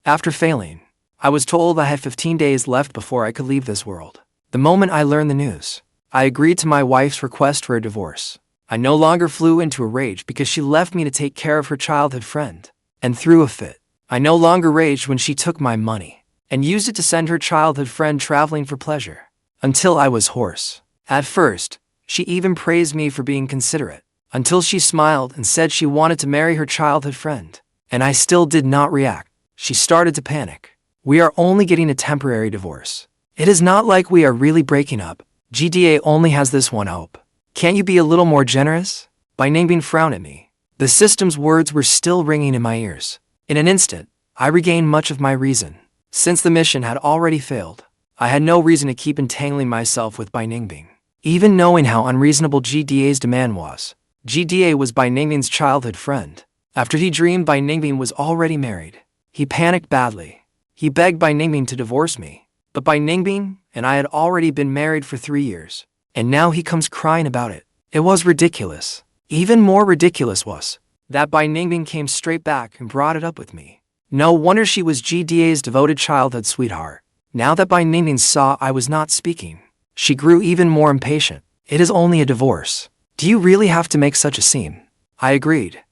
After failing, I was told I had 15 days left before I could leave this world. The moment I learned the news, I agreed to my wife's request for a divorce. I no longer flew into a rage because she left me to take care of her childhood friend and threw a fit. I no longer raged when she took my money and used it to send her childhood friend traveling for pleasure, until I was hoarse. At first, she even praised me for being considerate, until she smiled and said she wanted to marry her childhood friend, and I still did not react. She started to panic. We are only getting a temporary divorce. It is not like we are really breaking up. GDA only has this one hope. Can't you be a little more generous? Ningbing frowned at me. The system's words were still ringing in my ears. In an instant, I regained much of my reason. Since the mission had already failed, I had no reason to keep entangling myself with Ningbing. Even knowing how unreasonable GDA's demand was, GDA was Ningbing's childhood friend. After he dreamed Ningbing was already married, he panicked badly. He begged Ningbing to divorce me, but Ningbing and I had already been married for 3 years, and now he comes crying about it. It was ridiculous. Even more ridiculous was that Ningbing came straight back and brought it up with me. No wonder she was GDA's devoted childhood sweetheart. Now that Ningbing saw I was not speaking, she grew even more impatient. It is only a divorce. Do you really have to make such a scene? I agreed.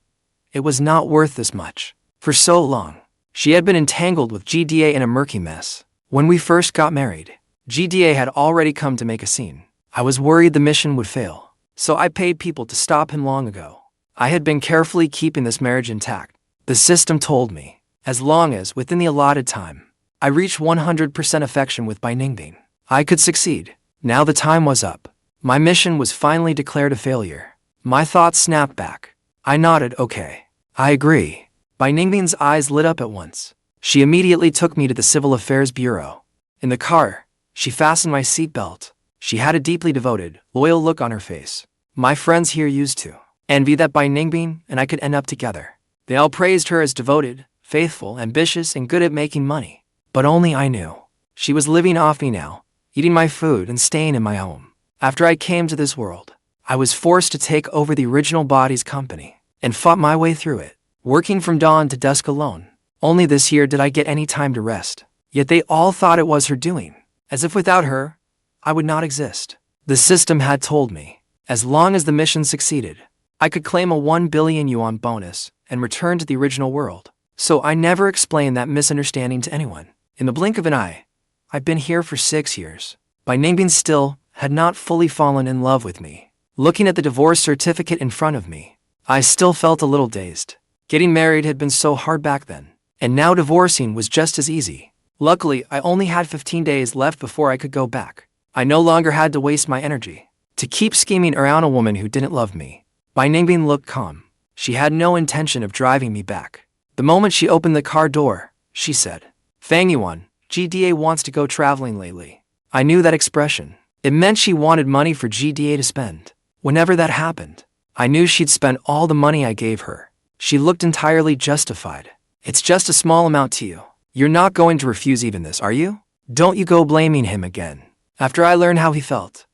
It was not worth this much. For so long, she had been entangled with GDA in a murky mess. When we first got married, GDA had already come to make a scene. I was worried the mission would fail, so I paid people to stop him long ago. I had been carefully keeping this marriage intact. The system told me, as long as, within the allotted time, I reached 100% affection with Ningbing, I could succeed. Now the time was up. My mission was finally declared a failure. My thoughts snapped back. I nodded, okay. I agree. Ningbing's eyes lit up at once. She immediately took me to the Civil Affairs Bureau. In the car, she fastened my seatbelt. She had a deeply devoted, loyal look on her face. My friends here used to envy that Ningbing and I could end up together. They all praised her as devoted, faithful, ambitious, and good at making money. But only I knew. She was living off me now, eating my food and staying in my home. After I came to this world, I was forced to take over the original body's company and fought my way through it, working from dawn to dusk alone. Only this year did I get any time to rest. Yet they all thought it was her doing, as if without her, I would not exist. The system had told me, as long as the mission succeeded, I could claim a 1 billion yuan bonus and return to the original world. So I never explained that misunderstanding to anyone. In the blink of an eye, I've been here for 6 years. Ningbing still had not fully fallen in love with me. Looking at the divorce certificate in front of me, I still felt a little dazed. Getting married had been so hard back then, and now divorcing was just as easy. Luckily, I only had 15 days left before I could go back. I no longer had to waste my energy to keep scheming around a woman who didn't love me. Ningbing looked calm. She had no intention of driving me back. The moment she opened the car door, she said, "Fang Yuan, GDA wants to go traveling lately." I knew that expression. It meant she wanted money for GDA to spend. Whenever that happened, I knew she'd spend all the money I gave her. She looked entirely justified. "It's just a small amount to you. You're not going to refuse even this, are you? Don't you go blaming him again." After I learned how he felt,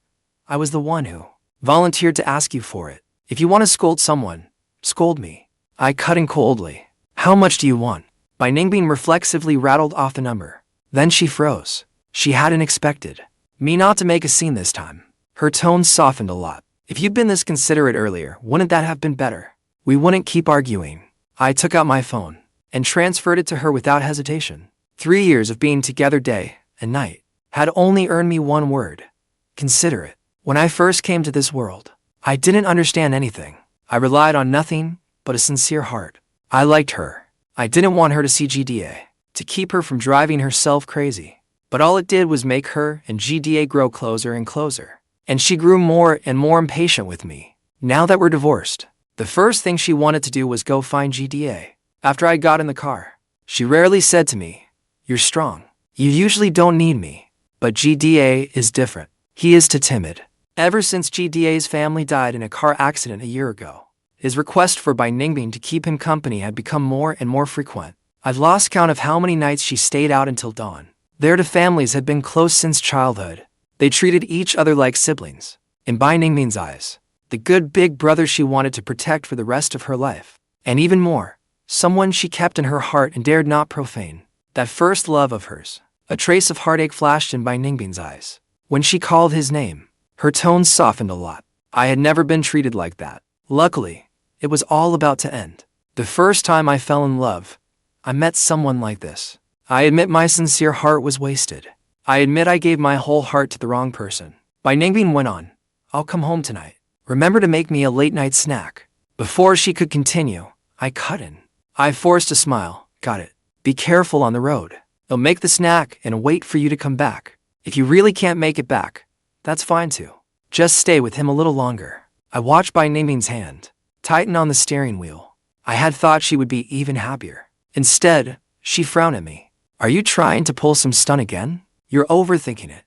I was the one who volunteered to ask you for it. If you want to scold someone, scold me. I cut in coldly. "How much do you want?" Ningbing reflexively rattled off the number. Then she froze. She hadn't expected me not to make a scene this time. Her tone softened a lot. "If you'd been this considerate earlier, wouldn't that have been better? We wouldn't keep arguing." I took out my phone and transferred it to her without hesitation. 3 years of being together day and night had only earned me one word: considerate. When I first came to this world, I didn't understand anything. I relied on nothing but a sincere heart. I liked her. I didn't want her to see GDA, to keep her from driving herself crazy. But all it did was make her and GDA grow closer and closer. And she grew more and more impatient with me. Now that we're divorced, the first thing she wanted to do was go find GDA. After I got in the car, she rarely said to me, "You're strong. You usually don't need me." But GDA is different. He is too timid. Ever since GDA's family died in a car accident a year ago, his request for Ningbing to keep him company had become more and more frequent. I've lost count of how many nights she stayed out until dawn. Their two families had been close since childhood. They treated each other like siblings. In Ningbing's eyes, the good big brother she wanted to protect for the rest of her life. And even more, someone she kept in her heart and dared not profane. That first love of hers. A trace of heartache flashed in Bai Ningbing's eyes. When she called his name, her tone softened a lot. I had never been treated like that. Luckily, it was all about to end. The first time I fell in love, I met someone like this. I admit my sincere heart was wasted. I admit I gave my whole heart to the wrong person. Bai Ningbing went on, I'll come home tonight. Remember to make me a late-night snack. Before she could continue, I cut in. I forced a smile. Got it. Be careful on the road. I'll make the snack and wait for you to come back. If you really can't make it back, that's fine too. Just stay with him a little longer. I watched Bai Ningbing's hand tighten on the steering wheel. I had thought she would be even happier. Instead, she frowned at me. Are you trying to pull some stunt again? You're overthinking it.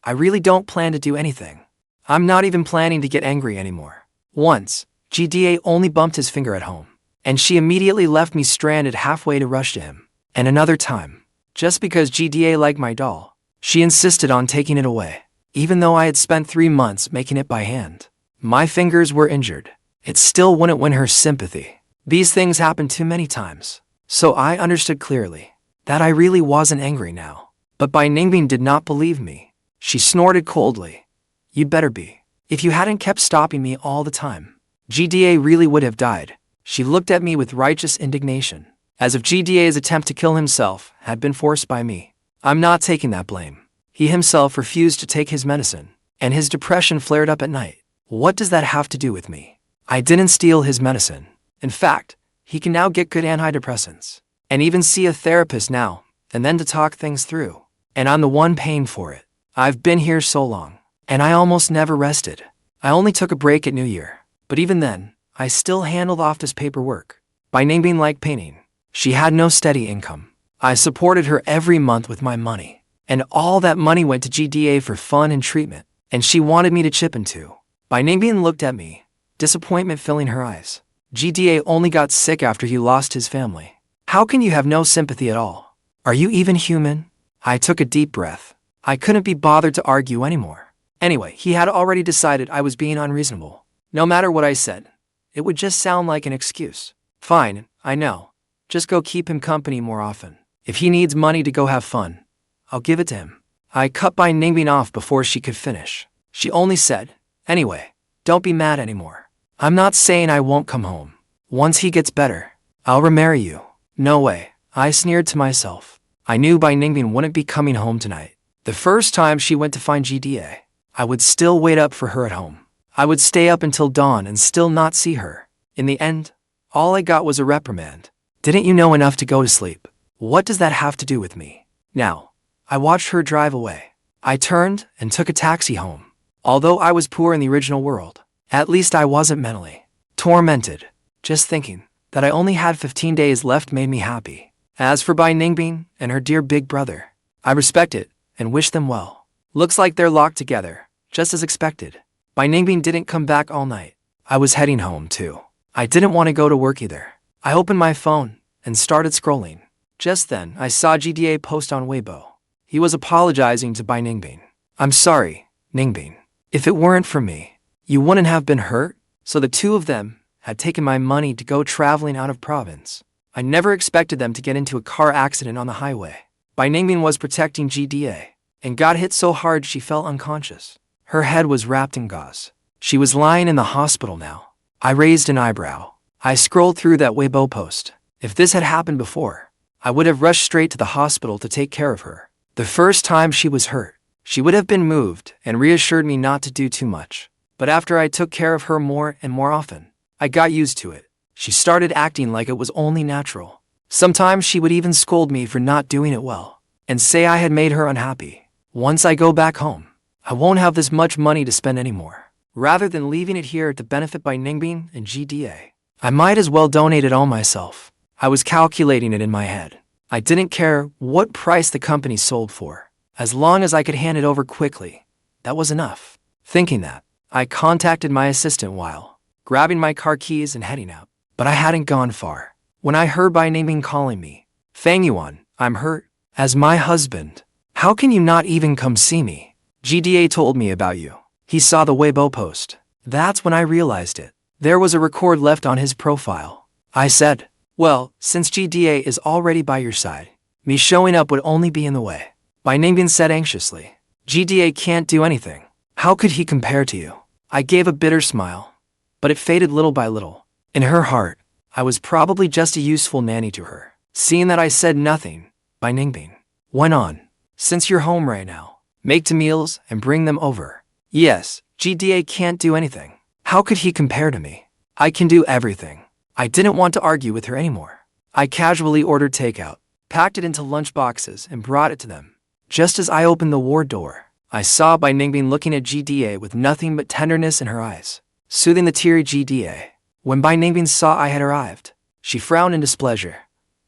I really don't plan to do anything. I'm not even planning to get angry anymore. Once, GDA only bumped his finger at home, and she immediately left me stranded halfway to rush to him. And another time, just because GDA liked my doll, she insisted on taking it away, even though I had spent 3 months making it by hand. My fingers were injured. It still wouldn't win her sympathy. These things happened too many times. So I understood clearly that I really wasn't angry now. But Bai Ningbing did not believe me. She snorted coldly. You better be. If you hadn't kept stopping me all the time, GDA really would have died. She looked at me with righteous indignation, as if GDA's attempt to kill himself had been forced by me. I'm not taking that blame. He himself refused to take his medicine, and his depression flared up at night. What does that have to do with me? I didn't steal his medicine. In fact, he can now get good antidepressants, and even see a therapist now, and then to talk things through. And I'm the one paying for it. I've been here so long, and I almost never rested. I only took a break at New Year, but even then, I still handled office paperwork. Bai Ningbing liked painting. She had no steady income. I supported her every month with my money, and all that money went to GDA for fun and treatment, and she wanted me to chip in too. Bai Ningbing looked at me, disappointment filling her eyes. GDA only got sick after he lost his family. How can you have no sympathy at all? Are you even human? I took a deep breath. I couldn't be bothered to argue anymore. Anyway, he had already decided I was being unreasonable. No matter what I said, it would just sound like an excuse. Fine, I know. Just go keep him company more often. If he needs money to go have fun, I'll give it to him. I cut Bai Ningbing off before she could finish. She only said, anyway, don't be mad anymore. I'm not saying I won't come home. Once he gets better, I'll remarry you. No way, I sneered to myself. I knew Bai Ningbing wouldn't be coming home tonight. The first time she went to find GDA, I would still wait up for her at home. I would stay up until dawn and still not see her. In the end, all I got was a reprimand. Didn't you know enough to go to sleep? What does that have to do with me? Now, I watched her drive away. I turned and took a taxi home. Although I was poor in the original world, at least I wasn't mentally tormented. Just thinking that I only had 15 days left made me happy. As for Bai Ningbing and her dear big brother, I respect it and wish them well. Looks like they're locked together, just as expected. Bai Ningbing didn't come back all night. I was heading home too. I didn't want to go to work either. I opened my phone and started scrolling. Just then, I saw GDA post on Weibo. He was apologizing to Bai Ningbing. I'm sorry, Ningbing. If it weren't for me, you wouldn't have been hurt. So the two of them had taken my money to go traveling out of province. I never expected them to get into a car accident on the highway. Bai Ningbing was protecting GDA and got hit so hard she fell unconscious. Her head was wrapped in gauze. She was lying in the hospital now. I raised an eyebrow. I scrolled through that Weibo post. If this had happened before, I would have rushed straight to the hospital to take care of her. The first time she was hurt, she would have been moved and reassured me not to do too much. But after I took care of her more and more often, I got used to it. She started acting like it was only natural. Sometimes she would even scold me for not doing it well and say I had made her unhappy. Once I go back home, I won't have this much money to spend anymore. Rather than leaving it here to benefit Bai Ningbing and GDA, I might as well donate it all myself. I was calculating it in my head. I didn't care what price the company sold for. As long as I could hand it over quickly, that was enough. Thinking that, I contacted my assistant while grabbing my car keys and heading out. But I hadn't gone far when I heard Bai Ningbing calling me. Fang Yuan, I'm hurt. As my husband, how can you not even come see me? GDA told me about you. He saw the Weibo post. That's when I realized it. There was a record left on his profile. I said, well, since GDA is already by your side, Me showing up would only be in the way. Bai Ningbing said anxiously. GDA can't do anything. How could he compare to you? I gave a bitter smile, but it faded little by little. In her heart, I was probably just a useful nanny to her. Seeing that I said nothing, Bai Ningbing went on. Since you're home right now, make 2 meals and bring them over. Yes, GDA can't do anything. How could he compare to me? I can do everything. I didn't want to argue with her anymore. I casually ordered takeout, packed it into lunch boxes, and brought it to them. Just as I opened the ward door, I saw Bai Ningbing looking at GDA with nothing but tenderness in her eyes, soothing the teary GDA. When Bai Ningbing saw I had arrived, she frowned in displeasure.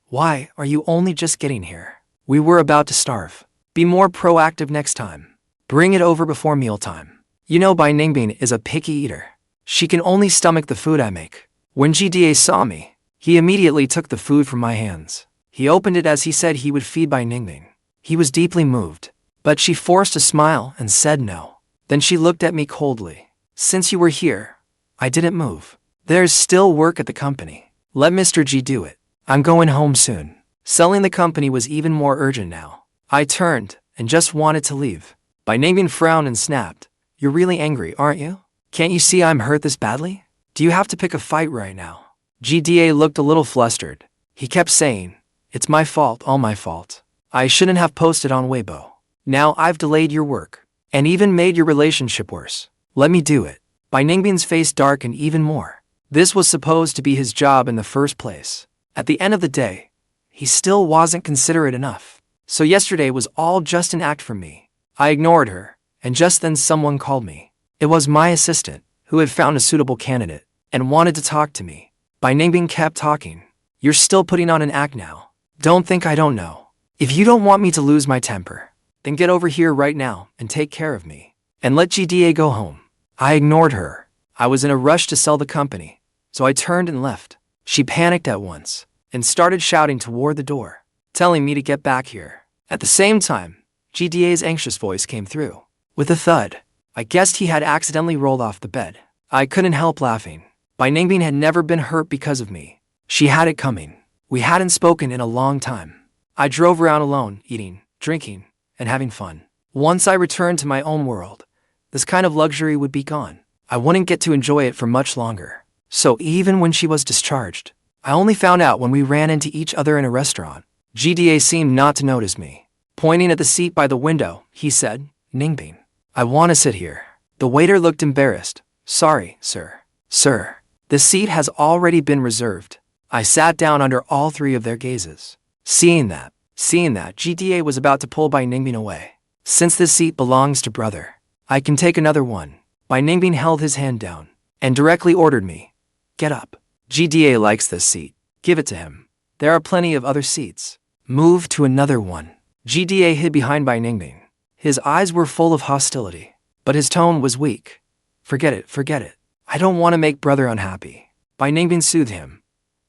Why are you only just getting here? We were about to starve. Be more proactive next time. Bring it over before mealtime. You know Bai Ningbing is a picky eater. She can only stomach the food I make. When GDA saw me, he immediately took the food from my hands. He opened it as he said he would feed Bai Ningbing. He was deeply moved, but she forced a smile and said no. Then she looked at me coldly. Since you were here, I didn't move. There's still work at the company. Let Mr. G do it. I'm going home soon. Selling the company was even more urgent now. I turned and just wanted to leave. Bai Ningbing frowned and snapped. You're really angry, aren't you? Can't you see I'm hurt this badly? Do you have to pick a fight right now? GDA looked a little flustered. He kept saying, it's my fault, all my fault. I shouldn't have posted on Weibo. Now I've delayed your work, and even made your relationship worse. Let me do it. Bai Ningbing's face darkened even more. This was supposed to be his job in the first place. At the end of the day, he still wasn't considerate enough. So yesterday was all just an act for me. I ignored her, and just then someone called me. It was my assistant, who had found a suitable candidate, and wanted to talk to me. Bai Ningbing kept talking. You're still putting on an act now. Don't think I don't know. If you don't want me to lose my temper, then get over here right now and take care of me. And let GDA go home. I ignored her. I was in a rush to sell the company, so I turned and left. She panicked at once, and started shouting toward the door, telling me to get back here. At the same time, GDA's anxious voice came through. With a thud, I guessed he had accidentally rolled off the bed. I couldn't help laughing. Bai Ningbing had never been hurt because of me. She had it coming. We hadn't spoken in a long time. I drove around alone, eating, drinking, and having fun. Once I returned to my own world, this kind of luxury would be gone. I wouldn't get to enjoy it for much longer. So even when she was discharged, I only found out when we ran into each other in a restaurant. GDA seemed not to notice me. Pointing at the seat by the window, he said, Ningbing, I want to sit here. The waiter looked embarrassed. Sorry, sir. Sir, the seat has already been reserved. I sat down under all 3 of their gazes. Seeing that, GDA was about to pull Bai Ningbing away. Since this seat belongs to brother, I can take another one. Bai Ningbing held his hand down, and directly ordered me. Get up. GDA likes this seat. Give it to him. There are plenty of other seats. Move to another one. GDA hid behind Bai Ningbing. His eyes were full of hostility, but his tone was weak. Forget it. I don't want to make brother unhappy. Bai Ningbing soothed him.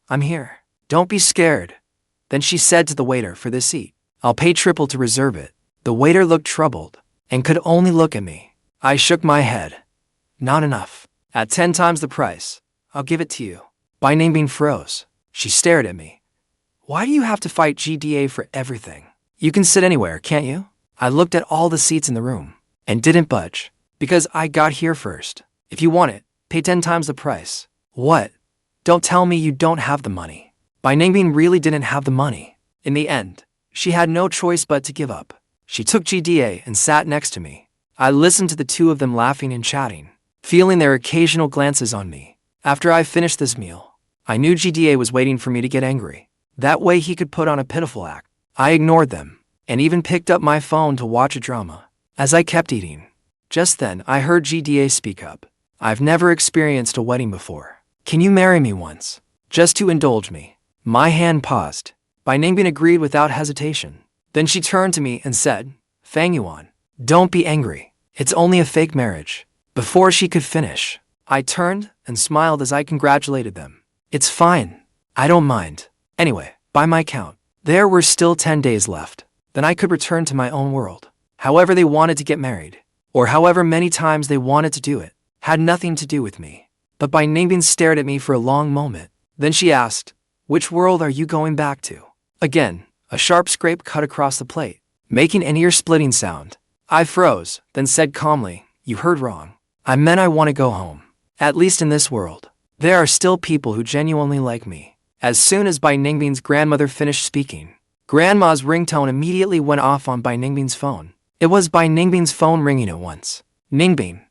I'm here. Don't be scared. Then she said to the waiter for this seat, I'll pay triple to reserve it. The waiter looked troubled, and could only look at me. I shook my head. Not enough. At 10 times the price, I'll give it to you. Bai Ningbing froze. She stared at me. Why do you have to fight GDA for everything? You can sit anywhere, can't you? I looked at all the seats in the room, and didn't budge, because I got here first. If you want it, pay 10 times the price. What? Don't tell me you don't have the money. Bai Ningbing really didn't have the money. In the end, she had no choice but to give up. She took GDA and sat next to me. I listened to the 2 of them laughing and chatting, feeling their occasional glances on me. After I finished this meal, I knew GDA was waiting for me to get angry. That way he could put on a pitiful act. I ignored them, and even picked up my phone to watch a drama. As I kept eating, just then I heard GDA speak up. I've never experienced a wedding before. Can you marry me once? Just to indulge me. My hand paused. Bai Ningbing agreed without hesitation. Then she turned to me and said, Fang Yuan, don't be angry. It's only a fake marriage. Before she could finish, I turned and smiled as I congratulated them. It's fine. I don't mind. Anyway, by my count, there were still 10 days left. Then I could return to my own world. However they wanted to get married, or however many times they wanted to do it, had nothing to do with me. But Bai Ningbing stared at me for a long moment. Then she asked, which world are you going back to? Again, A sharp scrape cut across the plate, making an ear-splitting sound. I froze, then said calmly, "You heard wrong. I meant I want to go home. At least in this world. There are still people who genuinely like me." As soon as Bai Ningbing's grandmother finished speaking, Grandma's ringtone immediately went off on Bai Ningbing's phone. It was Bai Ningbing's phone ringing at once. "Ningbing,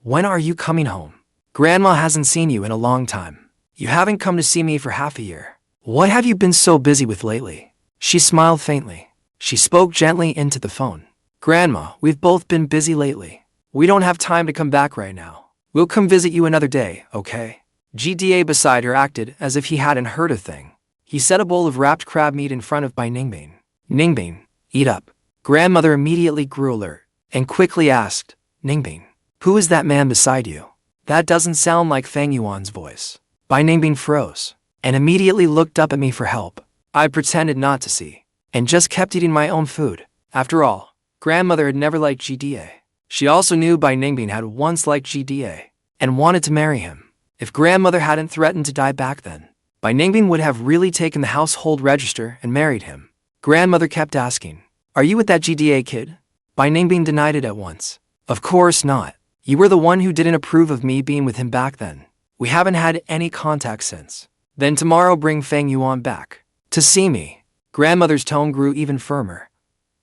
when are you coming home? Grandma hasn't seen you in a long time. You haven't come to see me for half a year. What have you been so busy with lately?" She smiled faintly. She spoke gently into the phone. "Grandma, we've both been busy lately. We don't have time to come back right now. We'll come visit you another day, okay?" GDA beside her acted as if he hadn't heard a thing. He set a bowl of wrapped crab meat in front of Bai Ningbing. "Ningbing, eat up." Grandmother immediately grew alert and quickly asked, "Ningbing, who is that man beside you? That doesn't sound like Fang Yuan's voice." Bai Ningbing froze and immediately looked up at me for help. I pretended not to see and just kept eating my own food. After all, Grandmother had never liked GDA. She also knew Bai Ningbing had once liked GDA and wanted to marry him. If Grandmother hadn't threatened to die back then, Bai Ningbing would have really taken the household register and married him. Grandmother kept asking, "Are you with that GDA kid?" Bai Ningbing denied it at once. "Of course not. You were the one who didn't approve of me being with him back then. We haven't had any contact since." "Then tomorrow bring Fang Yuan back to see me." Grandmother's tone grew even firmer.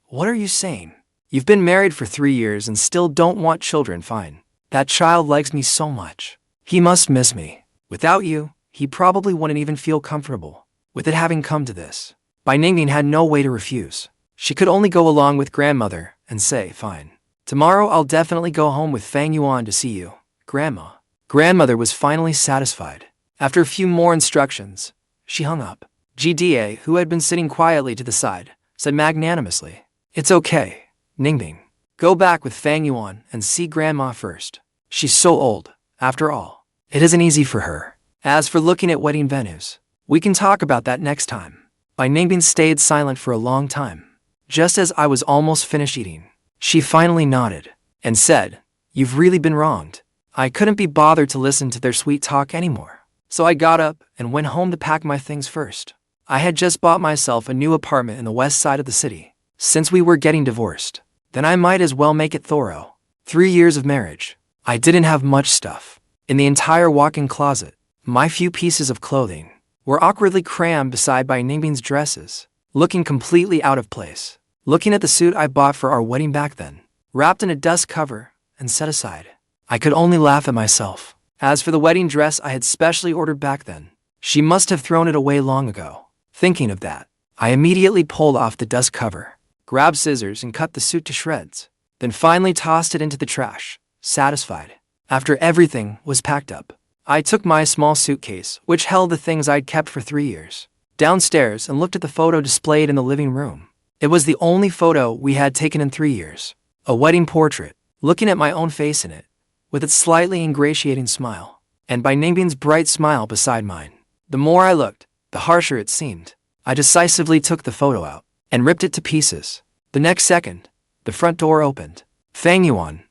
"What are you saying? You've been married for 3 years and still don't want children, fine. That child likes me so much. He must miss me. Without you, he probably wouldn't even feel comfortable with it having come to this." Bai Ningbing had no way to refuse. She could only go along with Grandmother and say, "Fine. Tomorrow I'll definitely go home with Fang Yuan to see you, Grandma." Grandmother was finally satisfied. After a few more instructions, she hung up. GDA, who had been sitting quietly to the side, said magnanimously, "It's okay, Ningbing. Go back with Fang Yuan and see Grandma first. She's so old, after all. It isn't easy for her. As for looking at wedding venues, we can talk about that next time." Bai Ningbing stayed silent for a long time. Just as I was almost finished eating, she finally nodded and said, "You've really been wronged." I couldn't be bothered to listen to their sweet talk anymore, so I got up and went home to pack my things first. I had just bought myself a new apartment in the west side of the city. Since we were getting divorced, then I might as well make it thorough. 3 years of marriage. I didn't have much stuff. In the entire walk-in closet, my few pieces of clothing were awkwardly crammed beside Bai Ningbing's dresses, looking completely out of place. Looking at the suit I bought for our wedding back then, wrapped in a dust cover and set aside, I could only laugh at myself. As for the wedding dress I had specially ordered back then, she must have thrown it away long ago. Thinking of that, I immediately pulled off the dust cover, grabbed scissors and cut the suit to shreds, then finally tossed it into the trash, satisfied. After everything was packed up, I took my small suitcase, which held the things I'd kept for 3 years, downstairs and looked at the photo displayed in the living room. It was the only photo we had taken in 3 years. A wedding portrait, looking at my own face in it, with its slightly ingratiating smile, and Bai Ningbing's bright smile beside mine. The more I looked, the harsher it seemed. I decisively took the photo out and ripped it to pieces. The next second, the front door opened. "Fang Yuan,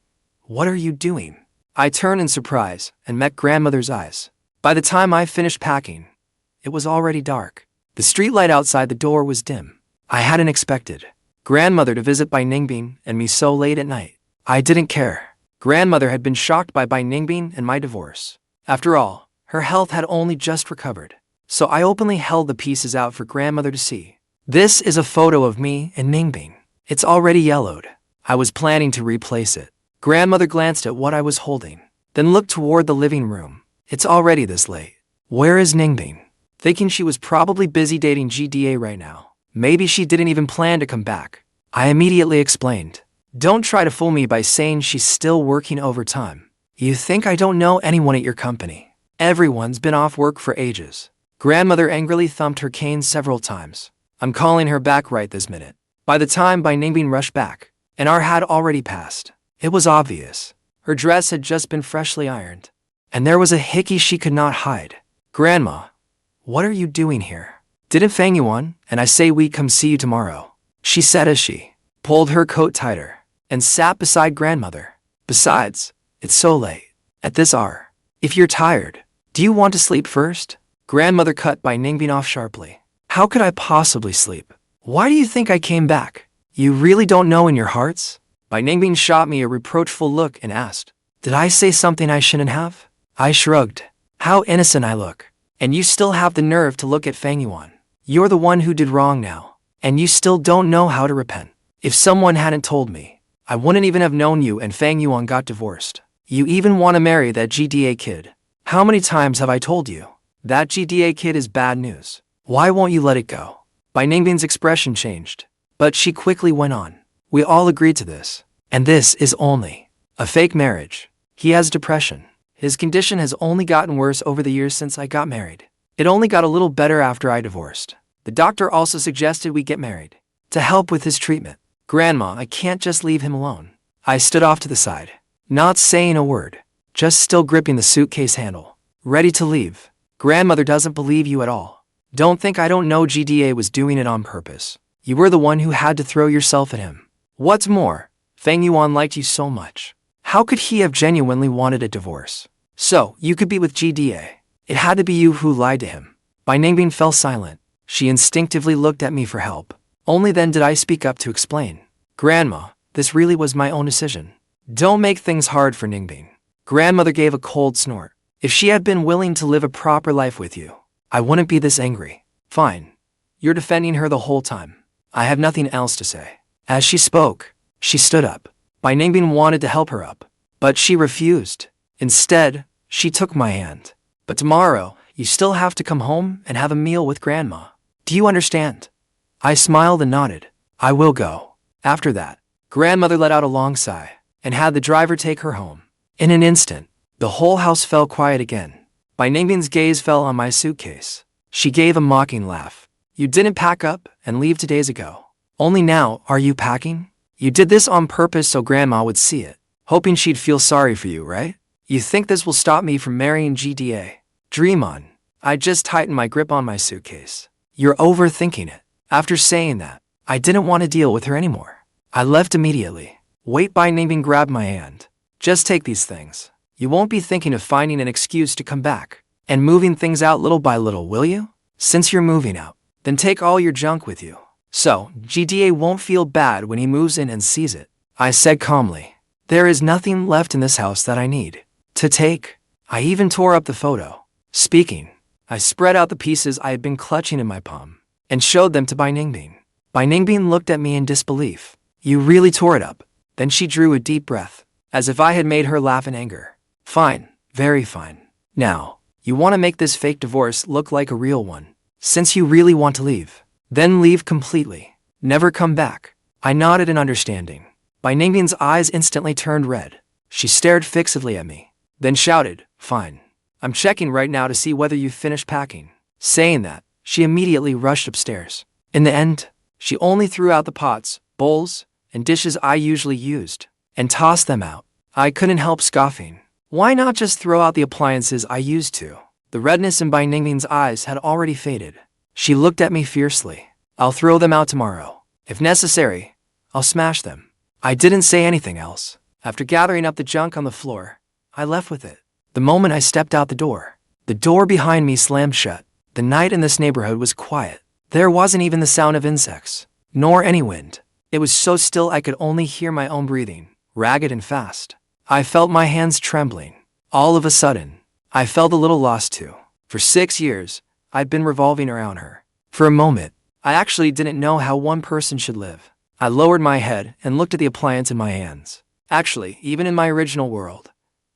what are you doing?" I turned in surprise and met Grandmother's eyes. By the time I finished packing, it was already dark. The streetlight outside the door was dim. I hadn't expected Grandmother to visit Bai Ningbing and me so late at night. I didn't care. Grandmother had been shocked by Bai Ningbing and my divorce. After all, her health had only just recovered. So I openly held the pieces out for Grandmother to see. "This is a photo of me and Ningbing. It's already yellowed. I was planning to replace it." Grandmother glanced at what I was holding, then looked toward the living room. "It's already this late. Where is Ningbing?" Thinking she was probably busy dating GDA right now. Maybe she didn't even plan to come back. I immediately explained, "Don't try to fool me by saying she's still working overtime. You think I don't know anyone at your company? Everyone's been off work for ages." Grandmother angrily thumped her cane several times. "I'm calling her back right this minute." By the time Bai Ningbing rushed back, an hour had already passed. It was obvious. Her dress had just been freshly ironed, and there was a hickey she could not hide. "Grandma, what are you doing here? Didn't Fang Yuan and I say we'd come see you tomorrow?" she said as she pulled her coat tighter and sat beside Grandmother. "Besides, it's so late. At this hour. If you're tired, do you want to sleep first?" Grandmother cut Bai Ningbing off sharply. "How could I possibly sleep? Why do you think I came back? You really don't know in your hearts? Ningbing shot me a reproachful look and asked, did I say something I shouldn't have? I shrugged. How innocent I look. And you still have the nerve to look at Fang Yuan. You're the one who did wrong now. And you still don't know how to repent. If someone hadn't told me, I wouldn't even have known you and Fang Yuan got divorced. You even want to marry that GDA kid. How many times have I told you? That GDA kid is bad news. Why won't you let it go? Ningbing's expression changed. But she quickly went on. We all agreed to this. And this is only a fake marriage. He has depression. His condition has only gotten worse over the years since I got married. It only got a little better after I divorced. The doctor also suggested we get married to help with his treatment. Grandma, I can't just leave him alone. I stood off to the side, not saying a word, just still gripping the suitcase handle, ready to leave. Grandmother doesn't believe you at all. Don't think I don't know GDA was doing it on purpose. You were the one who had to throw yourself at him. What's more, Fang Yuan liked you so much. How could he have genuinely wanted a divorce? So, you could be with GDA. It had to be you who lied to him. Ningbing fell silent. She instinctively looked at me for help. Only then did I speak up to explain. Grandma, this really was my own decision. Don't make things hard for Ningbing. Grandmother gave a cold snort. If she had been willing to live a proper life with you, I wouldn't be this angry. Fine. You're defending her the whole time. I have nothing else to say. As she spoke, she stood up. Ningbing wanted to help her up, but she refused. Instead, she took my hand. But tomorrow, you still have to come home and have a meal with Grandma. Do you understand? I smiled and nodded. I will go. After that, Grandmother let out a long sigh and had the driver take her home. In an instant, the whole house fell quiet again. Ningbing's gaze fell on my suitcase. She gave a mocking laugh. You didn't pack up and leave 2 days ago. Only now are you packing? You did this on purpose so Grandma would see it, hoping she'd feel sorry for you, right? You think this will stop me from marrying GDA? Dream on. I just tightened my grip on my suitcase. You're overthinking it. After saying that, I didn't want to deal with her anymore. I left immediately. Wait, Ningbing grabbed my hand. Just take these things. You won't be thinking of finding an excuse to come back and moving things out little by little, will you? Since you're moving out, then take all your junk with you. So, GDA won't feel bad when he moves in and sees it. I said calmly. There is nothing left in this house that I need to take. I even tore up the photo. Speaking, I spread out the pieces I had been clutching in my palm and showed them to Ningbing. Ningbing looked at me in disbelief. You really tore it up? Then she drew a deep breath, as if I had made her laugh in anger. Fine, very fine. Now, you want to make this fake divorce look like a real one. Since you really want to leave, then leave completely. Never come back. I nodded in understanding. Ningbing's eyes instantly turned red. She stared fixedly at me, then shouted, fine. I'm checking right now to see whether you've finished packing. Saying that, she immediately rushed upstairs. In the end, she only threw out the pots, bowls, and dishes I usually used, and tossed them out. I couldn't help scoffing. Why not just throw out the appliances I used to? The redness in Ningbing's eyes had already faded. She looked at me fiercely. I'll throw them out tomorrow. If necessary, I'll smash them. I didn't say anything else. After gathering up the junk on the floor, I left with it. The moment I stepped out the door behind me slammed shut. The night in this neighborhood was quiet. There wasn't even the sound of insects, nor any wind. It was so still I could only hear my own breathing, ragged and fast. I felt my hands trembling. All of a sudden, I felt a little lost too. For 6 years, I'd been revolving around her. For a moment, I actually didn't know how one person should live. I lowered my head and looked at the appliance in my hands. Actually, even in my original world,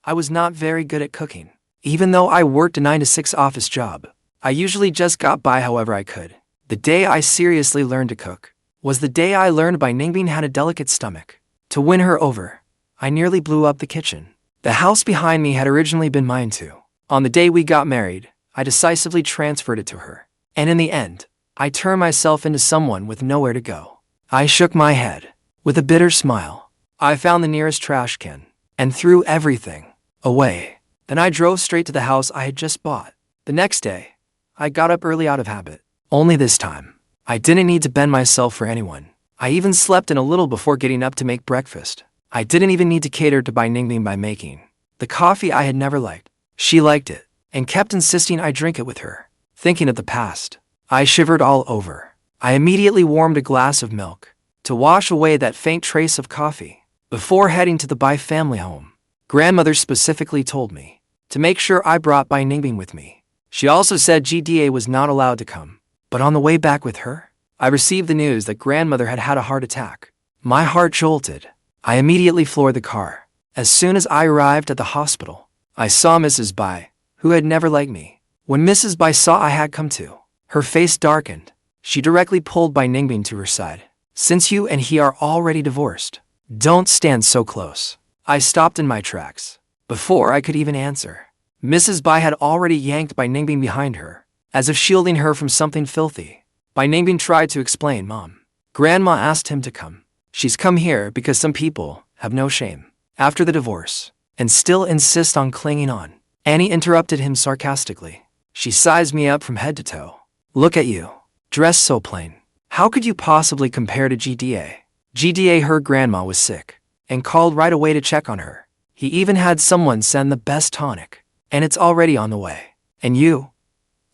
I was not very good at cooking. Even though I worked a 9-to-6 office job, I usually just got by however I could. The day I seriously learned to cook was the day I learned Ningbing had a delicate stomach. To win her over, I nearly blew up the kitchen. The house behind me had originally been mine too. On the day we got married, I decisively transferred it to her. And in the end, I turned myself into someone with nowhere to go. I shook my head. With a bitter smile, I found the nearest trash can and threw everything away. Then I drove straight to the house I had just bought. The next day, I got up early out of habit. Only this time, I didn't need to bend myself for anyone. I even slept in a little before getting up to make breakfast. I didn't even need to cater to Ningbing by making the coffee I had never liked. She liked it and kept insisting I drink it with her. Thinking of the past, I shivered all over. I immediately warmed a glass of milk to wash away that faint trace of coffee before heading to the Bai family home. Grandmother specifically told me to make sure I brought Bai Ningbing with me. She also said GDA was not allowed to come. But on the way back with her, I received the news that grandmother had had a heart attack. My heart jolted. I immediately floored the car. As soon as I arrived at the hospital, I saw Mrs. Bai, who had never liked me. When Mrs. Bai saw I had come to, her face darkened. She directly pulled Bai Ningbing to her side. Since you and he are already divorced, don't stand so close. I stopped in my tracks. Before I could even answer, Mrs. Bai had already yanked Bai Ningbing behind her, as if shielding her from something filthy. Bai Ningbing tried to explain, Mom. Grandma asked him to come. She's come here because some people have no shame after the divorce and still insist on clinging on. Annie interrupted him sarcastically. She sized me up from head to toe. Look at you, dressed so plain. How could you possibly compare to GDA? GDA heard grandma was sick and called right away to check on her. He even had someone send the best tonic, and it's already on the way. And you?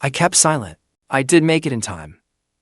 I kept silent. I did make it in time,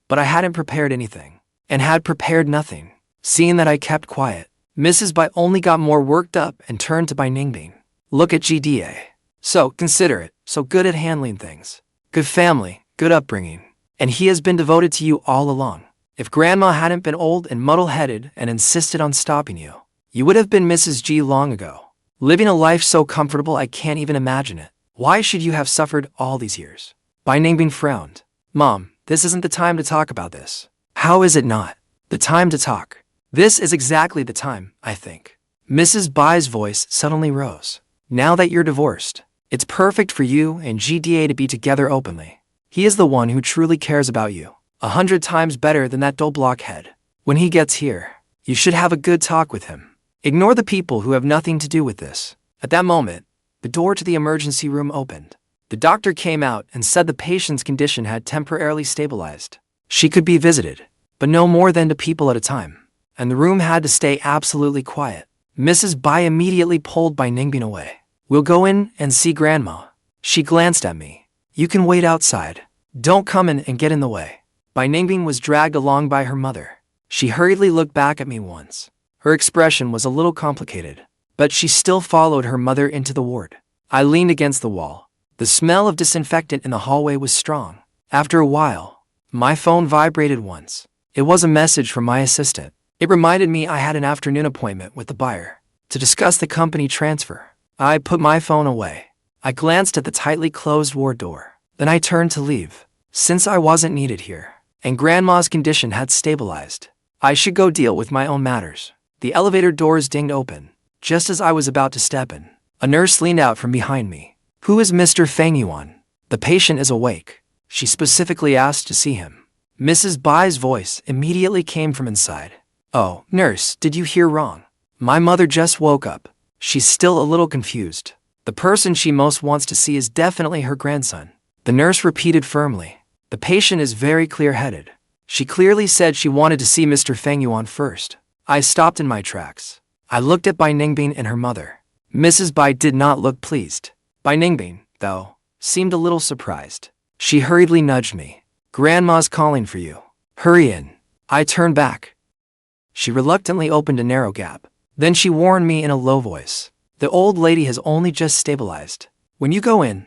but I hadn't prepared anything and had prepared nothing. Seeing that I kept quiet, Mrs. Bai only got more worked up and turned to Bai Ningbing. Look at GDA. So considerate, so good at handling things. Good family, good upbringing. And he has been devoted to you all along. If grandma hadn't been old and muddle-headed and insisted on stopping you, you would have been Mrs. G long ago. Living a life so comfortable I can't even imagine it. Why should you have suffered all these years? Bai Ningbing frowned. Mom, this isn't the time to talk about this. How is it not the time to talk? This is exactly the time, I think. Mrs. Bai's voice suddenly rose. Now that you're divorced, it's perfect for you and GDA to be together openly. He is the one who truly cares about you. 100 times better than that dull blockhead. When he gets here, you should have a good talk with him. Ignore the people who have nothing to do with this. At that moment, the door to the emergency room opened. The doctor came out and said the patient's condition had temporarily stabilized. She could be visited, but no more than 2 people at a time. And the room had to stay absolutely quiet. Mrs. Bai immediately pulled Bai Ningbing away. We'll go in and see grandma. She glanced at me. You can wait outside. Don't come in and get in the way. Bai Ningbing was dragged along by her mother. She hurriedly looked back at me once. Her expression was a little complicated, but she still followed her mother into the ward. I leaned against the wall. The smell of disinfectant in the hallway was strong. After a while, my phone vibrated once. It was a message from my assistant. It reminded me I had an afternoon appointment with the buyer to discuss the company transfer. I put my phone away. I glanced at the tightly closed ward door. Then I turned to leave. Since I wasn't needed here, and grandma's condition had stabilized, I should go deal with my own matters. The elevator doors dinged open. Just as I was about to step in, a nurse leaned out from behind me. Who is Mr. Fang Yuan? The patient is awake. She specifically asked to see him. Mrs. Bai's voice immediately came from inside. Oh, nurse, did you hear wrong? My mother just woke up. She's still a little confused. The person she most wants to see is definitely her grandson. The nurse repeated firmly. The patient is very clear-headed. She clearly said she wanted to see Mr. Fang Yuan first. I stopped in my tracks. I looked at Bai Ningbing and her mother. Mrs. Bai did not look pleased. Bai Ningbing, though, seemed a little surprised. She hurriedly nudged me. Grandma's calling for you. Hurry in. I turned back. She reluctantly opened a narrow gap. Then she warned me in a low voice. The old lady has only just stabilized. When you go in,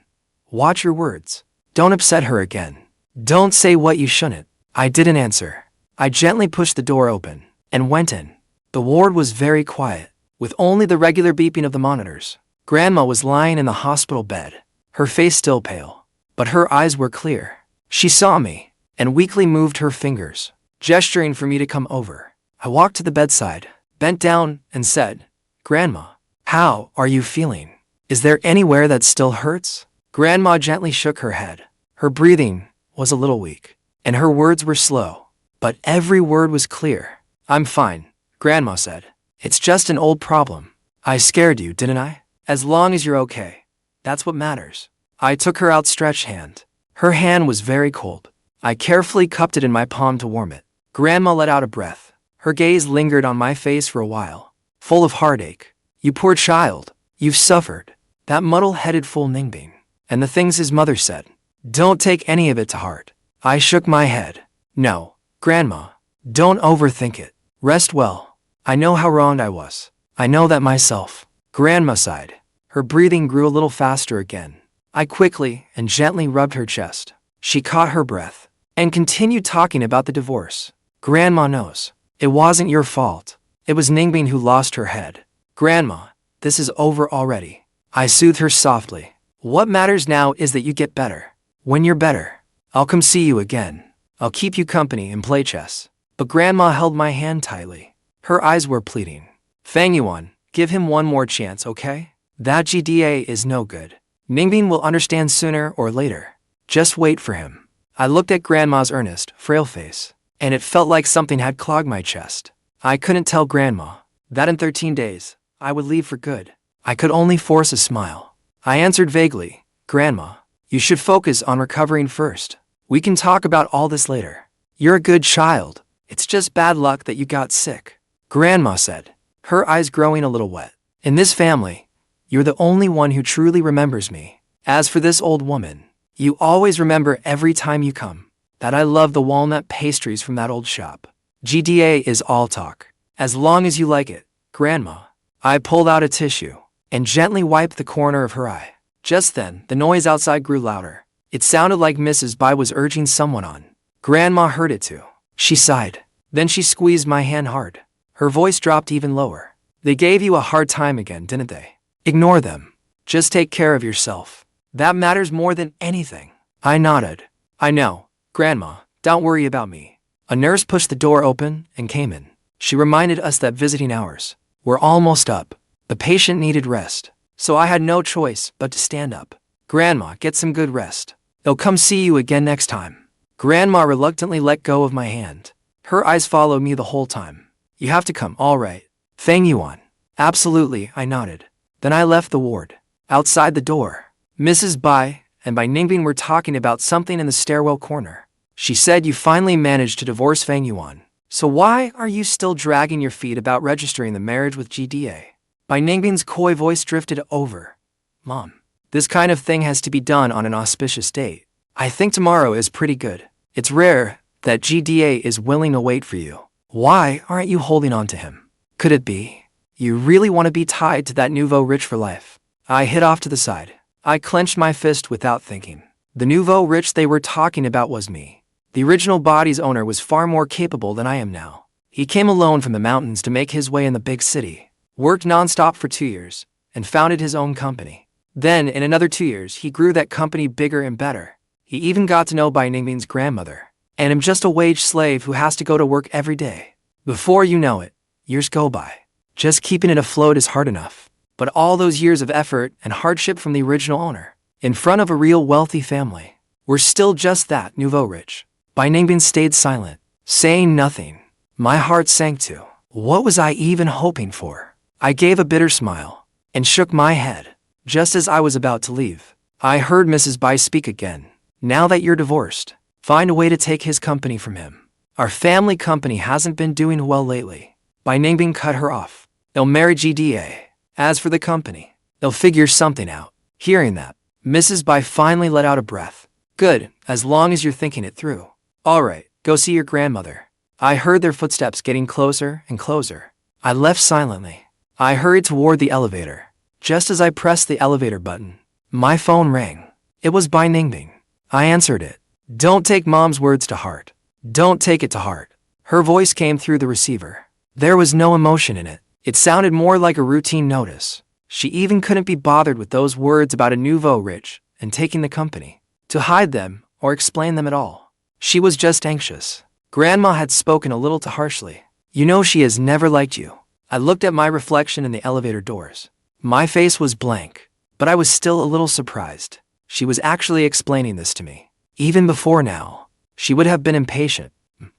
watch your words. Don't upset her again. Don't say what you shouldn't. I didn't answer. I gently pushed the door open and went in. The ward was very quiet, with only the regular beeping of the monitors. Grandma was lying in the hospital bed, her face still pale, but her eyes were clear. She saw me and weakly moved her fingers, gesturing for me to come over. I walked to the bedside, bent down, and said, Grandma, how are you feeling? Is there anywhere that still hurts? Grandma gently shook her head. Her breathing was a little weak, and her words were slow, but every word was clear. I'm fine, Grandma said. It's just an old problem. I scared you, didn't I? As long as you're okay, that's what matters. I took her outstretched hand. Her hand was very cold. I carefully cupped it in my palm to warm it. Grandma let out a breath. Her gaze lingered on my face for a while, full of heartache. You poor child, you've suffered. That muddle-headed fool Ningbing, and the things his mother said. Don't take any of it to heart. I shook my head. No, Grandma, don't overthink it. Rest well. I know how wronged I was. I know that myself. Grandma sighed. Her breathing grew a little faster again. I quickly and gently rubbed her chest. She caught her breath and continued talking about the divorce. Grandma knows. It wasn't your fault. It was Ningbing who lost her head. Grandma, this is over already. I soothed her softly. What matters now is that you get better. When you're better, I'll come see you again. I'll keep you company and play chess. But Grandma held my hand tightly. Her eyes were pleading. Fang Yuan, give him one more chance, okay? That GDA is no good. Ningbing will understand sooner or later. Just wait for him. I looked at Grandma's earnest, frail face, and it felt like something had clogged my chest. I couldn't tell Grandma that in 13 days, I would leave for good. I could only force a smile. I answered vaguely, Grandma, you should focus on recovering first. We can talk about all this later. You're a good child. It's just bad luck that you got sick. Grandma said, her eyes growing a little wet. In this family, you're the only one who truly remembers me. As for this old woman, you always remember every time you come that I love the walnut pastries from that old shop. GDA is all talk. As long as you like it, Grandma. I pulled out a tissue and gently wiped the corner of her eye. Just then, the noise outside grew louder. It sounded like Mrs. Bai was urging someone on. Grandma heard it too. She sighed. Then she squeezed my hand hard. Her voice dropped even lower. They gave you a hard time again, didn't they? Ignore them. Just take care of yourself. That matters more than anything. I nodded. I know, Grandma. Don't worry about me. A nurse pushed the door open and came in. She reminded us that visiting hours were almost up. The patient needed rest, so I had no choice but to stand up. Grandma, get some good rest. They'll come see you again next time. Grandma reluctantly let go of my hand. Her eyes followed me the whole time. You have to come, all right. Fang Yuan. Absolutely, I nodded. Then I left the ward. Outside the door, Mrs. Bai and Bai Ningbing were talking about something in the stairwell corner. She said you finally managed to divorce Fang Yuan. So why are you still dragging your feet about registering the marriage with GDA? Bai Ningbing's coy voice drifted over. Mom, this kind of thing has to be done on an auspicious date. I think tomorrow is pretty good. It's rare that GDA is willing to wait for you. Why aren't you holding on to him? Could it be you really want to be tied to that nouveau rich for life? I hid off to the side. I clenched my fist without thinking. The nouveau rich they were talking about was me. The original body's owner was far more capable than I am now. He came alone from the mountains to make his way in the big city, worked nonstop for 2 years, and founded his own company. Then, in another 2 years, he grew that company bigger and better. He even got to know Bai Ningbing's grandmother, and I'm just a wage slave who has to go to work every day. Before you know it, years go by. Just keeping it afloat is hard enough. But all those years of effort and hardship from the original owner, in front of a real wealthy family, were still just that, nouveau rich. Bai Ningbing stayed silent, saying nothing. My heart sank too. What was I even hoping for? I gave a bitter smile and shook my head. Just as I was about to leave, I heard Mrs. Bai speak again. Now that you're divorced, find a way to take his company from him. Our family company hasn't been doing well lately. Bai Ningbing cut her off. They'll marry GDA. As for the company, they'll figure something out. Hearing that, Mrs. Bai finally let out a breath. Good, as long as you're thinking it through. All right, go see your grandmother. I heard their footsteps getting closer and closer. I left silently. I hurried toward the elevator. Just as I pressed the elevator button, my phone rang. It was Bai Ningbing. I answered it. Don't take Mom's words to heart. Don't take it to heart. Her voice came through the receiver. There was no emotion in it. It sounded more like a routine notice. She even couldn't be bothered with those words about a nouveau rich and taking the company, to hide them or explain them at all. She was just anxious. Grandma had spoken a little too harshly. You know she has never liked you. I looked at my reflection in the elevator doors. My face was blank, but I was still a little surprised. She was actually explaining this to me. Even before now, she would have been impatient.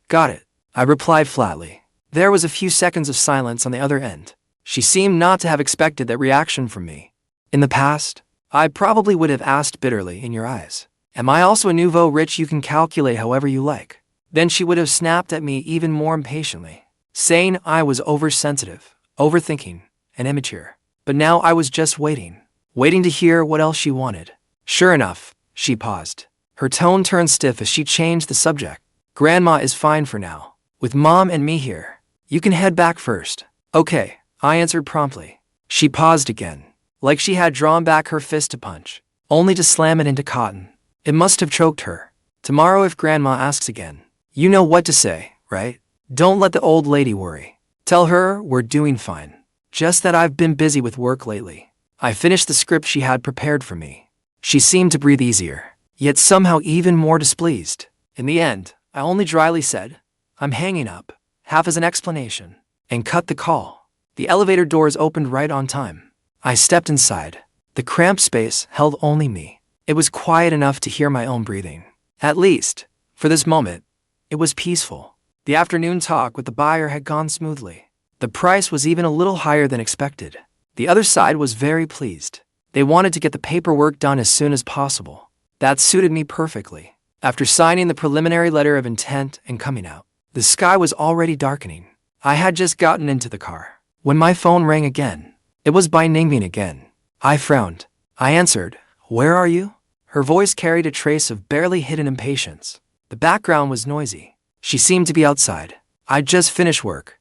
Got it, I replied flatly. There was a few seconds of silence on the other end. She seemed not to have expected that reaction from me. In the past, I probably would have asked bitterly in your eyes, am I also a nouveau rich you can calculate however you like? Then she would have snapped at me even more impatiently, saying I was oversensitive, overthinking, and immature. But now I was just waiting to hear what else she wanted. Sure enough, she paused. Her tone turned stiff as she changed the subject. Grandma is fine for now. With Mom and me here. You can head back first. Okay, I answered promptly. She paused again, like she had drawn back her fist to punch, only to slam it into cotton. It must have choked her. Tomorrow if Grandma asks again, you know what to say, right? Don't let the old lady worry. Tell her we're doing fine. Just that I've been busy with work lately. I finished the script she had prepared for me. She seemed to breathe easier, yet somehow even more displeased. In the end, I only dryly said, I'm hanging up, half as an explanation, and cut the call. The elevator doors opened right on time. I stepped inside. The cramped space held only me. It was quiet enough to hear my own breathing. At least, for this moment, it was peaceful. The afternoon talk with the buyer had gone smoothly. The price was even a little higher than expected. The other side was very pleased. They wanted to get the paperwork done as soon as possible. That suited me perfectly. After signing the preliminary letter of intent and coming out, the sky was already darkening. I had just gotten into the car when my phone rang again. It was by Ningbing again. I frowned. I answered, Where are you? Her voice carried a trace of barely hidden impatience. The background was noisy. She seemed to be outside. I'd just finished work.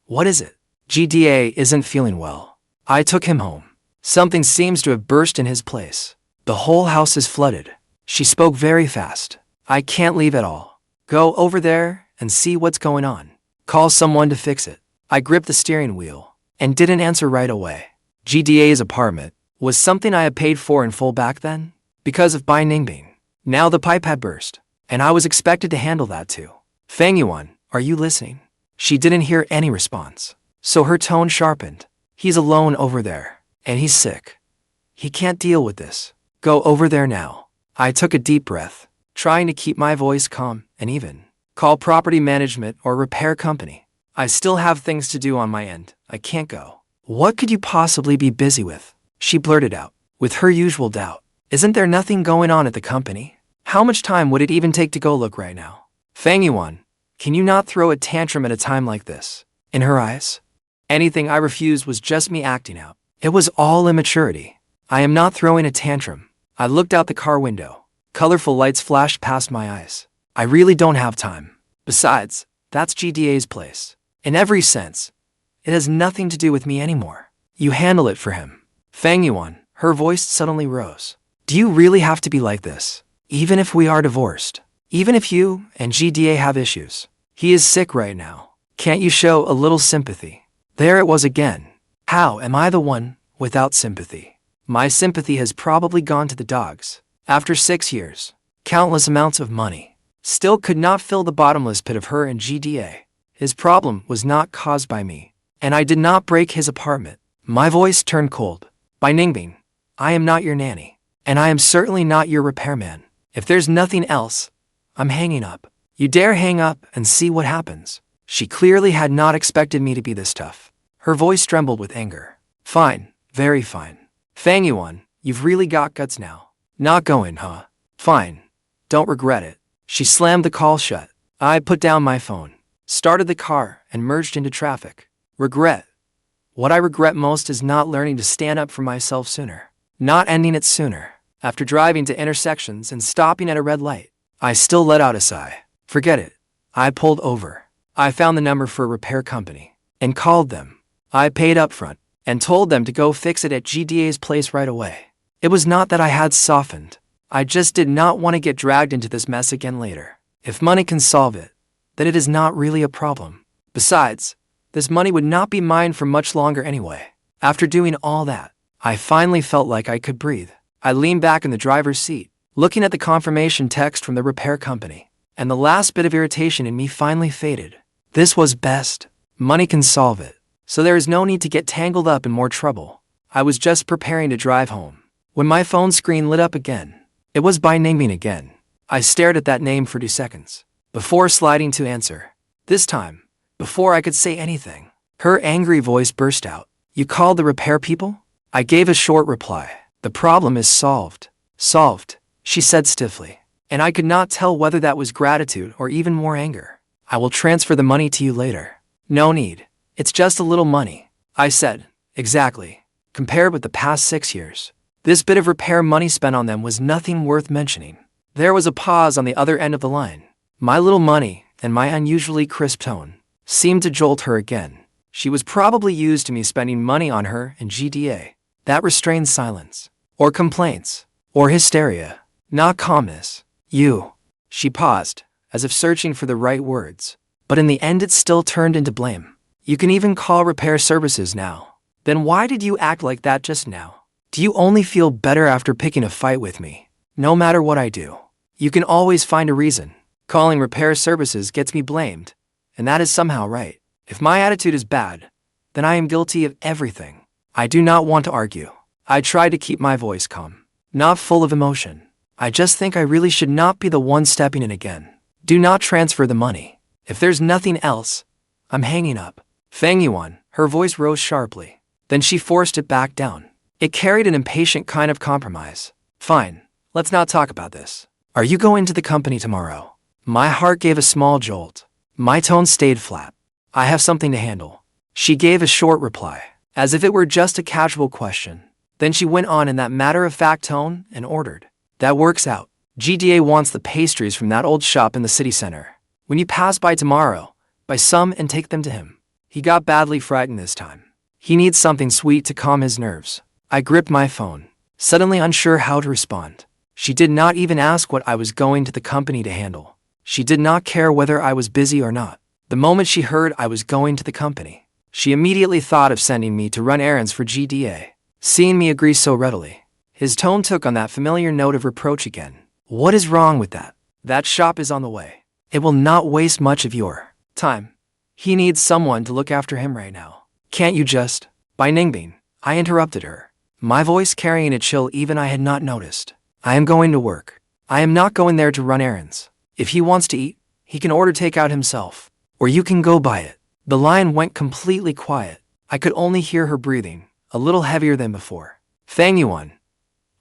What is it? GDA isn't feeling well. I took him home. Something seems to have burst in his place. The whole house is flooded. She spoke very fast. I can't leave at all. Go over there and see what's going on. Call someone to fix it. I gripped the steering wheel and didn't answer right away. GDA's apartment was something I had paid for in full back then because of by Ningbing. Now the pipe had burst, and I was expected to handle that too. Fang Yuan, are you listening? She didn't hear any response, so her tone sharpened. He's alone over there, and he's sick. He can't deal with this. Go over there now. I took a deep breath, trying to keep my voice calm and even. Call property management or repair company. I still have things to do on my end. I can't go. What could you possibly be busy with? She blurted out, with her usual doubt. Isn't there nothing going on at the company? How much time would it even take to go look right now? Fang Yuan, can you not throw a tantrum at a time like this? In her eyes, anything I refused was just me acting out. It was all immaturity. I am not throwing a tantrum. I looked out the car window. Colorful lights flashed past my eyes. I really don't have time. Besides, that's GDA's place. In every sense, it has nothing to do with me anymore. You handle it for him. Fang Yuan, her voice suddenly rose. Do you really have to be like this? Even if we are divorced? Even if you and GDA have issues? He is sick right now. Can't you show a little sympathy? There it was again. How am I the one without sympathy? My sympathy has probably gone to the dogs. After 6 years, countless amounts of money still could not fill the bottomless pit of her and GDA. His problem was not caused by me, and I did not break his apartment. My voice turned cold. By Ningbing, I am not your nanny, and I am certainly not your repairman. If there's nothing else, I'm hanging up. You dare hang up and see what happens. She clearly had not expected me to be this tough. Her voice trembled with anger. Fine, very fine. Fang Yuan, you've really got guts now. Not going, huh? Fine. Don't regret it. She slammed the call shut. I put down my phone, started the car, and merged into traffic. Regret. What I regret most is not learning to stand up for myself sooner. Not ending it sooner. After driving to intersections and stopping at a red light, I still let out a sigh. Forget it. I pulled over. I found the number for a repair company and called them. I paid up front and told them to go fix it at GDA's place right away. It was not that I had softened. I just did not want to get dragged into this mess again later. If money can solve it, then it is not really a problem. Besides, this money would not be mine for much longer anyway. After doing all that, I finally felt like I could breathe. I leaned back in the driver's seat, looking at the confirmation text from the repair company, and the last bit of irritation in me finally faded. This was best. Money can solve it, so there is no need to get tangled up in more trouble. I was just preparing to drive home when my phone screen lit up again. It was by Ningbing again. I stared at that name for 2 seconds before sliding to answer. This time, before I could say anything, her angry voice burst out. You called the repair people? I gave a short reply. The problem is solved. Solved, she said stiffly, and I could not tell whether that was gratitude or even more anger. I will transfer the money to you later. No need. It's just a little money. I said, exactly. Compared with the past 6 years, this bit of repair money spent on them was nothing worth mentioning. There was a pause on the other end of the line. My little money and my unusually crisp tone seemed to jolt her again. She was probably used to me spending money on her and GDA. That restrained silence, or complaints, or hysteria, not calmness. You. She paused, as if searching for the right words. But in the end it still turned into blame. You can even call repair services now. Then why did you act like that just now? Do you only feel better after picking a fight with me? No matter what I do, you can always find a reason. Calling repair services gets me blamed, and that is somehow right. If my attitude is bad, then I am guilty of everything. I do not want to argue. I try to keep my voice calm, not full of emotion. I just think I really should not be the one stepping in again. Do not transfer the money. If there's nothing else, I'm hanging up. Fang Yuan, her voice rose sharply. Then she forced it back down. It carried an impatient kind of compromise. Fine, let's not talk about this. Are you going to the company tomorrow? My heart gave a small jolt. My tone stayed flat. I have something to handle. She gave a short reply, as if it were just a casual question. Then she went on in that matter-of-fact tone and ordered. That works out. GDA wants the pastries from that old shop in the city center. When you pass by tomorrow, buy some and take them to him. He got badly frightened this time. He needs something sweet to calm his nerves. I gripped my phone, suddenly unsure how to respond. She did not even ask what I was going to the company to handle. She did not care whether I was busy or not. The moment she heard I was going to the company, she immediately thought of sending me to run errands for GDA. Seeing me agree so readily, his tone took on that familiar note of reproach again. What is wrong with that? That shop is on the way. It will not waste much of your time. He needs someone to look after him right now. Can't you just? By Ningbing, I interrupted her, my voice carrying a chill even I had not noticed. I am going to work. I am not going there to run errands. If he wants to eat, he can order takeout himself, or you can go buy it. The line went completely quiet. I could only hear her breathing, a little heavier than before. Fang Yuan,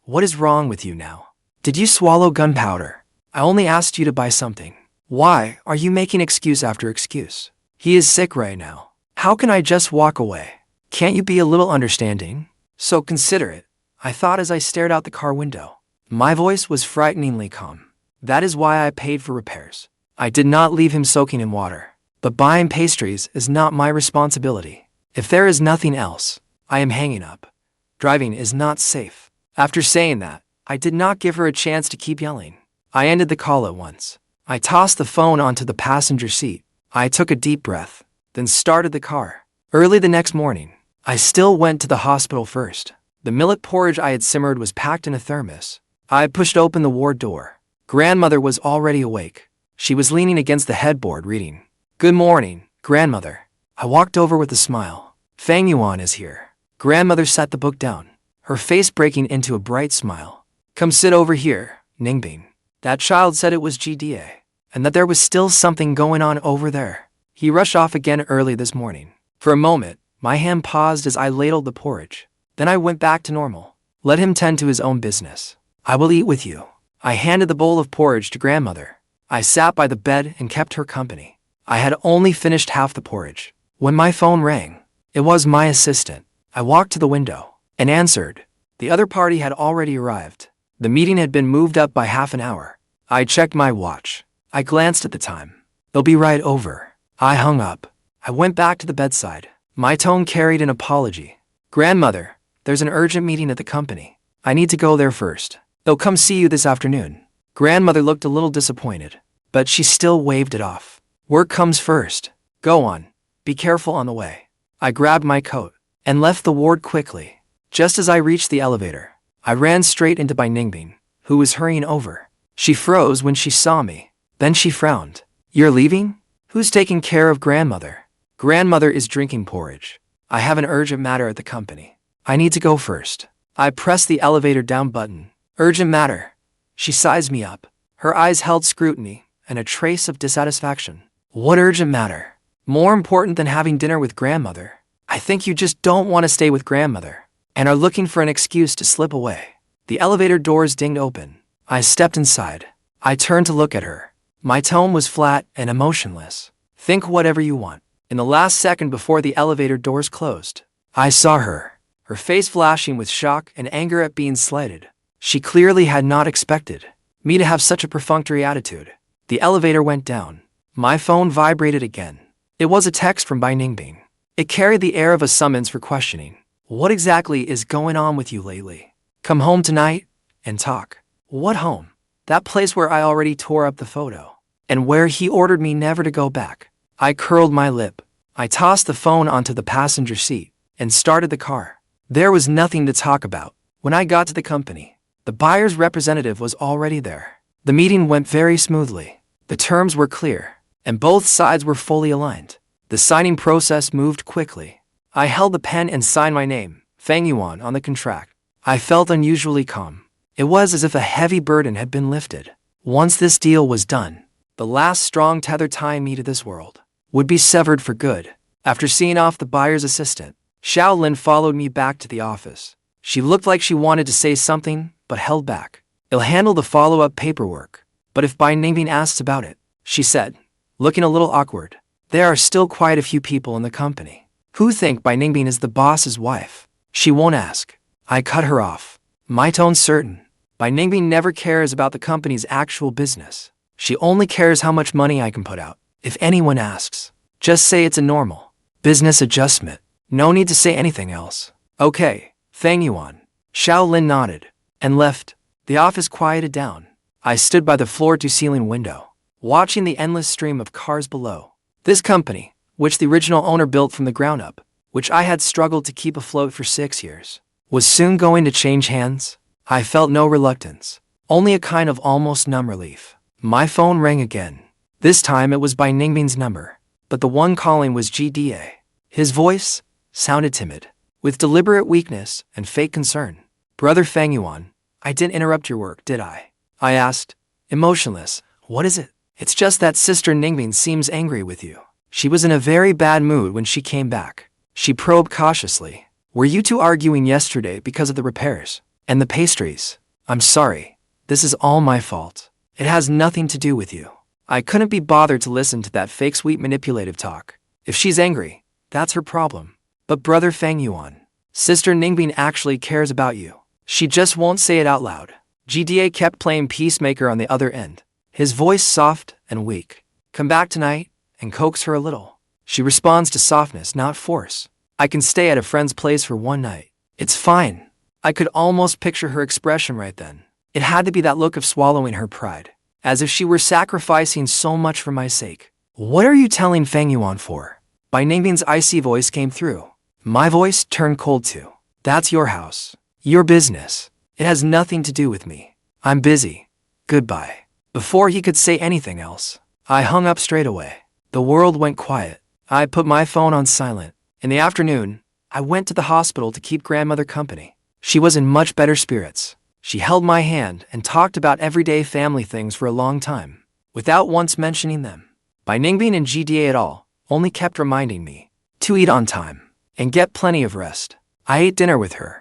what is wrong with you now? Did you swallow gunpowder? I only asked you to buy something. Why are you making excuse after excuse? He is sick right now. How can I just walk away? Can't you be a little understanding? So considerate, I thought as I stared out the car window. My voice was frighteningly calm. That is why I paid for repairs. I did not leave him soaking in water. But buying pastries is not my responsibility. If there is nothing else, I am hanging up. Driving is not safe. After saying that, I did not give her a chance to keep yelling. I ended the call at once. I tossed the phone onto the passenger seat. I took a deep breath, then started the car. Early the next morning, I still went to the hospital first. The millet porridge I had simmered was packed in a thermos. I pushed open the ward door. Grandmother was already awake. She was leaning against the headboard reading. Good morning, grandmother. I walked over with a smile. Fang Yuan is here. Grandmother set the book down, her face breaking into a bright smile. Come sit over here, Ningbing. That child said it was GDA, and that there was still something going on over there. He rushed off again early this morning. For a moment, my hand paused as I ladled the porridge. Then I went back to normal. Let him tend to his own business. I will eat with you. I handed the bowl of porridge to grandmother. I sat by the bed and kept her company. I had only finished half the porridge when my phone rang. It was my assistant. I walked to the window and answered. The other party had already arrived. The meeting had been moved up by half an hour. I checked my watch. I glanced at the time. They'll be right over. I hung up. I went back to the bedside. My tone carried an apology. Grandmother, there's an urgent meeting at the company. I need to go there first. They'll come see you this afternoon. Grandmother looked a little disappointed, but she still waved it off. Work comes first. Go on. Be careful on the way. I grabbed my coat and left the ward quickly. Just as I reached the elevator, I ran straight into by Ningbing, who was hurrying over. She froze when she saw me. Then she frowned. You're leaving? Who's taking care of grandmother? Grandmother is drinking porridge. I have an urgent matter at the company. I need to go first. I pressed the elevator down button. Urgent matter. She sized me up. Her eyes held scrutiny and a trace of dissatisfaction. What urgent matter? More important than having dinner with grandmother? I think you just don't want to stay with grandmother and are looking for an excuse to slip away. The elevator doors dinged open. I stepped inside. I turned to look at her. My tone was flat and emotionless. Think whatever you want. In the last second before the elevator doors closed, I saw her face flashing with shock and anger at being slighted. She clearly had not expected me to have such a perfunctory attitude. The elevator went down. My phone vibrated again. It was a text from Bai Ningbing. It carried the air of a summons for questioning. What exactly is going on with you lately? Come home tonight and talk. What home? That place where I already tore up the photo. And where he ordered me never to go back. I curled my lip. I tossed the phone onto the passenger seat and started the car. There was nothing to talk about. When I got to the company, the buyer's representative was already there. The meeting went very smoothly. The terms were clear, and both sides were fully aligned. The signing process moved quickly. I held the pen and signed my name, Fang Yuan, on the contract. I felt unusually calm. It was as if a heavy burden had been lifted. Once this deal was done, the last strong tether tying me to this world would be severed for good. After seeing off the buyer's assistant, Xiaolin followed me back to the office. She looked like she wanted to say something, but held back. I'll handle the follow-up paperwork, but if Bai Ningbing asks about it, she said, looking a little awkward. There are still quite a few people in the company who think Bai Ningbing is the boss's wife. She won't ask. I cut her off. My tone certain. Bai Ningbing never cares about the company's actual business. She only cares how much money I can put out. If anyone asks, just say it's a normal business adjustment. No need to say anything else. Okay, Fang Yuan. Xiaolin nodded and left. The office quieted down. I stood by the floor-to-ceiling window, watching the endless stream of cars below. This company, which the original owner built from the ground up, which I had struggled to keep afloat for 6 years, was soon going to change hands. I felt no reluctance, only a kind of almost numb relief. My phone rang again. This time it was Bai Ningbing's number, but the one calling was GDA. His voice sounded timid, with deliberate weakness and fake concern. Brother Fang Yuan, I didn't interrupt your work, did I? I asked, emotionless. What is it? It's just that Sister Ningbing seems angry with you. She was in a very bad mood when she came back. She probed cautiously. Were you two arguing yesterday because of the repairs and the pastries? I'm sorry. This is all my fault. It has nothing to do with you. I couldn't be bothered to listen to that fake sweet manipulative talk. If she's angry, that's her problem. But Brother Fang Yuan, Sister Ningbing actually cares about you. She just won't say it out loud. GDA kept playing peacemaker on the other end, his voice soft and weak. Come back tonight and coax her a little. She responds to softness, not force. I can stay at a friend's place for one night. It's fine. I could almost picture her expression right then. It had to be that look of swallowing her pride, as if she were sacrificing so much for my sake. What are you telling Fang Yuan for? Bai Ningbing's icy voice came through. My voice turned cold too. That's your house. Your business. It has nothing to do with me. I'm busy. Goodbye. Before he could say anything else, I hung up straight away. The world went quiet. I put my phone on silent. In the afternoon, I went to the hospital to keep grandmother company. She was in much better spirits. She held my hand and talked about everyday family things for a long time, without once mentioning them. Bai Ningbing and GDA at all only kept reminding me to eat on time and get plenty of rest. I ate dinner with her.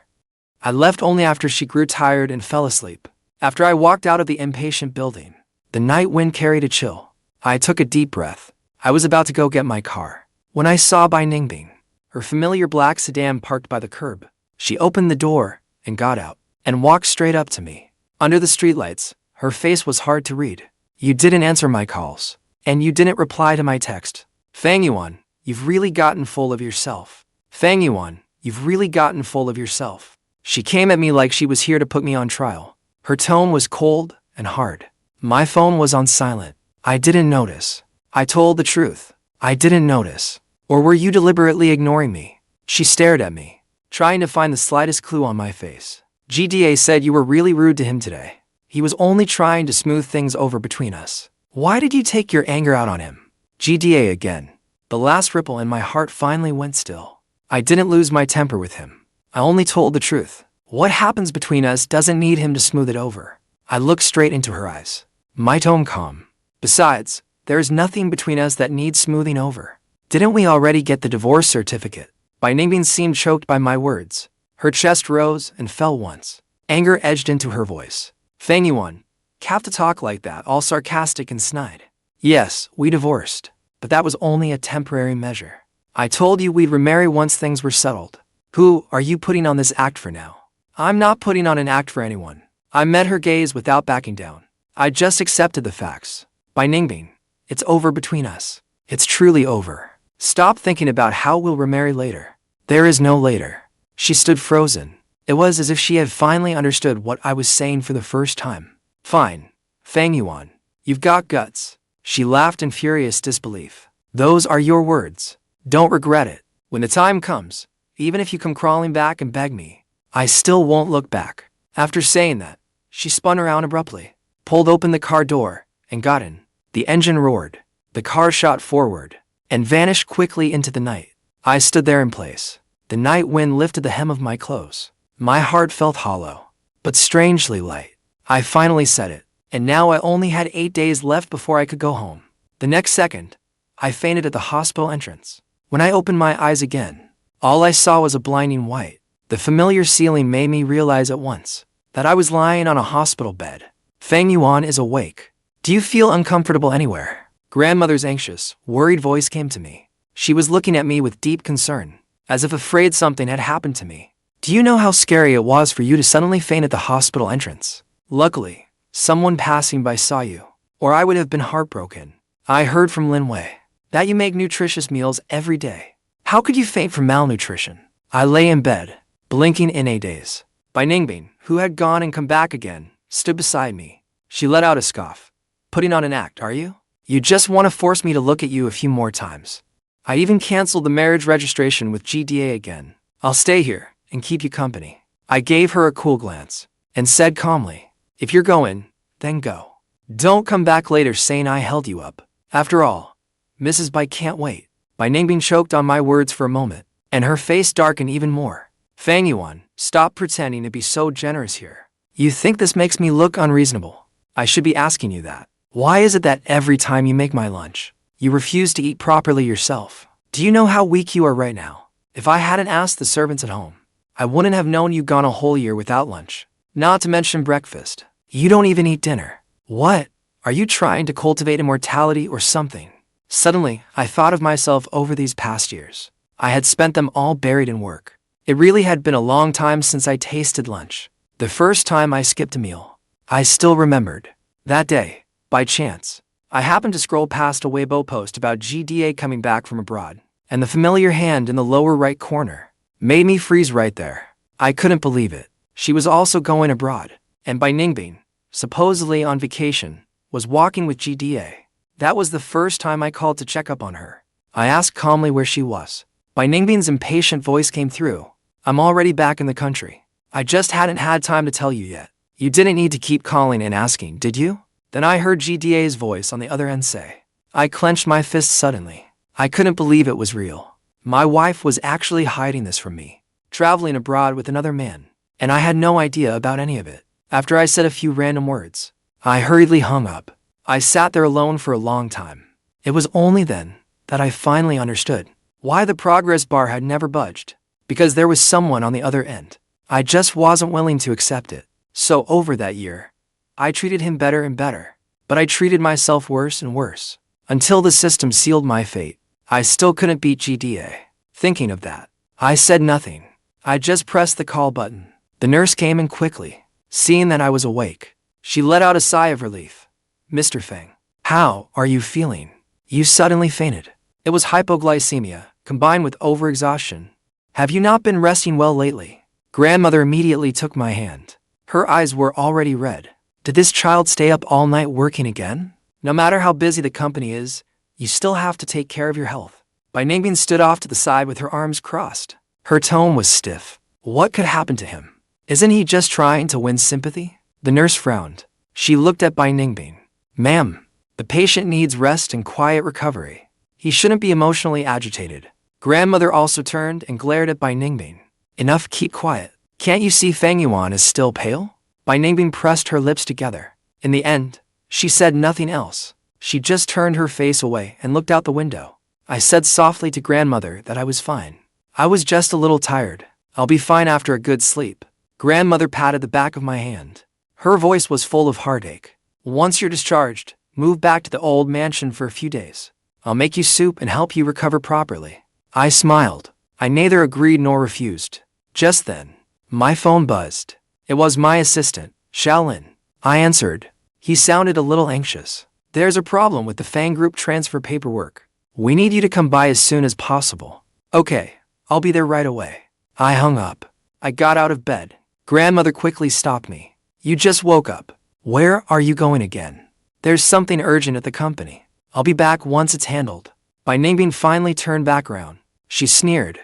I left only after she grew tired and fell asleep. After I walked out of the impatient building, the night wind carried a chill. I took a deep breath. I was about to go get my car when I saw Bai Ningbing, her familiar black sedan parked by the curb. She opened the door and got out and walked straight up to me. Under the streetlights, her face was hard to read. You didn't answer my calls, and you didn't reply to my text. Fang Yuan, you've really gotten full of yourself. Fang Yuan, you've really gotten full of yourself. She came at me like she was here to put me on trial. Her tone was cold and hard. My phone was on silent. I didn't notice. I told the truth. I didn't notice. Or were you deliberately ignoring me? She stared at me, trying to find the slightest clue on my face. GDA said you were really rude to him today. He was only trying to smooth things over between us. Why did you take your anger out on him? GDA again. The last ripple in my heart finally went still. I didn't lose my temper with him. I only told the truth. What happens between us doesn't need him to smooth it over. I looked straight into her eyes, my tone calm. Besides, there is nothing between us that needs smoothing over. Didn't we already get the divorce certificate? Bai Ningbing seemed choked by my words. Her chest rose and fell once. Anger edged into her voice. Fang Yuan, have to talk like that, all sarcastic and snide. Yes, we divorced, but that was only a temporary measure. I told you we'd remarry once things were settled. Who are you putting on this act for now? I'm not putting on an act for anyone. I met her gaze without backing down. I just accepted the facts. By Ningbing, it's over between us. It's truly over. Stop thinking about how we'll remarry later. There is no later. She stood frozen. It was as if she had finally understood what I was saying for the first time. Fine. Fang Yuan, you've got guts. She laughed in furious disbelief. Those are your words. Don't regret it. When the time comes, even if you come crawling back and beg me, I still won't look back. After saying that, she spun around abruptly, pulled open the car door, and got in. The engine roared. The car shot forward and vanished quickly into the night. I stood there in place. The night wind lifted the hem of my clothes. My heart felt hollow, but strangely light. I finally said it, and now I only had 8 days left before I could go home. The next second, I fainted at the hospital entrance. When I opened my eyes again, all I saw was a blinding white. The familiar ceiling made me realize at once that I was lying on a hospital bed. Fang Yuan is awake. Do you feel uncomfortable anywhere? Grandmother's anxious, worried voice came to me. She was looking at me with deep concern, as if afraid something had happened to me. Do you know how scary it was for you to suddenly faint at the hospital entrance? Luckily, someone passing by saw you, or I would have been heartbroken. I heard from Lin Wei that you make nutritious meals every day. How could you faint from malnutrition? I lay in bed, blinking in a daze. By Ningbing, who had gone and come back again, stood beside me. She let out a scoff. Putting on an act, are you? You just want to force me to look at you a few more times. I even canceled the marriage registration with GDA again. I'll stay here and keep you company. I gave her a cool glance and said calmly, if you're going, then go. Don't come back later saying I held you up. After all, Mrs. Bai can't wait. Bai Ningbing choked on my words for a moment, and her face darkened even more. Fang Yuan, stop pretending to be so generous here. You think this makes me look unreasonable? I should be asking you that. Why is it that every time you make my lunch, you refuse to eat properly yourself? Do you know how weak you are right now? If I hadn't asked the servants at home, I wouldn't have known you'd gone a whole year without lunch. Not to mention breakfast. You don't even eat dinner. What? Are you trying to cultivate immortality or something? Suddenly, I thought of myself over these past years. I had spent them all buried in work. It really had been a long time since I tasted lunch. The first time I skipped a meal, I still remembered. That day, by chance, I happened to scroll past a Weibo post about GDA coming back from abroad, and the familiar hand in the lower right corner made me freeze right there. I couldn't believe it. She was also going abroad, and Bai Ningbing, supposedly on vacation, was walking with GDA. That was the first time I called to check up on her. I asked calmly where she was. Bai Ningbing's impatient voice came through. I'm already back in the country. I just hadn't had time to tell you yet. You didn't need to keep calling and asking, did you? Then I heard GDA's voice on the other end say. I clenched my fist suddenly. I couldn't believe it was real. My wife was actually hiding this from me, traveling abroad with another man, and I had no idea about any of it. After I said a few random words, I hurriedly hung up. I sat there alone for a long time. It was only then that I finally understood why the progress bar had never budged. Because there was someone on the other end. I just wasn't willing to accept it. So over that year, I treated him better and better. But I treated myself worse and worse. Until the system sealed my fate. I still couldn't beat GDA. Thinking of that, I said nothing. I just pressed the call button. The nurse came in quickly. Seeing that I was awake, she let out a sigh of relief. Mr. Fang, how are you feeling? You suddenly fainted. It was hypoglycemia, combined with overexhaustion. Have you not been resting well lately? Grandmother immediately took my hand. Her eyes were already red. Did this child stay up all night working again? No matter how busy the company is, you still have to take care of your health. Bai Ningbing stood off to the side with her arms crossed. Her tone was stiff. What could happen to him? Isn't he just trying to win sympathy? The nurse frowned. She looked at Bai Ningbing. Ma'am, the patient needs rest and quiet recovery. He shouldn't be emotionally agitated. Grandmother also turned and glared at Bai Ningbing. Enough, keep quiet. Can't you see Fang Yuan is still pale? Bai Ningbing pressed her lips together. In the end, she said nothing else. She just turned her face away and looked out the window. I said softly to grandmother that I was fine. I was just a little tired. I'll be fine after a good sleep. Grandmother patted the back of my hand. Her voice was full of heartache. Once you're discharged, move back to the old mansion for a few days. I'll make you soup and help you recover properly. I smiled. I neither agreed nor refused. Just then, my phone buzzed. It was my assistant, Shaolin. I answered. He sounded a little anxious. There's a problem with the Fang group transfer paperwork. We need you to come by as soon as possible. Okay, I'll be there right away. I hung up. I got out of bed. Grandmother quickly stopped me. You just woke up. Where are you going again? There's something urgent at the company. I'll be back once it's handled. Ningbing finally turned back around. She sneered.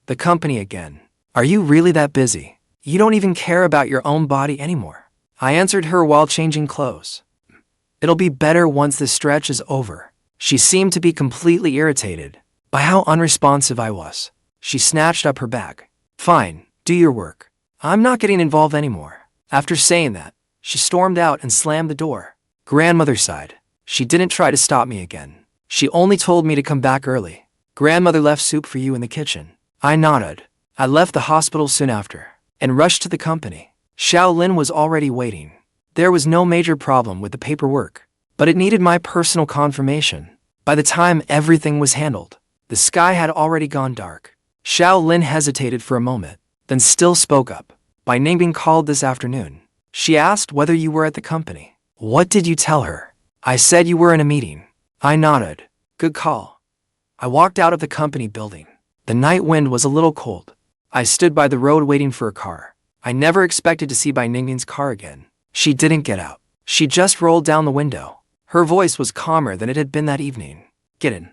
The company again. Are you really that busy? You don't even care about your own body anymore. I answered her while changing clothes. It'll be better once this stretch is over. She seemed to be completely irritated by how unresponsive I was. She snatched up her bag. Fine, do your work. I'm not getting involved anymore. After saying that, she stormed out and slammed the door. Grandmother sighed. She didn't try to stop me again. She only told me to come back early. Grandmother left soup for you in the kitchen. I nodded. I left the hospital soon after and rushed to the company. Shaolin was already waiting. There was no major problem with the paperwork, but it needed my personal confirmation. By the time everything was handled, the sky had already gone dark. Shaolin hesitated for a moment, then still spoke up. Ningbing called this afternoon. She asked whether you were at the company. What did you tell her? I said you were in a meeting. I nodded. Good call. I walked out of the company building. The night wind was a little cold. I stood by the road waiting for a car. I never expected to see Ningbing's car again. She didn't get out. She just rolled down the window. Her voice was calmer than it had been that evening. Get in.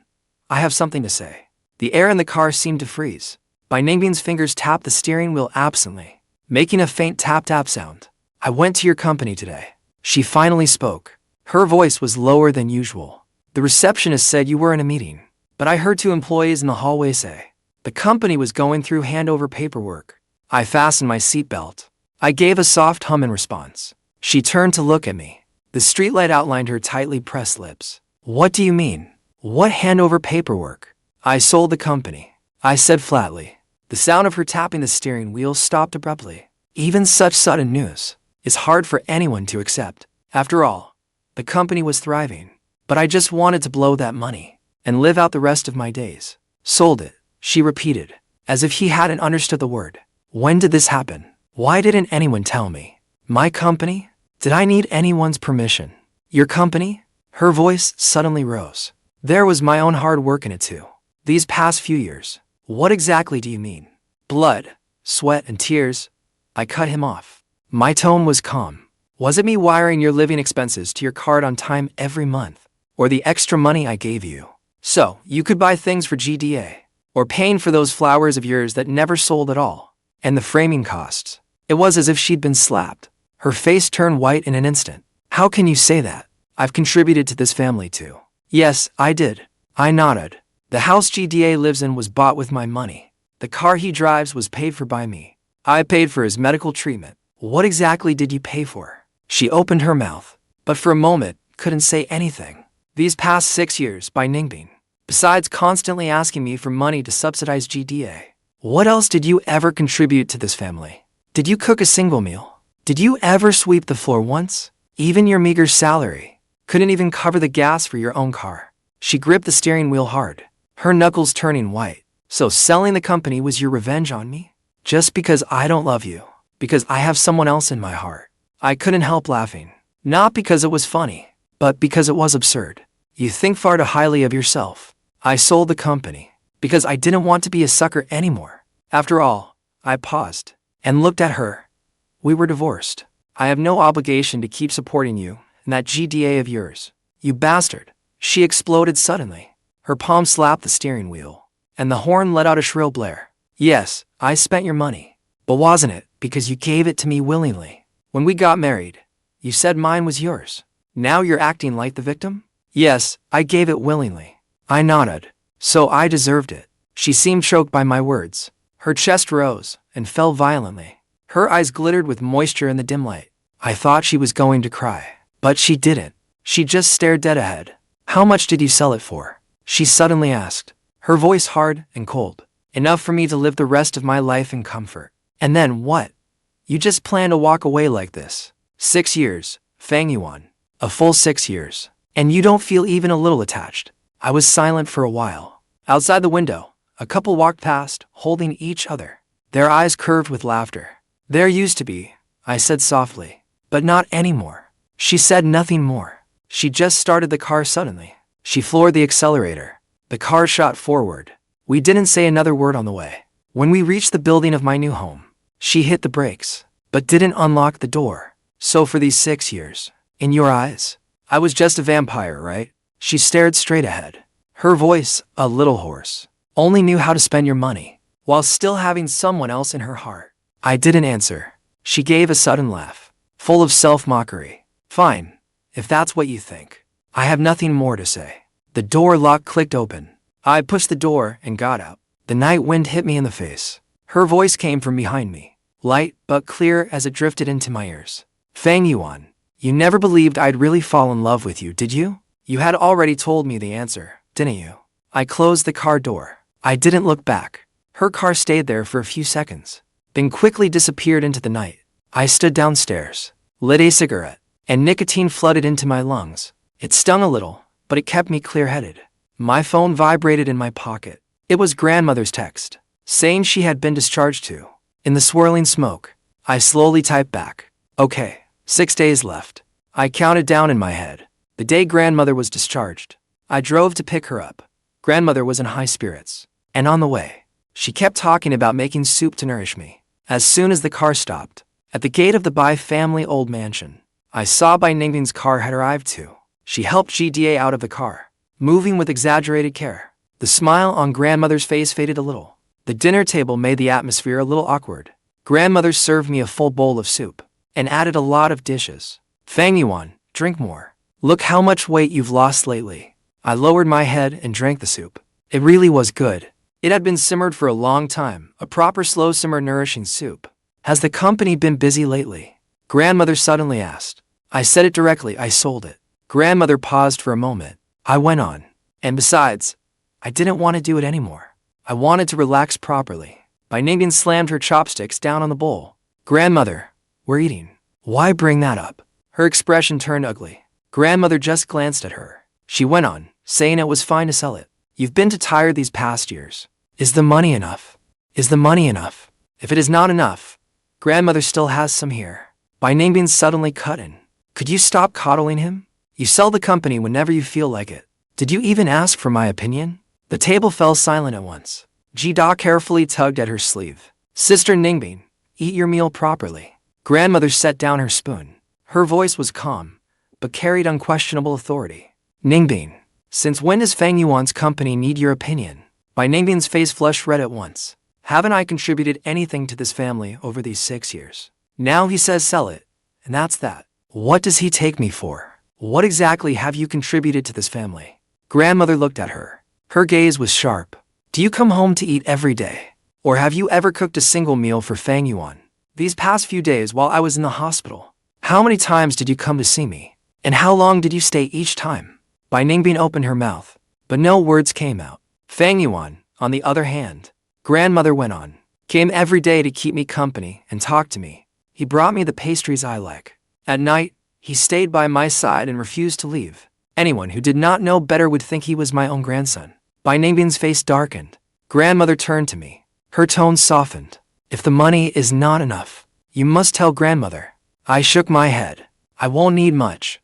I have something to say. The air in the car seemed to freeze. Ningbing's fingers tapped the steering wheel absently, making a faint tap-tap sound. I went to your company today. She finally spoke. Her voice was lower than usual. The receptionist said you were in a meeting, but I heard two employees in the hallway say the company was going through handover paperwork. I fastened my seatbelt. I gave a soft hum in response. She turned to look at me. The streetlight outlined her tightly pressed lips. What do you mean? What handover paperwork? I sold the company, I said flatly. The sound of her tapping the steering wheel stopped abruptly. Even such sudden news is hard for anyone to accept. After all, the company was thriving, but I just wanted to blow that money and live out the rest of my days. Sold it, she repeated, as if he hadn't understood the word. When did this happen? Why didn't anyone tell me? My company? Did I need anyone's permission? Your company? Her voice suddenly rose. There was my own hard work in it too. These past few years. What exactly do you mean? Blood, sweat, and tears? I cut him off. My tone was calm. Was it me wiring your living expenses to your card on time every month? Or the extra money I gave you so you could buy things for GDA? Or paying for those flowers of yours that never sold at all? And the framing costs? It was as if she'd been slapped. Her face turned white in an instant. How can you say that? I've contributed to this family too. Yes, I did. I nodded. The house GDA lives in was bought with my money. The car he drives was paid for by me. I paid for his medical treatment. What exactly did you pay for? She opened her mouth, but for a moment couldn't say anything. These past 6 years by Ningbing. Besides constantly asking me for money to subsidize GDA. What else did you ever contribute to this family? Did you cook a single meal? Did you ever sweep the floor once? Even your meager salary couldn't even cover the gas for your own car. She gripped the steering wheel hard, her knuckles turning white. So selling the company was your revenge on me? Just because I don't love you? Because I have someone else in my heart? I couldn't help laughing. Not because it was funny, but because it was absurd. You think far too highly of yourself. I sold the company because I didn't want to be a sucker anymore. After all, I paused and looked at her. We were divorced. I have no obligation to keep supporting you and that GDA of yours. You bastard. She exploded suddenly. Her palm slapped the steering wheel, and the horn let out a shrill blare. Yes, I spent your money. But wasn't it because you gave it to me willingly? When we got married, you said mine was yours. Now you're acting like the victim? Yes, I gave it willingly. I nodded. So I deserved it. She seemed choked by my words. Her chest rose and fell violently. Her eyes glittered with moisture in the dim light. I thought she was going to cry, but she didn't. She just stared dead ahead. How much did you sell it for? She suddenly asked, her voice hard and cold. Enough for me to live the rest of my life in comfort. And then what? You just plan to walk away like this? 6 years, Fang Yuan. A full 6 years. And you don't feel even a little attached. I was silent for a while. Outside the window, a couple walked past, holding each other. Their eyes curved with laughter. There used to be, I said softly. But not anymore. She said nothing more. She just started the car suddenly. She floored the accelerator. The car shot forward. We didn't say another word on the way. When we reached the building of my new home, she hit the brakes, but didn't unlock the door. So for these 6 years, in your eyes, I was just a vampire, right? She stared straight ahead. Her voice, a little hoarse, only knew how to spend your money, while still having someone else in her heart. I didn't answer. She gave a sudden laugh, full of self-mockery. Fine, if that's what you think. I have nothing more to say. The door lock clicked open. I pushed the door and got out. The night wind hit me in the face. Her voice came from behind me, light but clear as it drifted into my ears. Fang Yuan, you never believed I'd really fall in love with you, did you? You had already told me the answer, didn't you? I closed the car door. I didn't look back. Her car stayed there for a few seconds, then quickly disappeared into the night. I stood downstairs, lit a cigarette, and nicotine flooded into my lungs. It stung a little, but it kept me clear-headed. My phone vibrated in my pocket. It was grandmother's text, saying she had been discharged too. In the swirling smoke, I slowly typed back. Okay, 6 days left. I counted down in my head. The day grandmother was discharged. I drove to pick her up. Grandmother was in high spirits. And on the way, she kept talking about making soup to nourish me. As soon as the car stopped, at the gate of the Bai family old mansion, I saw Bai Ningbing's car had arrived too. She helped GDA out of the car, moving with exaggerated care. The smile on grandmother's face faded a little. The dinner table made the atmosphere a little awkward. Grandmother served me a full bowl of soup and added a lot of dishes. Fang Yuan, drink more. Look how much weight you've lost lately. I lowered my head and drank the soup. It really was good. It had been simmered for a long time, a proper slow simmer nourishing soup. Has the company been busy lately? Grandmother suddenly asked. I said it directly, I sold it. Grandmother paused for a moment. I went on. And besides, I didn't want to do it anymore. I wanted to relax properly. Bai Ningbing slammed her chopsticks down on the bowl. Grandmother, we're eating. Why bring that up? Her expression turned ugly. Grandmother just glanced at her. She went on, saying it was fine to sell it. You've been too tired these past years. Is the money enough? Is the money enough? If it is not enough, grandmother still has some here. Bai Ningbing suddenly cut in. Could you stop coddling him? You sell the company whenever you feel like it. Did you even ask for my opinion? The table fell silent at once. Ji-da carefully tugged at her sleeve. Sister Ningbing, eat your meal properly. Grandmother set down her spoon. Her voice was calm, but carried unquestionable authority. Ningbing, since when does Fang Yuan's company need your opinion? Bai Ningbing's face flushed red at once. Haven't I contributed anything to this family over these 6 years? Now he says sell it, and that's that. What does he take me for? What exactly have you contributed to this family? Grandmother looked at her. Her gaze was sharp. Do you come home to eat every day? Or have you ever cooked a single meal for Fang Yuan? These past few days while I was in the hospital, how many times did you come to see me? And how long did you stay each time? Bai Ningbing opened her mouth, but no words came out. Fang Yuan, on the other hand, grandmother went on, came every day to keep me company and talk to me. He brought me the pastries I like. At night, he stayed by my side and refused to leave. Anyone who did not know better would think he was my own grandson. Bai Ningbing's face darkened. Grandmother turned to me. Her tone softened. If the money is not enough, you must tell grandmother. I shook my head. I won't need much.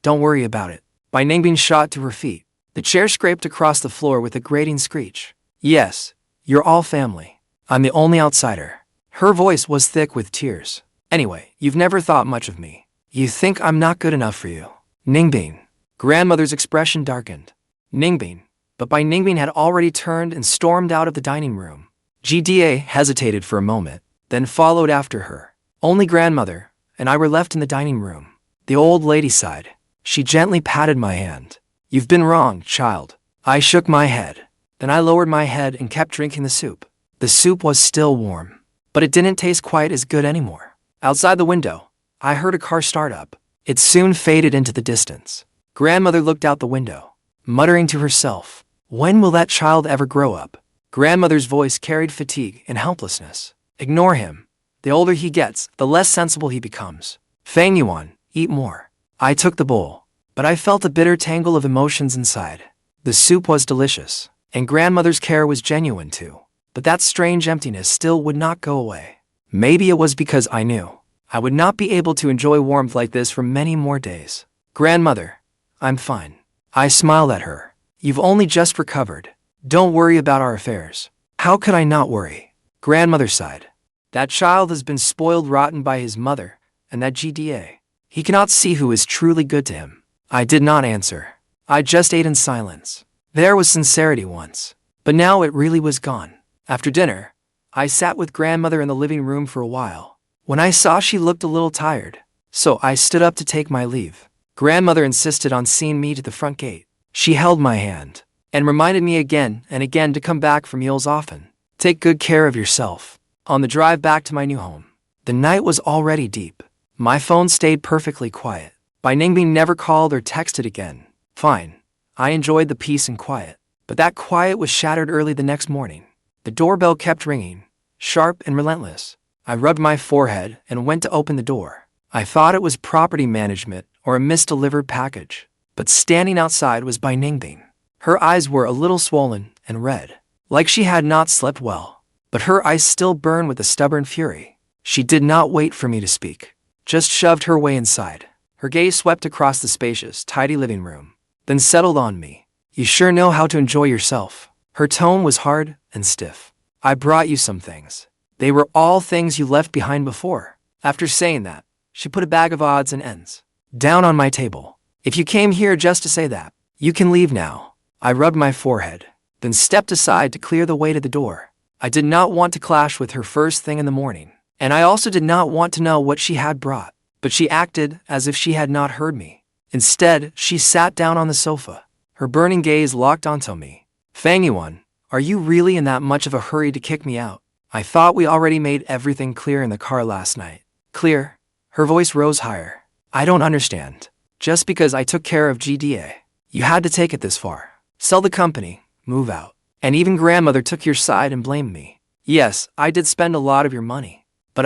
Don't worry about it. Bai Ningbing shot to her feet. The chair scraped across the floor with a grating screech. Yes, you're all family. I'm the only outsider. Her voice was thick with tears. Anyway, you've never thought much of me. You think I'm not good enough for you. Ningbing. Grandmother's expression darkened. Ningbing. But Bai Ningbing had already turned and stormed out of the dining room. GDA hesitated for a moment, then followed after her. Only grandmother and I were left in the dining room. The old lady sighed. She gently patted my hand. You've been wrong, child. I shook my head. Then I lowered my head and kept drinking the soup. The soup was still warm, but it didn't taste quite as good anymore. Outside the window, I heard a car start up. It soon faded into the distance. Grandmother looked out the window, muttering to herself, when will that child ever grow up? Grandmother's voice carried fatigue and helplessness. Ignore him. The older he gets, the less sensible he becomes. Fang Yuan, eat more. I took the bowl, but I felt a bitter tangle of emotions inside. The soup was delicious, and grandmother's care was genuine too. But that strange emptiness still would not go away. Maybe it was because I knew I would not be able to enjoy warmth like this for many more days. Grandmother, I'm fine. I smiled at her. You've only just recovered. Don't worry about our affairs. How could I not worry? Grandmother sighed. That child has been spoiled rotten by his mother, and that GDA. He cannot see who is truly good to him. I did not answer. I just ate in silence. There was sincerity once, but now it really was gone. After dinner, I sat with grandmother in the living room for a while. When I saw she looked a little tired, so I stood up to take my leave. Grandmother insisted on seeing me to the front gate. She held my hand and reminded me again and again to come back for meals often. Take good care of yourself. On the drive back to my new home, the night was already deep. My phone stayed perfectly quiet. Ningbing never called or texted again. Fine. I enjoyed the peace and quiet. But that quiet was shattered early the next morning. The doorbell kept ringing, sharp and relentless. I rubbed my forehead and went to open the door. I thought it was property management or a misdelivered package. But standing outside was Ningbing. Her eyes were a little swollen and red, like she had not slept well. But her eyes still burned with a stubborn fury. She did not wait for me to speak, just shoved her way inside. Her gaze swept across the spacious, tidy living room, then settled on me. You sure know how to enjoy yourself. Her tone was hard and stiff. I brought you some things. They were all things you left behind before. After saying that, she put a bag of odds and ends down on my table. If you came here just to say that, you can leave now. I rubbed my forehead, then stepped aside to clear the way to the door. I did not want to clash with her first thing in the morning, and I also did not want to know what she had brought. But she acted as if she had not heard me. Instead, she sat down on the sofa, her burning gaze locked onto me. Fang Yuan, are you really in that much of a hurry to kick me out? I thought we already made everything clear in the car last night. Clear? Her voice rose higher. I don't understand. Just because I took care of GDA, you had to take it this far. Sell the company, move out. And even grandmother took your side and blamed me. Yes, I did spend a lot of your money. But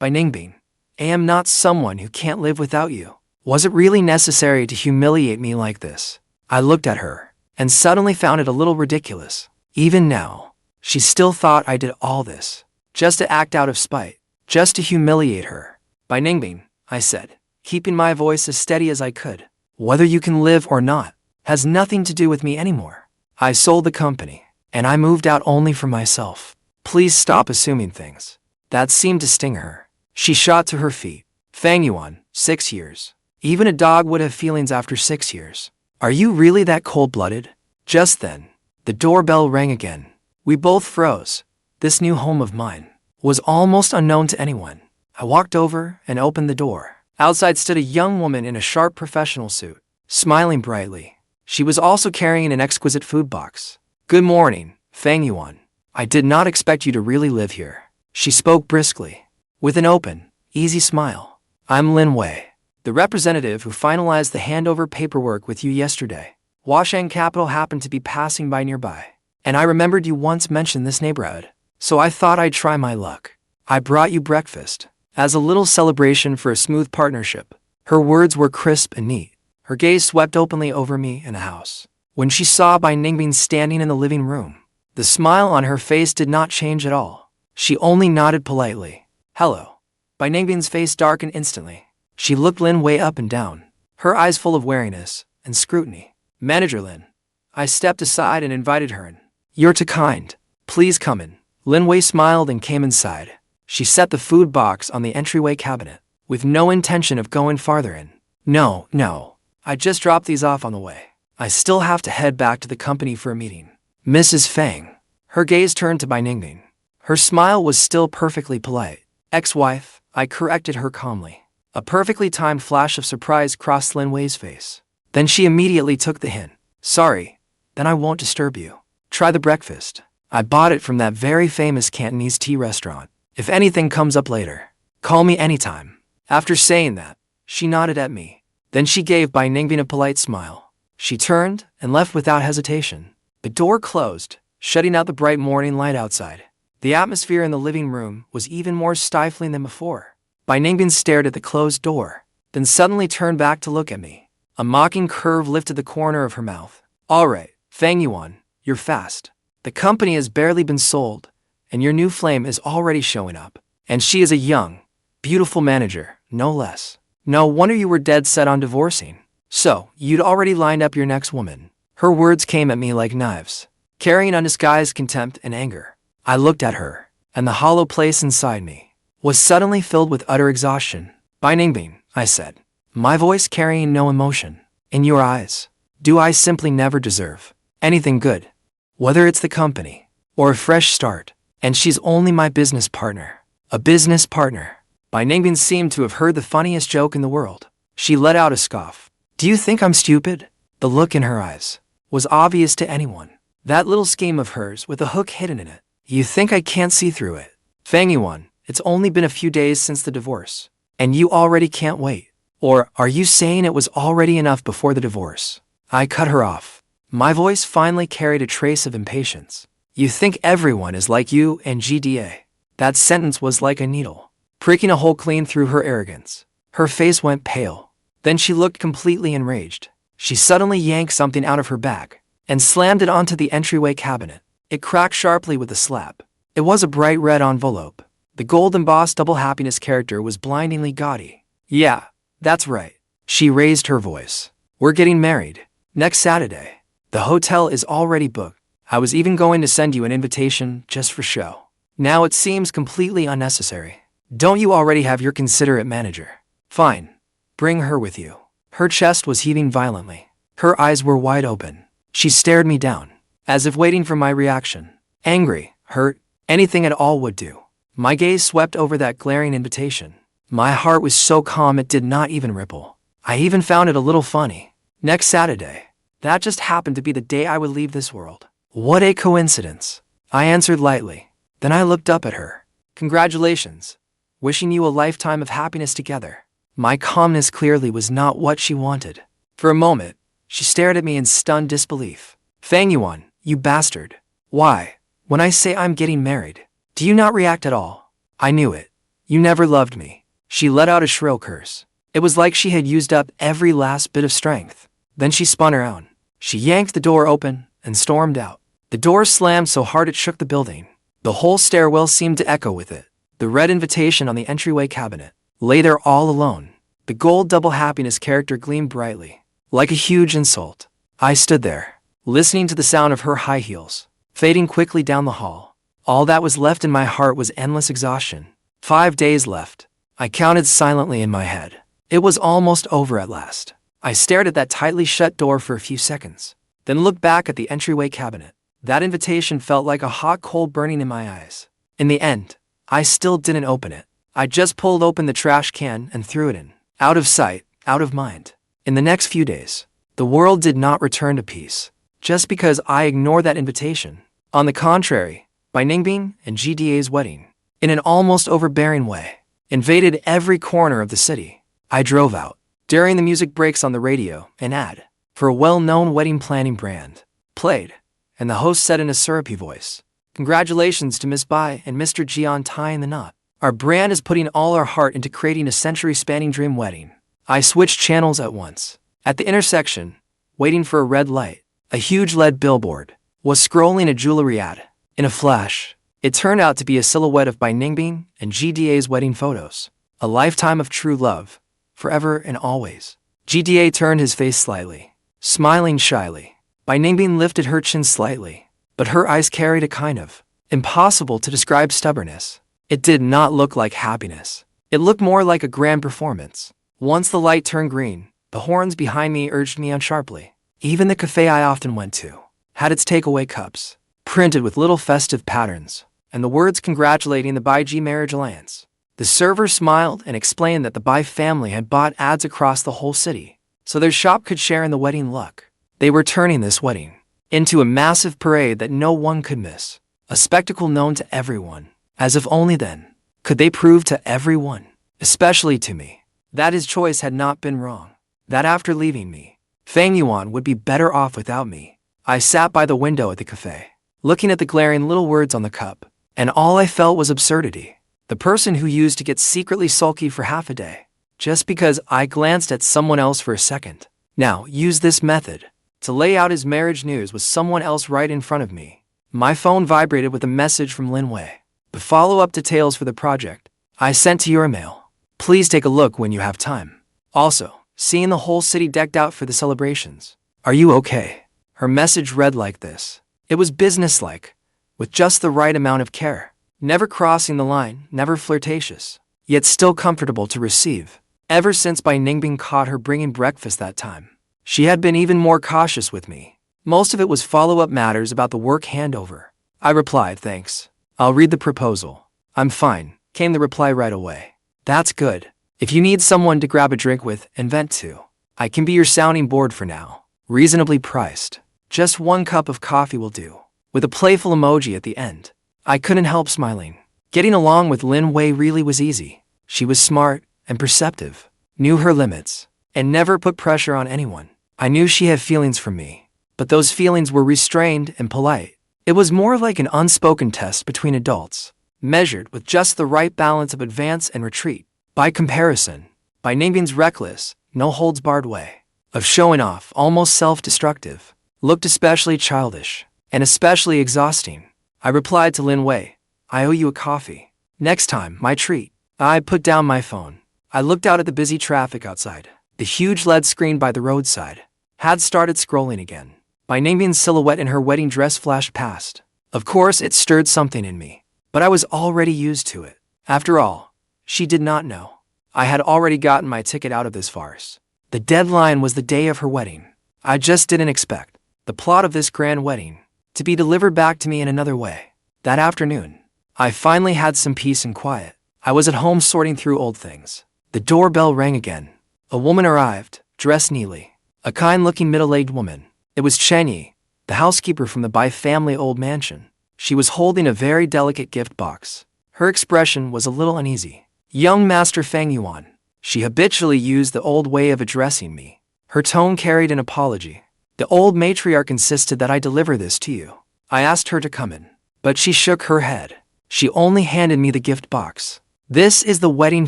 Ningbing, I am not someone who can't live without you. Was it really necessary to humiliate me like this? I looked at her and suddenly found it a little ridiculous. Even now, she still thought I did all this just to act out of spite, just to humiliate her. Ningbing, I said, keeping my voice as steady as I could. Whether you can live or not has nothing to do with me anymore. I sold the company, and I moved out only for myself. Please stop assuming things. That seemed to sting her. She shot to her feet. Fang Yuan, 6 years. Even a dog would have feelings after 6 years. Are you really that cold-blooded? Just then, the doorbell rang again. We both froze. This new home of mine was almost unknown to anyone. I walked over and opened the door. Outside stood a young woman in a sharp professional suit, smiling brightly. She was also carrying an exquisite food box. Good morning, Fang Yuan. I did not expect you to really live here. She spoke briskly, with an open, easy smile. I'm Lin Wei, the representative who finalized the handover paperwork with you yesterday. Washang Capital happened to be passing by nearby, and I remembered you once mentioned this neighborhood, so I thought I'd try my luck. I brought you breakfast, as a little celebration for a smooth partnership. Her words were crisp and neat. Her gaze swept openly over me and the house. When she saw Ningbing standing in the living room, the smile on her face did not change at all. She only nodded politely. Hello. Ningbing's face darkened instantly. She looked Lin Wei up and down, her eyes full of wariness and scrutiny. Manager Lin. I stepped aside and invited her in. You're too kind. Please come in. Lin Wei smiled and came inside. She set the food box on the entryway cabinet, with no intention of going farther in. No. I just dropped these off on the way. I still have to head back to the company for a meeting. Mrs. Fang. Her gaze turned to Ningbing. Her smile was still perfectly polite. Ex-wife, I corrected her calmly. A perfectly timed flash of surprise crossed Lin Wei's face. Then she immediately took the hint. Sorry, then I won't disturb you. Try the breakfast. I bought it from that very famous Cantonese tea restaurant. If anything comes up later, call me anytime. After saying that, she nodded at me. Then she gave Ningbing a polite smile. She turned and left without hesitation. The door closed, shutting out the bright morning light outside. The atmosphere in the living room was even more stifling than before. Ningbing stared at the closed door, then suddenly turned back to look at me. A mocking curve lifted the corner of her mouth. All right, Fang Yuan, you're fast. The company has barely been sold, and your new flame is already showing up. And she is a young, beautiful manager, no less. No wonder you were dead set on divorcing. So, you'd already lined up your next woman. Her words came at me like knives, carrying undisguised contempt and anger. I looked at her, and the hollow place inside me was suddenly filled with utter exhaustion. By Ningbing, I said, my voice carrying no emotion. In your eyes, do I simply never deserve anything good? Whether it's the company or a fresh start, and she's only my business partner. A business partner. By Ningbing seemed to have heard the funniest joke in the world. She let out a scoff. Do you think I'm stupid? The look in her eyes was obvious to anyone. That little scheme of hers with a hook hidden in it. You think I can't see through it? Fang Yuan, it's only been a few days since the divorce, and you already can't wait. Or are you saying it was already enough before the divorce? I cut her off. My voice finally carried a trace of impatience. You think everyone is like you and GDA. That sentence was like a needle, pricking a hole clean through her arrogance. Her face went pale. Then she looked completely enraged. She suddenly yanked something out of her bag and slammed it onto the entryway cabinet. It cracked sharply with a slap. It was a bright red envelope. The gold embossed double happiness character was blindingly gaudy. Yeah, that's right. She raised her voice. We're getting married next Saturday. The hotel is already booked. I was even going to send you an invitation just for show. Now it seems completely unnecessary. Don't you already have your considerate manager? Fine. Bring her with you. Her chest was heaving violently. Her eyes were wide open. She stared me down, as if waiting for my reaction. Angry, hurt, anything at all would do. My gaze swept over that glaring invitation. My heart was so calm it did not even ripple. I even found it a little funny. Next Saturday. That just happened to be the day I would leave this world. What a coincidence. I answered lightly. Then I looked up at her. Congratulations. Wishing you a lifetime of happiness together. My calmness clearly was not what she wanted. For a moment, she stared at me in stunned disbelief. Fang Yuan, you bastard. Why, when I say I'm getting married, do you not react at all? I knew it. You never loved me. She let out a shrill curse. It was like she had used up every last bit of strength. Then she spun around. She yanked the door open and stormed out. The door slammed so hard it shook the building. The whole stairwell seemed to echo with it. The red invitation on the entryway cabinet lay there all alone. The gold double happiness character gleamed brightly, like a huge insult. I stood there, listening to the sound of her high heels, fading quickly down the hall. All that was left in my heart was endless exhaustion. 5 days left. I counted silently in my head. It was almost over at last. I stared at that tightly shut door for a few seconds, then looked back at the entryway cabinet. That invitation felt like a hot coal burning in my eyes. In the end, I still didn't open it. I just pulled open the trash can and threw it in. Out of sight, out of mind. In the next few days, the world did not return to peace, just because I ignored that invitation. On the contrary, by Ningbing and GDA's wedding, in an almost overbearing way, invaded every corner of the city. I drove out. During the music breaks on the radio, an ad for a well-known wedding planning brand played, and the host said in a syrupy voice, "Congratulations to Miss Bai and Mr. Jian tying the knot. Our brand is putting all our heart into creating a century-spanning dream wedding." I switched channels at once. At the intersection, waiting for a red light, a huge LED billboard was scrolling a jewelry ad. In a flash, it turned out to be a silhouette of Bai Ningbing and GDA's wedding photos. A lifetime of true love, forever and always. GDA turned his face slightly, smiling shyly. Bai Ningbing lifted her chin slightly, but her eyes carried a kind of impossible to describe stubbornness. It did not look like happiness. It looked more like a grand performance. Once the light turned green, the horns behind me urged me on sharply. Even the cafe I often went to had its takeaway cups, printed with little festive patterns, and the words congratulating the Bai Ji marriage alliance. The server smiled and explained that the Bai family had bought ads across the whole city, so their shop could share in the wedding luck. They were turning this wedding into a massive parade that no one could miss, a spectacle known to everyone, as if only then could they prove to everyone, especially to me, that his choice had not been wrong, that after leaving me, Fang Yuan would be better off without me. I sat by the window at the cafe, looking at the glaring little words on the cup, and all I felt was absurdity. The person who used to get secretly sulky for half a day, just because I glanced at someone else for a second, now used this method to lay out his marriage news with someone else right in front of me. My phone vibrated with a message from Lin Wei. The follow-up details for the project I sent to your email. Please take a look when you have time. Also, seeing the whole city decked out for the celebrations. Are you okay? Her message read like this. It was businesslike, with just the right amount of care. Never crossing the line, never flirtatious, yet still comfortable to receive. Ever since Ningbing caught her bringing breakfast that time, she had been even more cautious with me. Most of it was follow-up matters about the work handover. I replied, thanks. I'll read the proposal. I'm fine, came the reply right away. That's good. If you need someone to grab a drink with and vent to, I can be your sounding board for now. Reasonably priced. Just 1 cup of coffee will do. With a playful emoji at the end. I couldn't help smiling. Getting along with Lin Wei really was easy. She was smart and perceptive, knew her limits, and never put pressure on anyone. I knew she had feelings for me, but those feelings were restrained and polite. It was more like an unspoken test between adults, measured with just the right balance of advance and retreat. By comparison, Ningbing's reckless, no-holds-barred way of showing off, almost self-destructive, looked especially childish and especially exhausting. I replied to Lin Wei, I owe you a coffee. Next time, my treat. I put down my phone. I looked out at the busy traffic outside. The huge LED screen by the roadside had started scrolling again. Ningbing's silhouette in her wedding dress flashed past. Of course, it stirred something in me, but I was already used to it. After all, she did not know. I had already gotten my ticket out of this farce. The deadline was the day of her wedding. I just didn't expect the plot of this grand wedding to be delivered back to me in another way. That afternoon, I finally had some peace and quiet. I was at home sorting through old things. The doorbell rang again. A woman arrived, dressed neatly. A kind-looking middle-aged woman. It was Chen Yi, the housekeeper from the Bai family old mansion. She was holding a very delicate gift box. Her expression was a little uneasy. Young Master Fang Yuan. She habitually used the old way of addressing me. Her tone carried an apology. The old matriarch insisted that I deliver this to you. I asked her to come in, but she shook her head. She only handed me the gift box. This is the wedding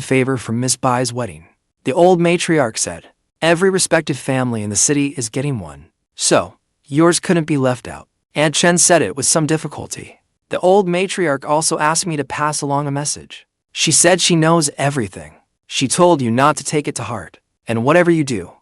favor from Miss Bai's wedding. The old matriarch said, every respected family in the city is getting one. So, yours couldn't be left out. Aunt Chen said it with some difficulty. The old matriarch also asked me to pass along a message. She said she knows everything. She told you not to take it to heart. And whatever you do,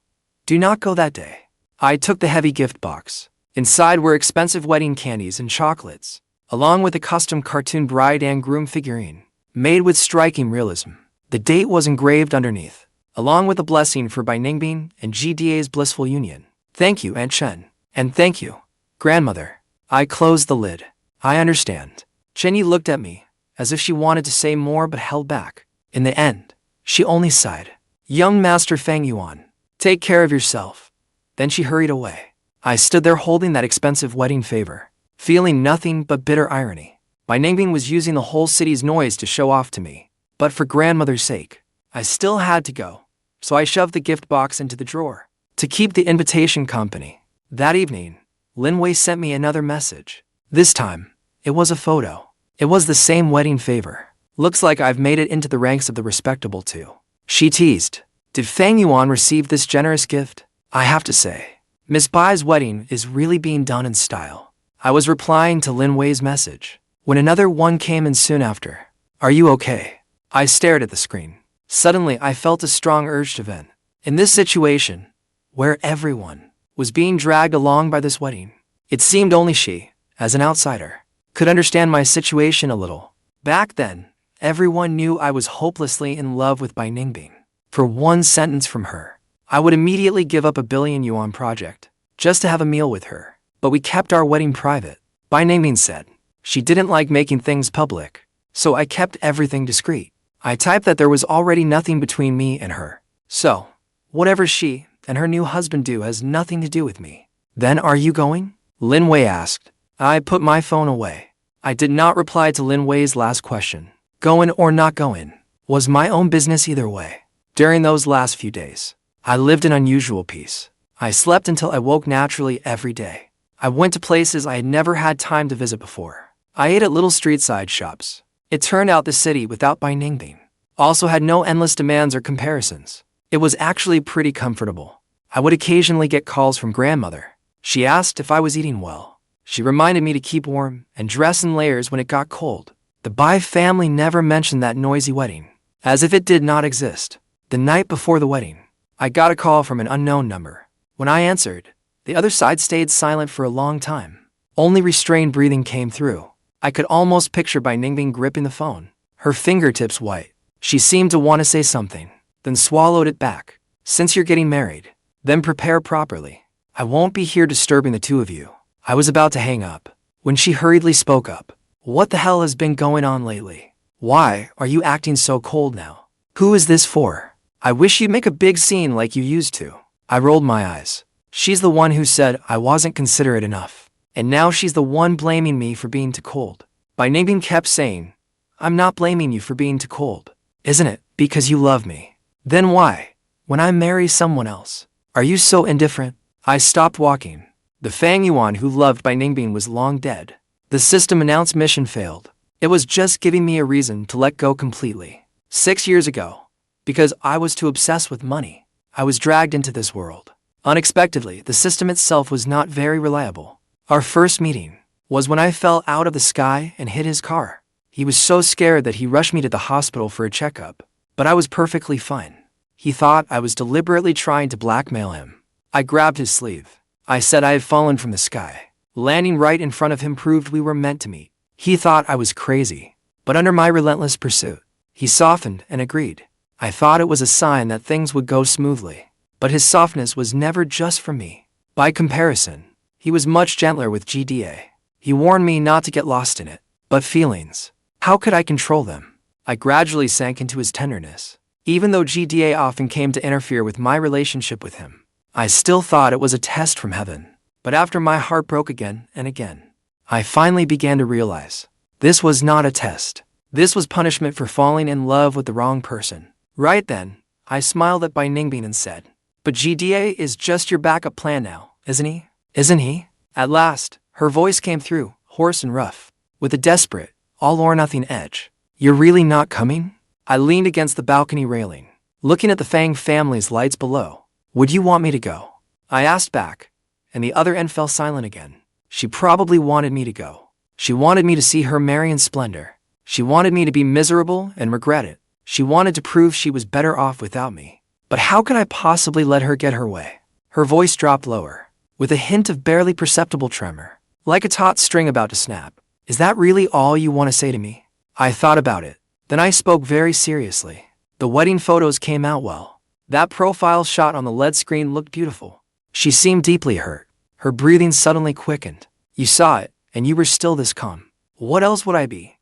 do not go that day. I took the heavy gift box. Inside were expensive wedding candies and chocolates, along with a custom cartoon bride and groom figurine, made with striking realism. The date was engraved underneath, along with a blessing for Ningbing and GDA's blissful union. Thank you, Aunt Chen. And thank you, grandmother. I closed the lid. I understand. Chen Yi looked at me, as if she wanted to say more but held back. In the end, she only sighed. Young Master Fang Yuan, take care of yourself. Then she hurried away. I stood there holding that expensive wedding favor, feeling nothing but bitter irony. Ningbing was using the whole city's noise to show off to me. But for grandmother's sake, I still had to go. So I shoved the gift box into the drawer to keep the invitation company. That evening, Lin Wei sent me another message. This time, it was a photo. It was the same wedding favor. Looks like I've made it into the ranks of the respectable too. She teased. Did Fang Yuan receive this generous gift? I have to say, Miss Bai's wedding is really being done in style. I was replying to Lin Wei's message when another one came in soon after. Are you okay? I stared at the screen. Suddenly, I felt a strong urge to vent. In this situation, where everyone was being dragged along by this wedding, it seemed only she, as an outsider, could understand my situation a little. Back then, everyone knew I was hopelessly in love with Ningbing. For one sentence from her, I would immediately give up a billion yuan project, just to have a meal with her. But we kept our wedding private. Ningbing said she didn't like making things public, so I kept everything discreet. I typed that there was already nothing between me and her. So, whatever she and her new husband do has nothing to do with me. Then are you going? Lin Wei asked. I put my phone away. I did not reply to Lin Wei's last question. Going or not going was my own business either way. During those last few days, I lived in unusual peace. I slept until I woke naturally every day. I went to places I had never had time to visit before. I ate at little street-side shops. It turned out the city without Ningbing also had no endless demands or comparisons. It was actually pretty comfortable. I would occasionally get calls from grandmother. She asked if I was eating well. She reminded me to keep warm and dress in layers when it got cold. The Bai family never mentioned that noisy wedding, as if it did not exist. The night before the wedding, I got a call from an unknown number. When I answered, the other side stayed silent for a long time. Only restrained breathing came through. I could almost picture Ningbing gripping the phone, her fingertips white. She seemed to want to say something, then swallowed it back. Since you're getting married, then prepare properly. I won't be here disturbing the two of you. I was about to hang up when she hurriedly spoke up. What the hell has been going on lately? Why are you acting so cold now? Who is this for? I wish you'd make a big scene like you used to. I rolled my eyes. She's the one who said I wasn't considerate enough. And now she's the one blaming me for being too cold. Ningbing kept saying, I'm not blaming you for being too cold. Isn't it because you love me? Then why, when I marry someone else, are you so indifferent? I stopped walking. The Fang Yuan who loved Ningbing was long dead. The system announced mission failed. It was just giving me a reason to let go completely. 6 years ago, because I was too obsessed with money, I was dragged into this world. Unexpectedly, the system itself was not very reliable. Our first meeting was when I fell out of the sky and hit his car. He was so scared that he rushed me to the hospital for a checkup, but I was perfectly fine. He thought I was deliberately trying to blackmail him. I grabbed his sleeve. I said I had fallen from the sky. Landing right in front of him proved we were meant to meet. He thought I was crazy, but under my relentless pursuit, he softened and agreed. I thought it was a sign that things would go smoothly, but his softness was never just for me. By comparison, he was much gentler with GDA. He warned me not to get lost in it. But feelings, how could I control them? I gradually sank into his tenderness. Even though GDA often came to interfere with my relationship with him, I still thought it was a test from heaven. But after my heart broke again and again, I finally began to realize this was not a test. This was punishment for falling in love with the wrong person. Right then, I smiled at Ningbing and said, but GDA is just your backup plan now, isn't he? Isn't he? At last, her voice came through, hoarse and rough, with a desperate, all-or-nothing edge. You're really not coming? I leaned against the balcony railing, looking at the Fang family's lights below. Would you want me to go? I asked back, and the other end fell silent again. She probably wanted me to go. She wanted me to see her marry in splendor. She wanted me to be miserable and regret it. She wanted to prove she was better off without me. But how could I possibly let her get her way? Her voice dropped lower, with a hint of barely perceptible tremor, like a taut string about to snap. Is that really all you want to say to me? I thought about it. Then I spoke very seriously. The wedding photos came out well. That profile shot on the LED screen looked beautiful. She seemed deeply hurt. Her breathing suddenly quickened. You saw it, and you were still this calm. What else would I be?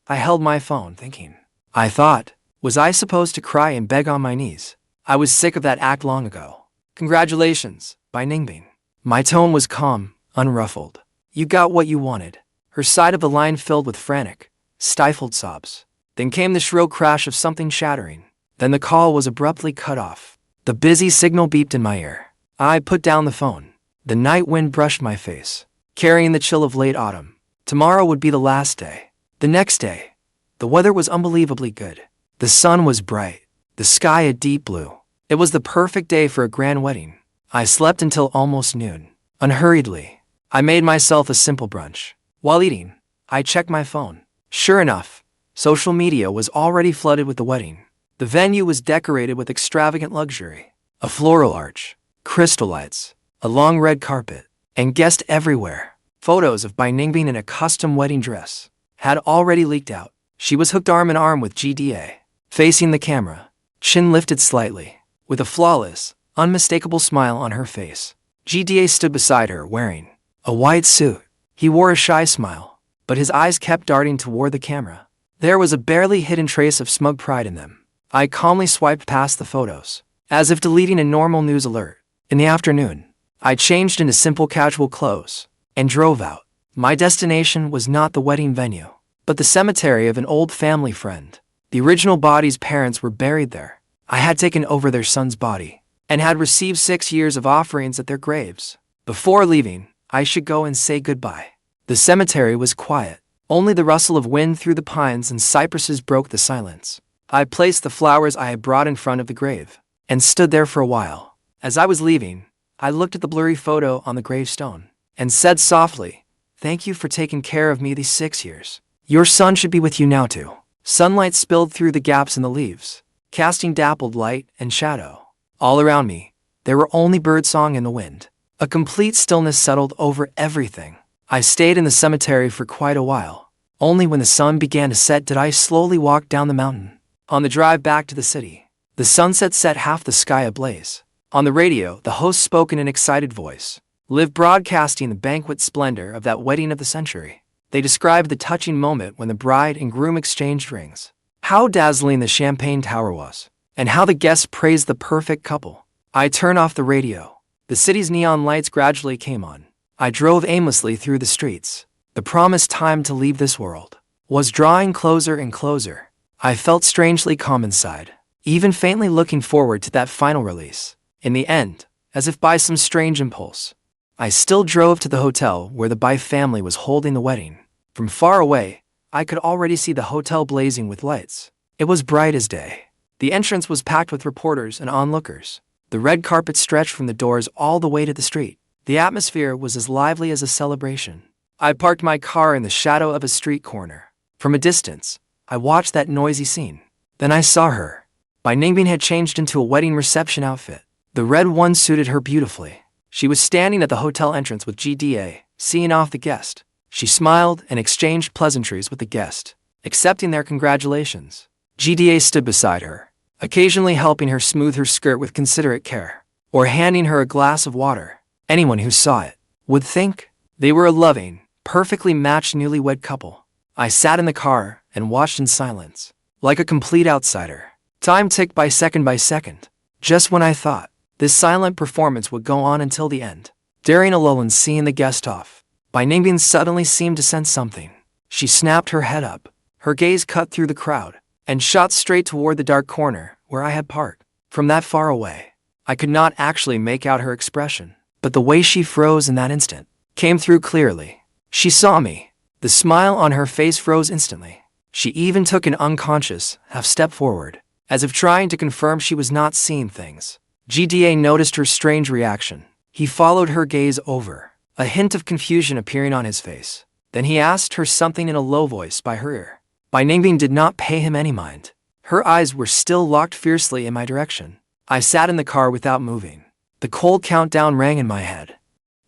I held my phone, thinking. I thought, was I supposed to cry and beg on my knees? I was sick of that act long ago. Congratulations, Ningbing. My tone was calm, unruffled. You got what you wanted. Her side of the line filled with frantic, stifled sobs. Then came the shrill crash of something shattering. Then the call was abruptly cut off. The busy signal beeped in my ear. I put down the phone. The night wind brushed my face, carrying the chill of late autumn. Tomorrow would be the last day. The next day, the weather was unbelievably good. The sun was bright, the sky a deep blue. It was the perfect day for a grand wedding. I slept until almost noon. Unhurriedly, I made myself a simple brunch. While eating, I checked my phone. Sure enough, social media was already flooded with the wedding. The venue was decorated with extravagant luxury. A floral arch, crystal lights, a long red carpet, and guests everywhere. Photos of Ningbing in a custom wedding dress had already leaked out. She was hooked arm in arm with GDA, facing the camera, chin lifted slightly, with a flawless, unmistakable smile on her face. GDA stood beside her wearing a white suit. He wore a shy smile, but his eyes kept darting toward the camera. There was a barely hidden trace of smug pride in them. I calmly swiped past the photos, as if deleting a normal news alert. In the afternoon, I changed into simple casual clothes and drove out. My destination was not the wedding venue, but the cemetery of an old family friend. The original body's parents were buried there. I had taken over their son's body and had received 6 years of offerings at their graves. Before leaving, I should go and say goodbye. The cemetery was quiet. Only the rustle of wind through the pines and cypresses broke the silence. I placed the flowers I had brought in front of the grave and stood there for a while. As I was leaving, I looked at the blurry photo on the gravestone and said softly, "Thank you for taking care of me these 6 years. Your son should be with you now too." Sunlight spilled through the gaps in the leaves, casting dappled light and shadow All around me, there were only birdsong and the wind. A complete stillness settled over everything. I stayed in the cemetery for quite a while. Only when the sun began to set did I slowly walk down the mountain. On the drive back to the city, the sunset set half the sky ablaze. On the radio, the host spoke in an excited voice, live broadcasting the banquet splendor of that wedding of the century. They described the touching moment when the bride and groom exchanged rings. How dazzling the champagne tower was, and how the guests praised the perfect couple. I turned off the radio. The city's neon lights gradually came on. I drove aimlessly through the streets. The promised time to leave this world was drawing closer and closer. I felt strangely calm inside, even faintly looking forward to that final release. In the end, as if by some strange impulse, I still drove to the hotel where the Bai family was holding the wedding. From far away, I could already see the hotel blazing with lights. It was bright as day. The entrance was packed with reporters and onlookers. The red carpet stretched from the doors all the way to the street. The atmosphere was as lively as a celebration. I parked my car in the shadow of a street corner. From a distance, I watched that noisy scene. Then I saw her. Bai Ningbing had changed into a wedding reception outfit. The red one suited her beautifully. She was standing at the hotel entrance with GDA, seeing off the guest. She smiled and exchanged pleasantries with the guest, accepting their congratulations. GDA stood beside her, occasionally helping her smooth her skirt with considerate care, or handing her a glass of water. Anyone who saw it would think they were a loving, perfectly matched newlywed couple. I sat in the car and watched in silence, like a complete outsider. Time ticked by second, just when I thought this silent performance would go on until the end. During a lull in seeing the guest off, Bai Ningbing suddenly seemed to sense something. She snapped her head up. Her gaze cut through the crowd and shot straight toward the dark corner where I had parked. From that far away, I could not actually make out her expression, but the way she froze in that instant came through clearly. She saw me. The smile on her face froze instantly. She even took an unconscious half-step forward, as if trying to confirm she was not seeing things. GDA noticed her strange reaction. He followed her gaze over, a hint of confusion appearing on his face. Then he asked her something in a low voice by her ear. Bai Ningbing did not pay him any mind. Her eyes were still locked fiercely in my direction. I sat in the car without moving. The cold countdown rang in my head.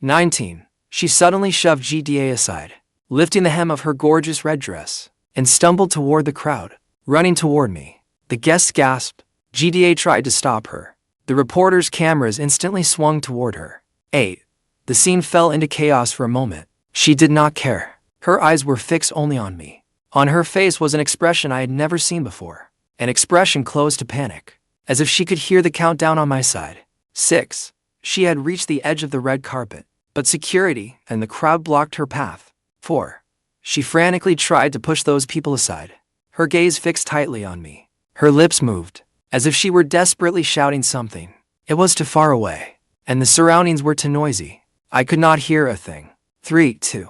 19. She suddenly shoved GDA aside, lifting the hem of her gorgeous red dress, and stumbled toward the crowd, running toward me. The guests gasped. GDA tried to stop her. The reporters' cameras instantly swung toward her. 8. The scene fell into chaos for a moment. She did not care. Her eyes were fixed only on me. On her face was an expression I had never seen before. An expression close to panic, as if she could hear the countdown on my side. 6. She had reached the edge of the red carpet, but security and the crowd blocked her path. 4. She frantically tried to push those people aside, her gaze fixed tightly on me. Her lips moved, as if she were desperately shouting something. It was too far away, and the surroundings were too noisy. I could not hear a thing. 3. 2.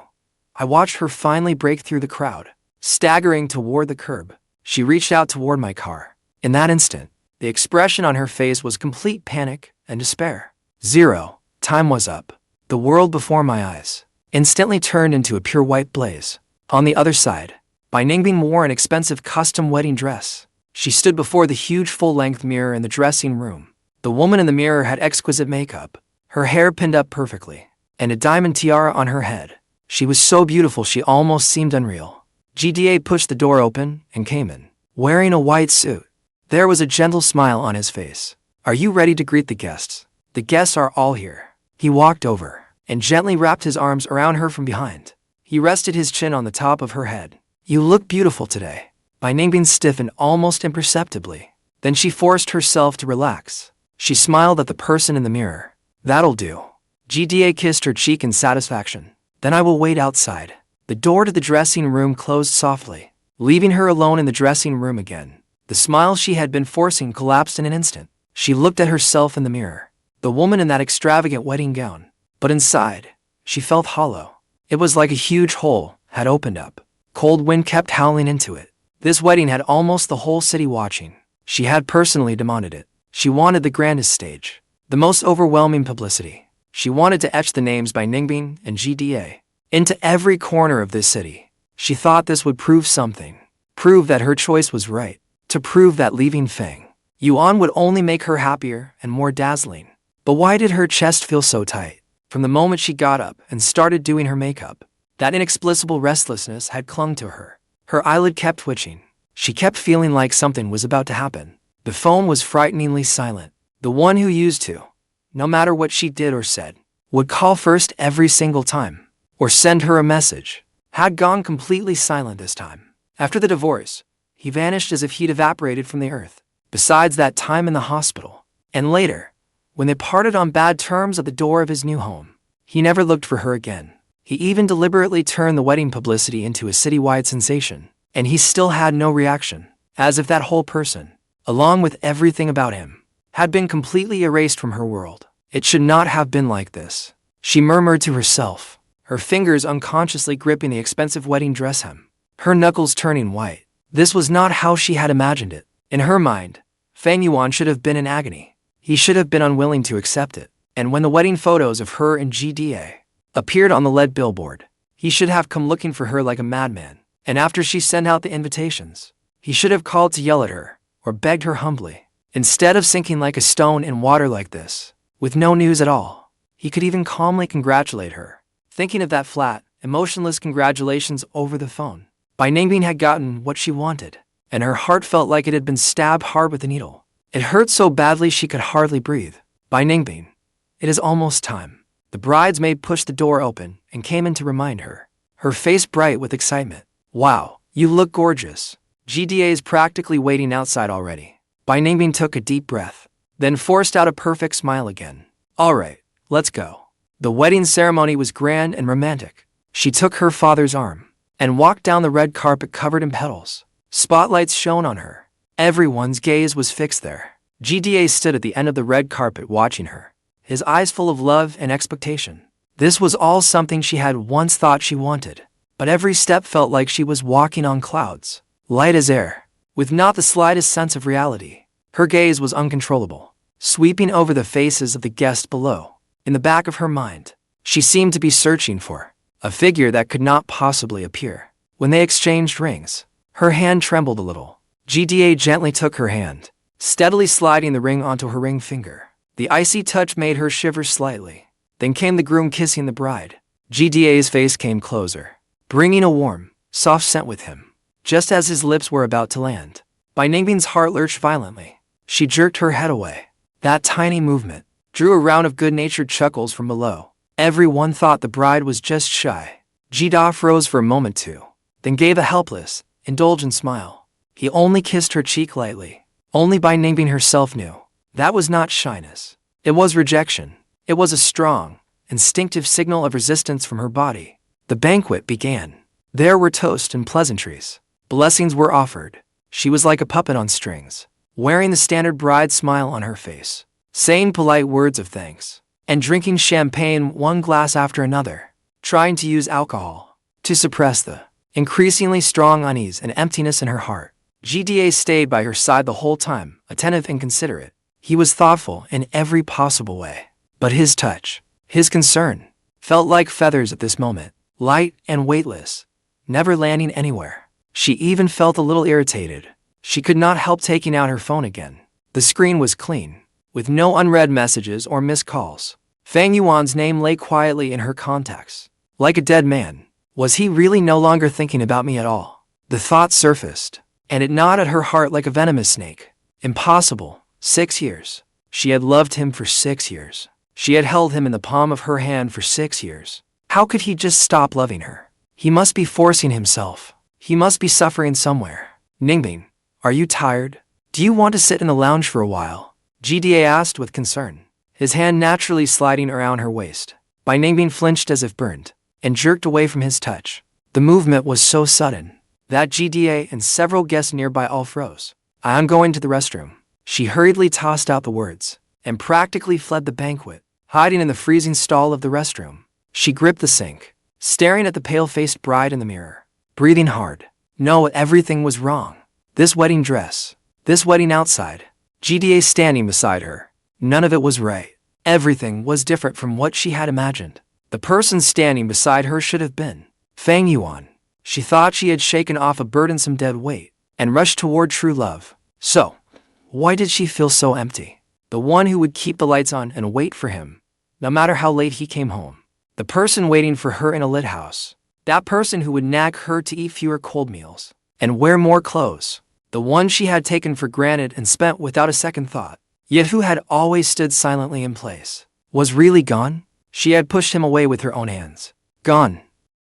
I watched her finally break through the crowd, staggering toward the curb. She reached out toward my car. In that instant, the expression on her face was complete panic and despair. 0. Time was up. The world before my eyes instantly turned into a pure white blaze. On the other side, Bai Ningbing wore an expensive custom wedding dress. She stood before the huge full-length mirror in the dressing room. The woman in the mirror had exquisite makeup, her hair pinned up perfectly, and a diamond tiara on her head. She was so beautiful she almost seemed unreal. GDA pushed the door open and came in, wearing a white suit. There was a gentle smile on his face. Are you ready to greet the guests? The guests are all here. He walked over and gently wrapped his arms around her from behind. He rested his chin on the top of her head. You look beautiful today. Bai Ningbing stiffened almost imperceptibly. Then she forced herself to relax. She smiled at the person in the mirror. That'll do. GDA kissed her cheek in satisfaction. Then I will wait outside. The door to the dressing room closed softly, leaving her alone in the dressing room again. The smile she had been forcing collapsed in an instant. She looked at herself in the mirror, the woman in that extravagant wedding gown. But inside, she felt hollow. It was like a huge hole had opened up. Cold wind kept howling into it. This wedding had almost the whole city watching. She had personally demanded it. She wanted the grandest stage, the most overwhelming publicity. She wanted to etch the names by Ningbing and GDA into every corner of this city. She thought this would prove something, prove that her choice was right, to prove that leaving Fang, Yuan would only make her happier and more dazzling. But why did her chest feel so tight? From the moment she got up and started doing her makeup, that inexplicable restlessness had clung to her. Her eyelid kept twitching. She kept feeling like something was about to happen. The phone was frighteningly silent. The one who used to, no matter what she did or said, would call first every single time, or send her a message, had gone completely silent this time. After the divorce, he vanished as if he'd evaporated from the earth. Besides that time in the hospital, and later, when they parted on bad terms at the door of his new home, he never looked for her again. He even deliberately turned the wedding publicity into a citywide sensation, and he still had no reaction, as if that whole person, along with everything about him, had been completely erased from her world. It should not have been like this, she murmured to herself, her fingers unconsciously gripping the expensive wedding dress hem, her knuckles turning white. This was not how she had imagined it. In her mind, Fang Yuan should have been in agony. He should have been unwilling to accept it. And when the wedding photos of her and GDA appeared on the LED billboard, he should have come looking for her like a madman. And after she sent out the invitations, he should have called to yell at her, or begged her humbly. Instead of sinking like a stone in water like this, with no news at all, he could even calmly congratulate her, thinking of that flat, emotionless congratulations over the phone. Bai Ningbing had gotten what she wanted, and her heart felt like it had been stabbed hard with a needle. It hurt so badly she could hardly breathe. Bai Ningbing, it is almost time. The bridesmaid pushed the door open and came in to remind her, her face bright with excitement. Wow, you look gorgeous. GDA is practically waiting outside already. Bai Ningbing took a deep breath, then forced out a perfect smile again. All right, let's go. The wedding ceremony was grand and romantic. She took her father's arm and walked down the red carpet covered in petals. Spotlights shone on her. Everyone's gaze was fixed there. GDA stood at the end of the red carpet watching her, his eyes full of love and expectation. This was all something she had once thought she wanted, but every step felt like she was walking on clouds, light as air, with not the slightest sense of reality. Her gaze was uncontrollable, sweeping over the faces of the guests below. In the back of her mind, she seemed to be searching for a figure that could not possibly appear. When they exchanged rings, her hand trembled a little. GDA gently took her hand, steadily sliding the ring onto her ring finger. The icy touch made her shiver slightly. Then came the groom kissing the bride. GDA's face came closer, bringing a warm, soft scent with him. Just as his lips were about to land, Bai Ningbing's heart lurched violently. She jerked her head away. That tiny movement drew a round of good-natured chuckles from below. Everyone thought the bride was just shy. GDA froze for a moment too, then gave a helpless, indulgent smile. He only kissed her cheek lightly. Only Bai Ningbing herself knew. That was not shyness. It was rejection. It was a strong, instinctive signal of resistance from her body. The banquet began. There were toasts and pleasantries. Blessings were offered. She was like a puppet on strings, wearing the standard bride smile on her face, saying polite words of thanks, and drinking champagne one glass after another, trying to use alcohol to suppress the increasingly strong unease and emptiness in her heart. GDA stayed by her side the whole time, attentive and considerate. He was thoughtful in every possible way. But his touch, his concern, felt like feathers at this moment, light and weightless, never landing anywhere. She even felt a little irritated. She could not help taking out her phone again. The screen was clean, with no unread messages or missed calls. Fang Yuan's name lay quietly in her contacts, like a dead man. Was he really no longer thinking about me at all? The thought surfaced, and it gnawed at her heart like a venomous snake. Impossible. 6 years. She had loved him for 6 years. She had held him in the palm of her hand for 6 years. How could he just stop loving her? He must be forcing himself. He must be suffering somewhere. Ningbing, are you tired? Do you want to sit in the lounge for a while? GDA asked with concern, his hand naturally sliding around her waist. Bai Ningbing flinched as if burned, and jerked away from his touch. The movement was so sudden that GDA and several guests nearby all froze. I am going to the restroom. She hurriedly tossed out the words, and practically fled the banquet, hiding in the freezing stall of the restroom. She gripped the sink, staring at the pale-faced bride in the mirror, breathing hard. No, everything was wrong. This wedding dress, this wedding outside, GDA standing beside her. None of it was right. Everything was different from what she had imagined. The person standing beside her should have been Fang Yuan. She thought she had shaken off a burdensome dead weight and rushed toward true love. So, Why did she feel so empty? The one who would keep the lights on and wait for him, no matter how late he came home. The person waiting for her in a lit house. That person who would nag her to eat fewer cold meals and wear more clothes. The one she had taken for granted and spent without a second thought, yet who had always stood silently in place, was really gone? She had pushed him away with her own hands. Gone.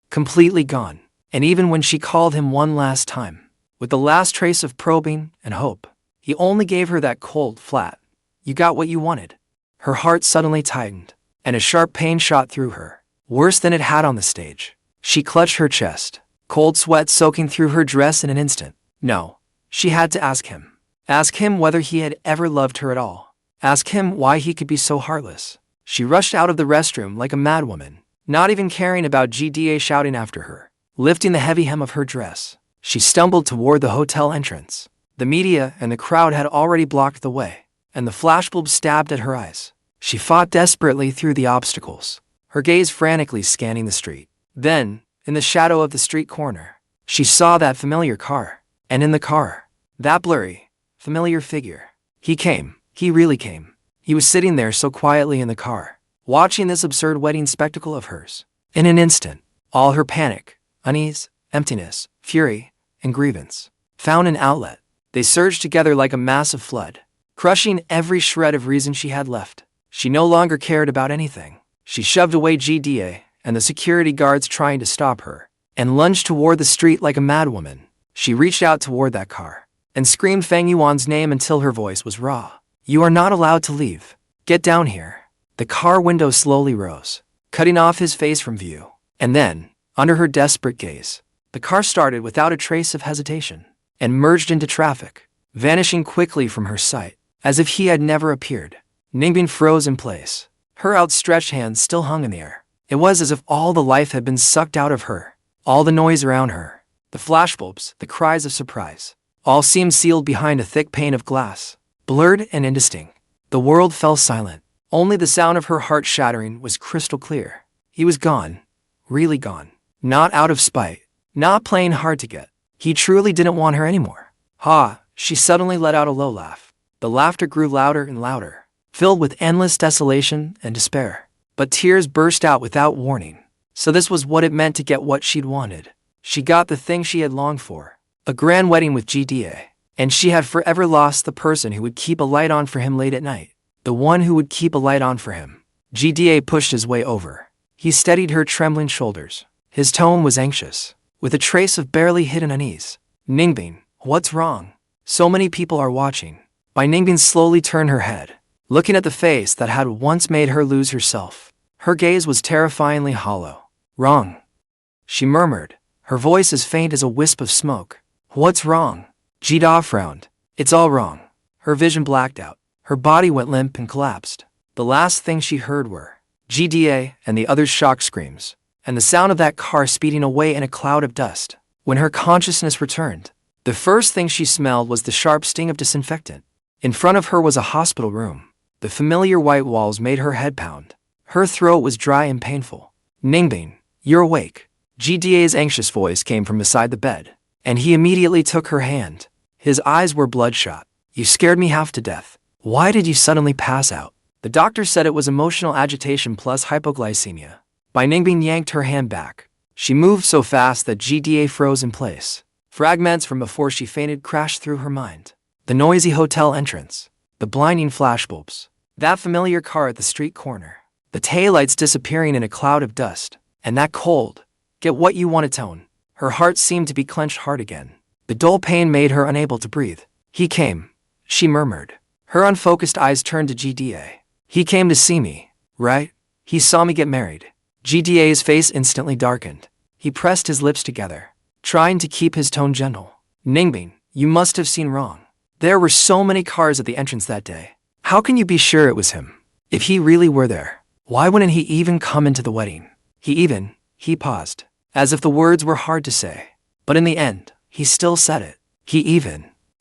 Completely gone. And even when she called him one last time, with the last trace of probing and hope, he only gave her that cold, flat, "You got what you wanted." Her heart suddenly tightened, and a sharp pain shot through her, worse than it had on the stage. She clutched her chest, cold sweat soaking through her dress in an instant. No. She had to ask him. Ask him whether he had ever loved her at all. Ask him why he could be so heartless. She rushed out of the restroom like a madwoman, not even caring about GDA shouting after her. Lifting the heavy hem of her dress, she stumbled toward the hotel entrance. The media and the crowd had already blocked the way, and the flashbulb stabbed at her eyes. She fought desperately through the obstacles, her gaze frantically scanning the street. Then, in the shadow of the street corner, she saw that familiar car. And in the car, that blurry, familiar figure. He came. He really came. He was sitting there so quietly in the car, watching this absurd wedding spectacle of hers. In an instant, all her panic, unease, emptiness, fury, and grievance found an outlet. They surged together like a massive flood, crushing every shred of reason she had left. She no longer cared about anything. She shoved away GDA and the security guards trying to stop her, and lunged toward the street like a madwoman. She reached out toward that car and screamed Fang Yuan's name until her voice was raw. "You are not allowed to leave. Get down here." The car window slowly rose, cutting off his face from view. And then, under her desperate gaze, the car started without a trace of hesitation and merged into traffic, vanishing quickly from her sight, as if he had never appeared. Ningbing froze in place. Her outstretched hands still hung in the air. It was as if all the life had been sucked out of her. All the noise around her, the flashbulbs, the cries of surprise, all seemed sealed behind a thick pane of glass, blurred and indistinct. The world fell silent. Only the sound of her heart shattering was crystal clear. He was gone. Really gone. Not out of spite. Not playing hard to get. He truly didn't want her anymore. Ha! She suddenly let out a low laugh. The laughter grew louder and louder, filled with endless desolation and despair. But tears burst out without warning. So this was what it meant to get what she'd wanted. She got the thing she had longed for. A grand wedding with GDA. And she had forever lost the person who would keep a light on for him late at night. The one who would keep a light on for him. GDA pushed his way over. He steadied her trembling shoulders. His tone was anxious, with a trace of barely hidden unease. "Ningbing, what's wrong? So many people are watching." Ningbing slowly turned her head, looking at the face that had once made her lose herself. Her gaze was terrifyingly hollow. "Wrong," she murmured, her voice as faint as a wisp of smoke. "What's wrong?" Jida frowned. "It's all wrong." Her vision blacked out. Her body went limp and collapsed. The last thing she heard were GDA and the others' shock screams, and the sound of that car speeding away in a cloud of dust. When her consciousness returned, the first thing she smelled was the sharp sting of disinfectant. In front of her was a hospital room. The familiar white walls made her head pound. Her throat was dry and painful. "Ningbing, you're awake." GDA's anxious voice came from beside the bed, and he immediately took her hand. His eyes were bloodshot. "You scared me half to death. Why did you suddenly pass out?" The doctor said it was emotional agitation plus hypoglycemia. Ningbing yanked her hand back. She moved so fast that GDA froze in place. Fragments from before she fainted crashed through her mind. The noisy hotel entrance, the blinding flashbulbs, that familiar car at the street corner, the taillights disappearing in a cloud of dust, and that cold, "get what you want" tone. Her heart seemed to be clenched hard again. The dull pain made her unable to breathe. "He came," she murmured. Her unfocused eyes turned to GDA. "He came to see me, right? He saw me get married." GDA's face instantly darkened. He pressed his lips together, trying to keep his tone gentle. "Ningbing, you must have seen wrong. There were so many cars at the entrance that day. How can you be sure it was him? If he really were there, why wouldn't he even come into the wedding? He paused, as if the words were hard to say. But in the end, he still said it.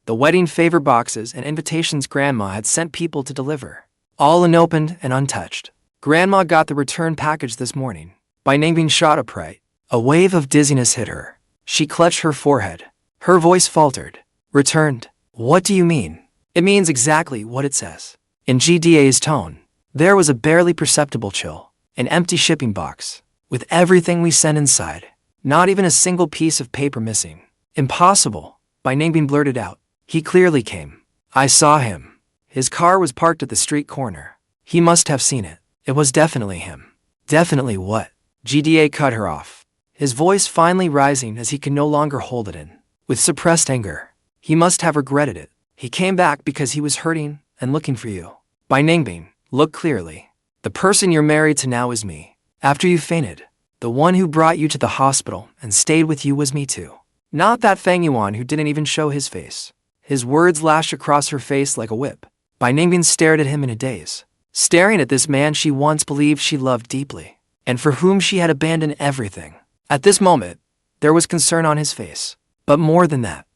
The wedding favor boxes and invitations Grandma had sent people to deliver, all unopened and untouched. Grandma got the return package this morning. Ningbing shot upright. A wave of dizziness hit her. She clutched her forehead. Her voice faltered. "Returned? What do you mean?" It means exactly what it says. In GDA's tone, there was a barely perceptible chill. An empty shipping box, with everything we sent inside. Not even a single piece of paper missing. Impossible, Ningbing blurted out. He clearly came. I saw him. His car was parked at the street corner. He must have seen it. It was definitely him. Definitely what? GDA cut her off, his voice finally rising as he could no longer hold it in. With suppressed anger. He must have regretted it. He came back because he was hurting and looking for you. Ningbing, look clearly. The person you're married to now is me. After you fainted, the one who brought you to the hospital and stayed with you was me too. Not that Fang Yuan who didn't even show his face. His words lashed across her face like a whip. Ningbing stared at him in a daze. Staring at this man she once believed she loved deeply, and for whom she had abandoned everything. At this moment, there was concern on his face. But more than that,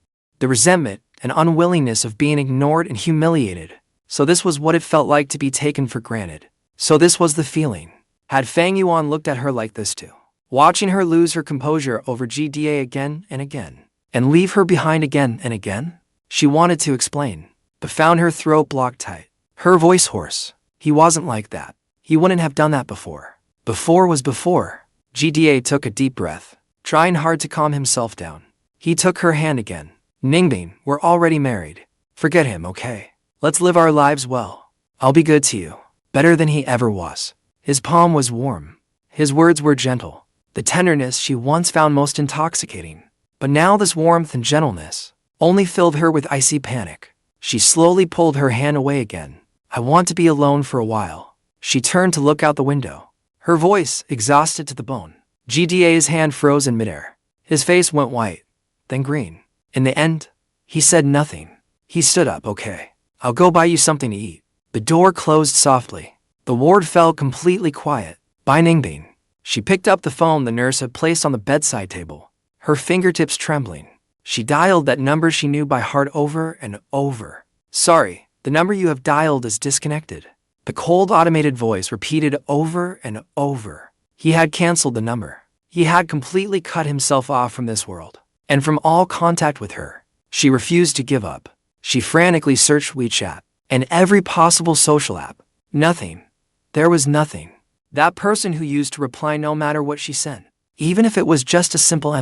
the resentment and unwillingness of being ignored and humiliated. So this was what it felt like to be taken for granted. So this was the feeling. Had Fang Yuan looked at her like this too? Watching her lose her composure over GDA again and again, and leave her behind again and again? She wanted to explain, but found her throat blocked tight. Her voice hoarse. He wasn't like that. He wouldn't have done that before. Before was before. GDA took a deep breath, trying hard to calm himself down. He took her hand again. Ningbing, we're already married. Forget him, okay? Let's live our lives well. I'll be good to you. Better than he ever was. His palm was warm. His words were gentle. The tenderness she once found most intoxicating. But now this warmth and gentleness only filled her with icy panic. She slowly pulled her hand away again. I want to be alone for a while. She turned to look out the window, her voice exhausted to the bone. GDA's hand froze in midair. His face went white, then green. In the end, he said nothing. He stood up. Okay, I'll go buy you something to eat. The door closed softly. The ward fell completely quiet. Ningbing. She picked up the phone the nurse had placed on the bedside table, her fingertips trembling. She dialed that number she knew by heart over and over. Sorry, the number you have dialed is disconnected. The cold automated voice repeated over and over. He had canceled the number. He had completely cut himself off from this world, and from all contact with her. She refused to give up. She frantically searched WeChat and every possible social app. Nothing. There was nothing. That person who used to reply no matter what she sent, even if it was just a simple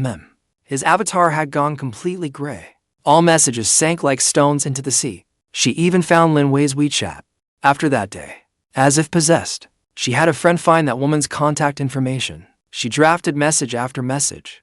His avatar had gone completely gray. All messages sank like stones into the sea. She even found Lin Wei's WeChat. After that day, as if possessed, she had a friend find that woman's contact information. She drafted message after message,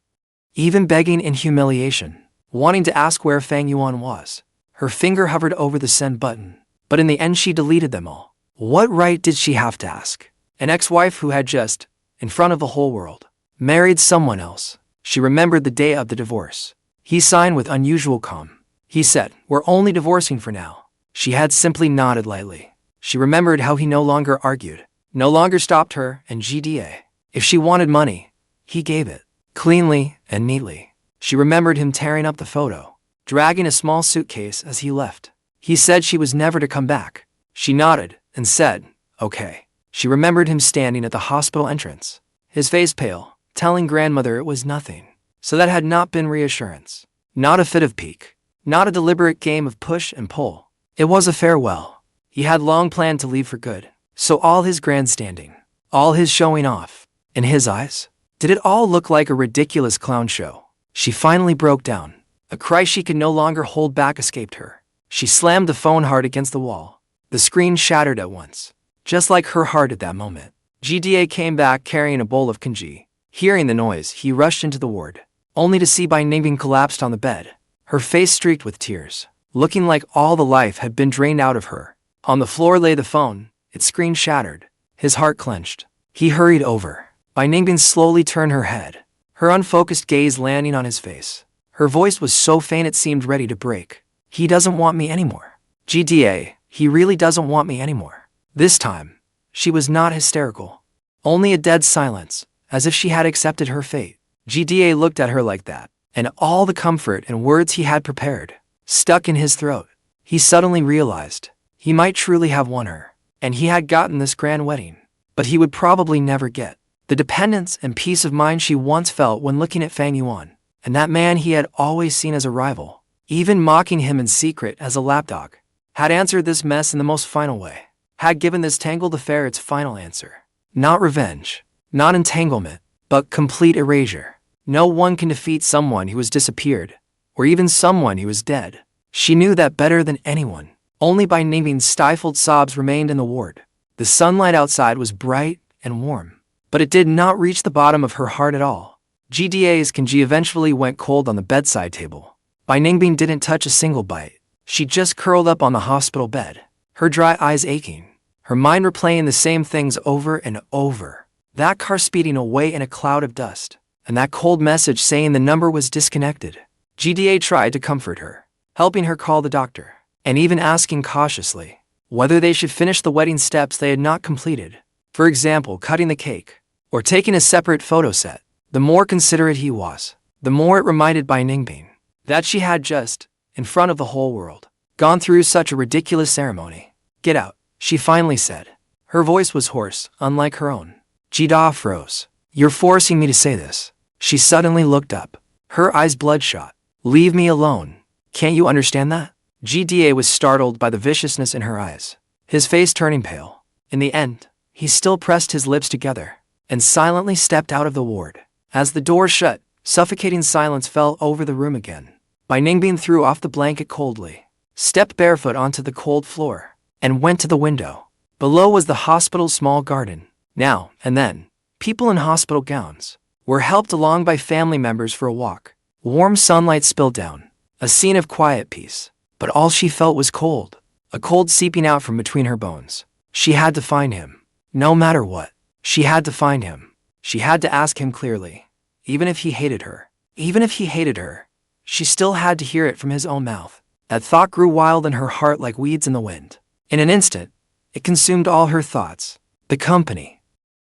even begging in humiliation, wanting to ask where Fang Yuan was. Her finger hovered over the send button, but in the end she deleted them all. What right did she have to ask? An ex-wife who had just, in front of the whole world, married someone else. She remembered the day of the divorce. He signed with unusual calm. He said, "We're only divorcing for now." She had simply nodded lightly. She remembered how he no longer argued, no longer stopped her and GDA. If she wanted money, he gave it, cleanly and neatly. She remembered him tearing up the photo, dragging a small suitcase as he left. He said she was never to come back. She nodded and said, "Okay." She remembered him standing at the hospital entrance, his face pale, telling grandmother it was nothing. So that had not been reassurance. Not a fit of pique. Not a deliberate game of push and pull. It was a farewell. He had long planned to leave for good. So all his grandstanding, all his showing off, in his eyes, did it all look like a ridiculous clown show? She finally broke down. A cry she could no longer hold back escaped her. She slammed the phone hard against the wall. The screen shattered at once, just like her heart at that moment. GDA came back carrying a bowl of congee. Hearing the noise, he rushed into the ward, only to see Ningbing collapsed on the bed, her face streaked with tears, looking like all the life had been drained out of her. On the floor lay the phone, its screen shattered. His heart clenched. He hurried over. Ningbing slowly turned her head, her unfocused gaze landing on his face. Her voice was so faint it seemed ready to break. "He doesn't want me anymore. GDA, he really doesn't want me anymore." This time, she was not hysterical. Only a dead silence, as if she had accepted her fate. GDA looked at her like that, and all the comfort and words he had prepared stuck in his throat. He suddenly realized he might truly have won her, and he had gotten this grand wedding, but he would probably never get the dependence and peace of mind she once felt when looking at Fang Yuan, and that man he had always seen as a rival, even mocking him in secret as a lapdog. had answered this mess in the most final way, had given this tangled affair its final answer. Not revenge, not entanglement, but complete erasure. No one can defeat someone who has disappeared, or even someone who is dead. She knew that better than anyone. Only by Ningbing's stifled sobs remained in the ward. The sunlight outside was bright and warm, but it did not reach the bottom of her heart at all. GDA's kanji eventually went cold on the bedside table. Bai Ningbing didn't touch a single bite. She just curled up on the hospital bed, her dry eyes aching, her mind replaying the same things over and over. That car speeding away in a cloud of dust, and that cold message saying the number was disconnected. GDA tried to comfort her, helping her call the doctor, and even asking cautiously whether they should finish the wedding steps they had not completed. For example, cutting the cake, or taking a separate photo set. The more considerate he was, the more it reminded Bai Ningbing that she had just, in front of the whole world, gone through such a ridiculous ceremony. Get out, she finally said. Her voice was hoarse, unlike her own. Jida froze. You're forcing me to say this. She suddenly looked up, her eyes bloodshot. Leave me alone. Can't you understand that? GDA was startled by the viciousness in her eyes, his face turning pale. In the end, he still pressed his lips together and silently stepped out of the ward. As the door shut, suffocating silence fell over the room again. Bai Ningbing threw off the blanket coldly, stepped barefoot onto the cold floor, and went to the window. Below was the hospital's small garden. Now and then, people in hospital gowns were helped along by family members for a walk. Warm sunlight spilled down, a scene of quiet peace. But all she felt was cold, a cold seeping out from between her bones. She had to find him. No matter what, she had to find him. She had to ask him clearly, even if he hated her. Even if he hated her, she still had to hear it from his own mouth. That thought grew wild in her heart like weeds in the wind. In an instant, it consumed all her thoughts. The company.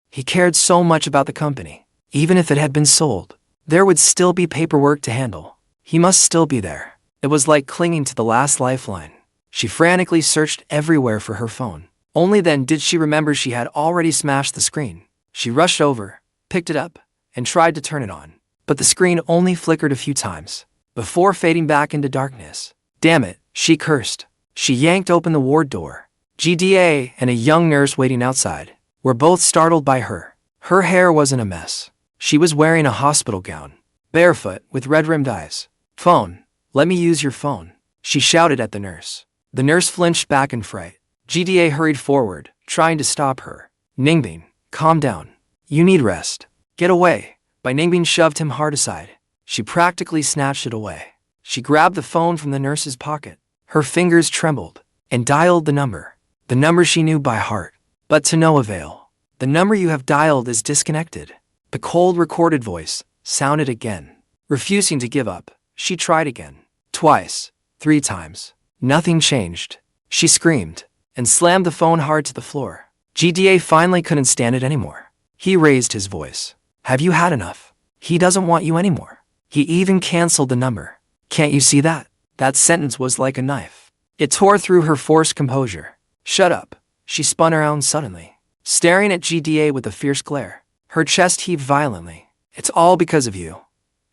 He cared so much about the company. Even if it had been sold, there would still be paperwork to handle. He must still be there. It was like clinging to the last lifeline. She frantically searched everywhere for her phone. Only then did she remember she had already smashed the screen. She rushed over, picked it up, and tried to turn it on. But the screen only flickered a few times, before fading back into darkness. Damn it, she cursed. She yanked open the ward door. GDA and a young nurse waiting outside were both startled by her. Her hair wasn't a mess. She was wearing a hospital gown, barefoot with red-rimmed eyes. Phone, let me use your phone, she shouted at the nurse. The nurse flinched back in fright. GDA hurried forward, trying to stop her. Ningbing, calm down. You need rest. Get away. Bai Ningbing shoved him hard aside. She practically snatched it away. She grabbed the phone from the nurse's pocket. Her fingers trembled and dialed the number she knew by heart. But to no avail. The number you have dialed is disconnected. The cold recorded voice sounded again. Refusing to give up, she tried again. Twice, 3 times. Nothing changed. She screamed and slammed the phone hard to the floor. GDA finally couldn't stand it anymore. He raised his voice. Have you had enough? He doesn't want you anymore. He even canceled the number. Can't you see that? That sentence was like a knife. It tore through her forced composure. Shut up. She spun around suddenly, staring at GDA with a fierce glare. Her chest heaved violently. It's all because of you.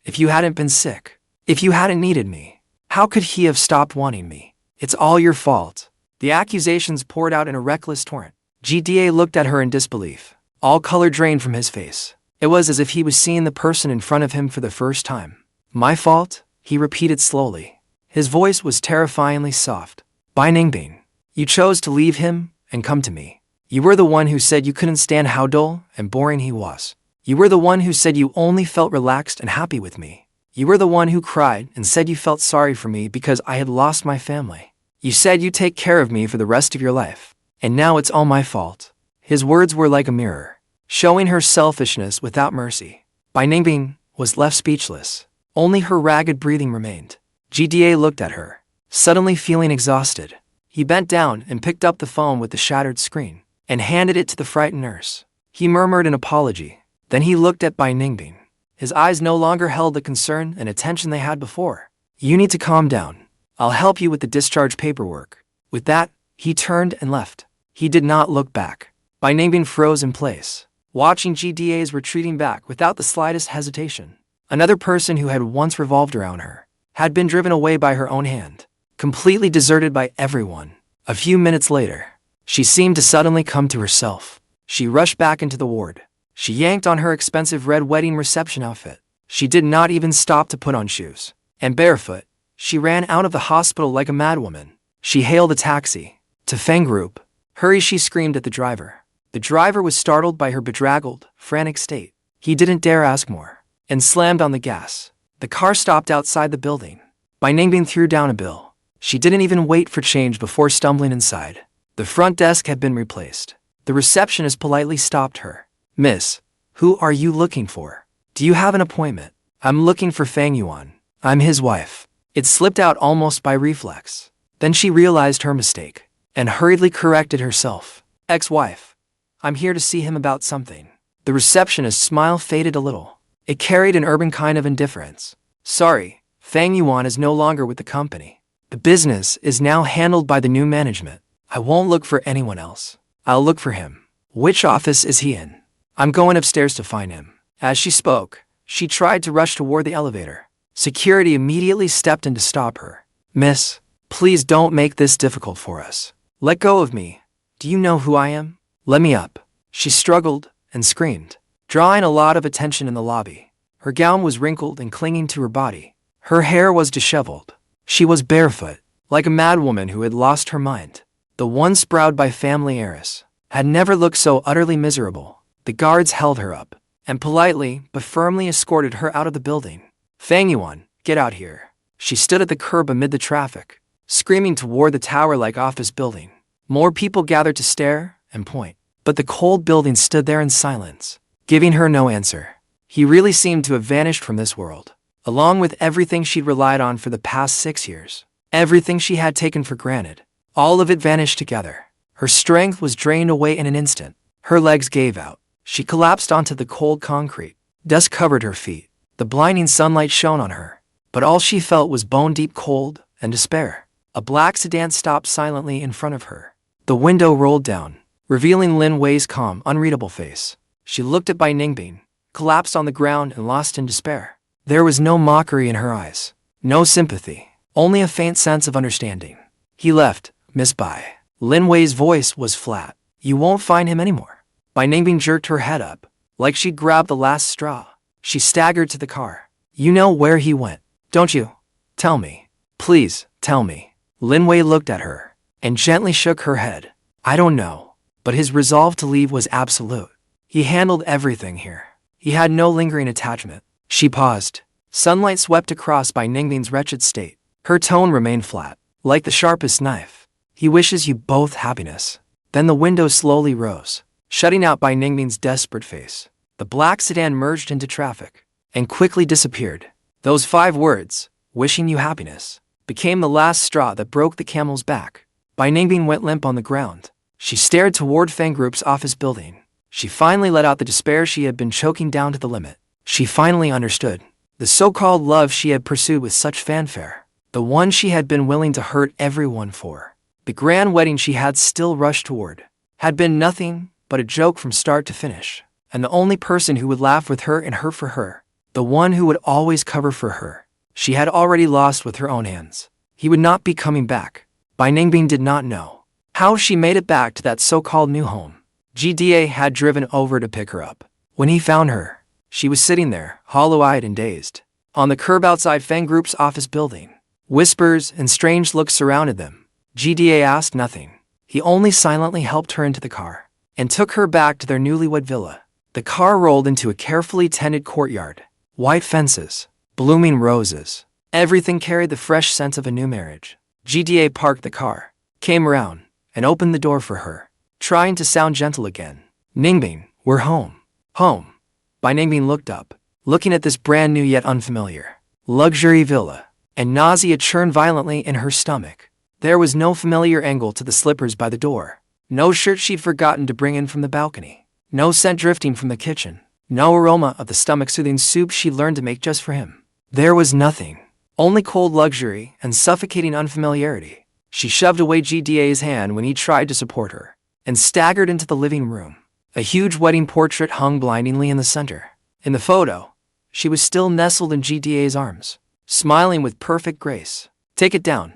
If you hadn't been sick, if you hadn't needed me, how could he have stopped wanting me? It's all your fault. The accusations poured out in a reckless torrent. GDA looked at her in disbelief. All color drained from his face. It was as if he was seeing the person in front of him for the first time. My fault? He repeated slowly. His voice was terrifyingly soft. Bai Ningbing, you chose to leave him and come to me. You were the one who said you couldn't stand how dull and boring he was. You were the one who said you only felt relaxed and happy with me. You were the one who cried and said you felt sorry for me because I had lost my family. You said you'd take care of me for the rest of your life. And now it's all my fault. His words were like a mirror, showing her selfishness without mercy. Bai Ningbing was left speechless. Only her ragged breathing remained. GDA looked at her, suddenly feeling exhausted. He bent down and picked up the phone with the shattered screen and handed it to the frightened nurse. He murmured an apology. Then he looked at Bai Ningbing. His eyes no longer held the concern and attention they had before. You need to calm down. I'll help you with the discharge paperwork. With that, he turned and left. He did not look back. Bai Ningbing froze in place, watching GDA's retreating back without the slightest hesitation. Another person who had once revolved around her had been driven away by her own hand, completely deserted by everyone. A few minutes later, she seemed to suddenly come to herself. She rushed back into the ward. She yanked on her expensive red wedding reception outfit. She did not even stop to put on shoes. And barefoot, she ran out of the hospital like a madwoman. She hailed a taxi. To Fang Group. Hurry, she screamed at the driver. The driver was startled by her bedraggled, frantic state. He didn't dare ask more, and slammed on the gas. The car stopped outside the building. Ningbing threw down a bill. She didn't even wait for change before stumbling inside. The front desk had been replaced. The receptionist politely stopped her. Miss, who are you looking for? Do you have an appointment? I'm looking for Fang Yuan. I'm his wife. It slipped out almost by reflex. Then she realized her mistake, and hurriedly corrected herself. Ex-wife. I'm here to see him about something. The receptionist's smile faded a little. It carried an urban kind of indifference. Sorry, Fang Yuan is no longer with the company. The business is now handled by the new management. I won't look for anyone else. I'll look for him. Which office is he in? I'm going upstairs to find him. As she spoke, she tried to rush toward the elevator. Security immediately stepped in to stop her. Miss, please don't make this difficult for us. Let go of me. Do you know who I am? Let me up. She struggled and screamed, drawing a lot of attention in the lobby. Her gown was wrinkled and clinging to her body. Her hair was disheveled. She was barefoot, like a madwoman who had lost her mind. The once proud-by family heiress had never looked so utterly miserable. The guards held her up, and politely but firmly escorted her out of the building. Fang Yuan, get out here. She stood at the curb amid the traffic, screaming toward the tower-like office building. More people gathered to stare and point, but the cold building stood there in silence, giving her no answer. He really seemed to have vanished from this world, along with everything she'd relied on for the past 6 years. Everything she had taken for granted. All of it vanished together. Her strength was drained away in an instant. Her legs gave out. She collapsed onto the cold concrete. Dust covered her feet. The blinding sunlight shone on her, but all she felt was bone-deep cold and despair. A black sedan stopped silently in front of her. The window rolled down, revealing Lin Wei's calm, unreadable face. She looked at Ningbing, collapsed on the ground and lost in despair. There was no mockery in her eyes, no sympathy, only a faint sense of understanding. He left, Miss Bai. Lin Wei's voice was flat. You won't find him anymore. Ningbing jerked her head up, like she'd grabbed the last straw. She staggered to the car. You know where he went, don't you? Tell me. Please, tell me. Lin Wei looked at her, and gently shook her head. I don't know, but his resolve to leave was absolute. He handled everything here. He had no lingering attachment. She paused. Sunlight swept across Ningbing's wretched state. Her tone remained flat, like the sharpest knife. He wishes you both happiness. Then the window slowly rose, shutting out Ningbing's desperate face. The black sedan merged into traffic, and quickly disappeared. Those 5 words, wishing you happiness, became the last straw that broke the camel's back. Ningbing went limp on the ground. She stared toward Fang Group's office building. She finally let out the despair she had been choking down to the limit. She finally understood. The so-called love she had pursued with such fanfare, the one she had been willing to hurt everyone for, the grand wedding she had still rushed toward, had been nothing but a joke from start to finish. And the only person who would laugh with her and hurt for her, the one who would always cover for her, she had already lost with her own hands. He would not be coming back. Ningbing did not know how she made it back to that so-called new home. GDA had driven over to pick her up. When he found her, she was sitting there, hollow-eyed and dazed, on the curb outside Fang Group's office building. Whispers and strange looks surrounded them. GDA asked nothing. He only silently helped her into the car, and took her back to their newlywed villa. The car rolled into a carefully tended courtyard. White fences, blooming roses. Everything carried the fresh scent of a new marriage. GDA parked the car, came around, and opened the door for her, trying to sound gentle again. Ningbing, we're home. Home. Ningbing looked up, looking at this brand new yet unfamiliar luxury villa, and nausea churned violently in her stomach. There was no familiar angle to the slippers by the door, no shirt she'd forgotten to bring in from the balcony, no scent drifting from the kitchen, no aroma of the stomach-soothing soup she'd learned to make just for him. There was nothing, only cold luxury and suffocating unfamiliarity. She shoved away GDA's hand when he tried to support her, and staggered into the living room. A huge wedding portrait hung blindingly in the center. In the photo, she was still nestled in GDA's arms, smiling with perfect grace. Take it down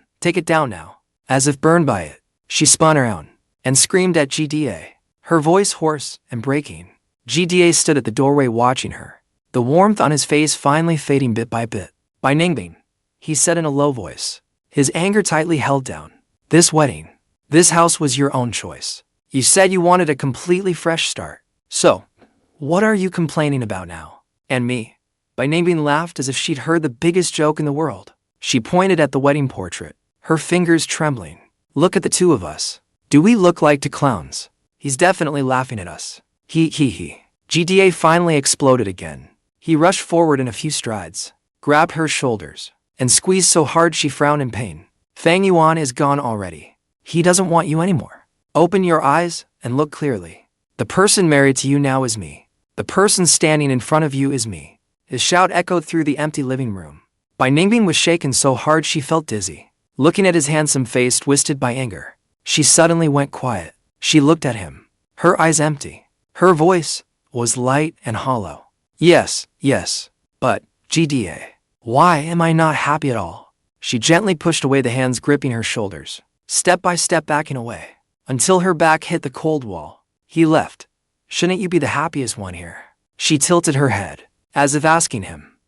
now. As if burned by it, She spun around and screamed at GDA, her voice hoarse and breaking. GDA stood at the doorway watching her, the warmth on his face finally fading bit by bit. "By Ningbing," he said in a low voice, his anger tightly held down. "This wedding, this house was your own choice. You said you wanted a completely fresh start. So, what are you complaining about now? And me?" By Ningbing laughed as if she'd heard the biggest joke in the world. She pointed at the wedding portrait, her fingers trembling. "Look at the two of us. Do we look like two clowns? He's definitely laughing at us. He. GDA finally exploded again. He rushed forward in a few strides, grabbed her shoulders, and squeezed so hard she frowned in pain. "Fang Yuan is gone already. He doesn't want you anymore. Open your eyes and look clearly. The person married to you now is me. The person standing in front of you is me." His shout echoed through the empty living room. By Ningbing was shaken so hard she felt dizzy. Looking at his handsome face twisted by anger, she suddenly went quiet. She looked at him, her eyes empty. Her voice was light and hollow. Yes, but, GDA, why am I not happy at all?" She gently pushed away the hands gripping her shoulders, step by step backing away, until her back hit the cold wall. "He left. Shouldn't you be the happiest one here?" She tilted her head, as if asking him,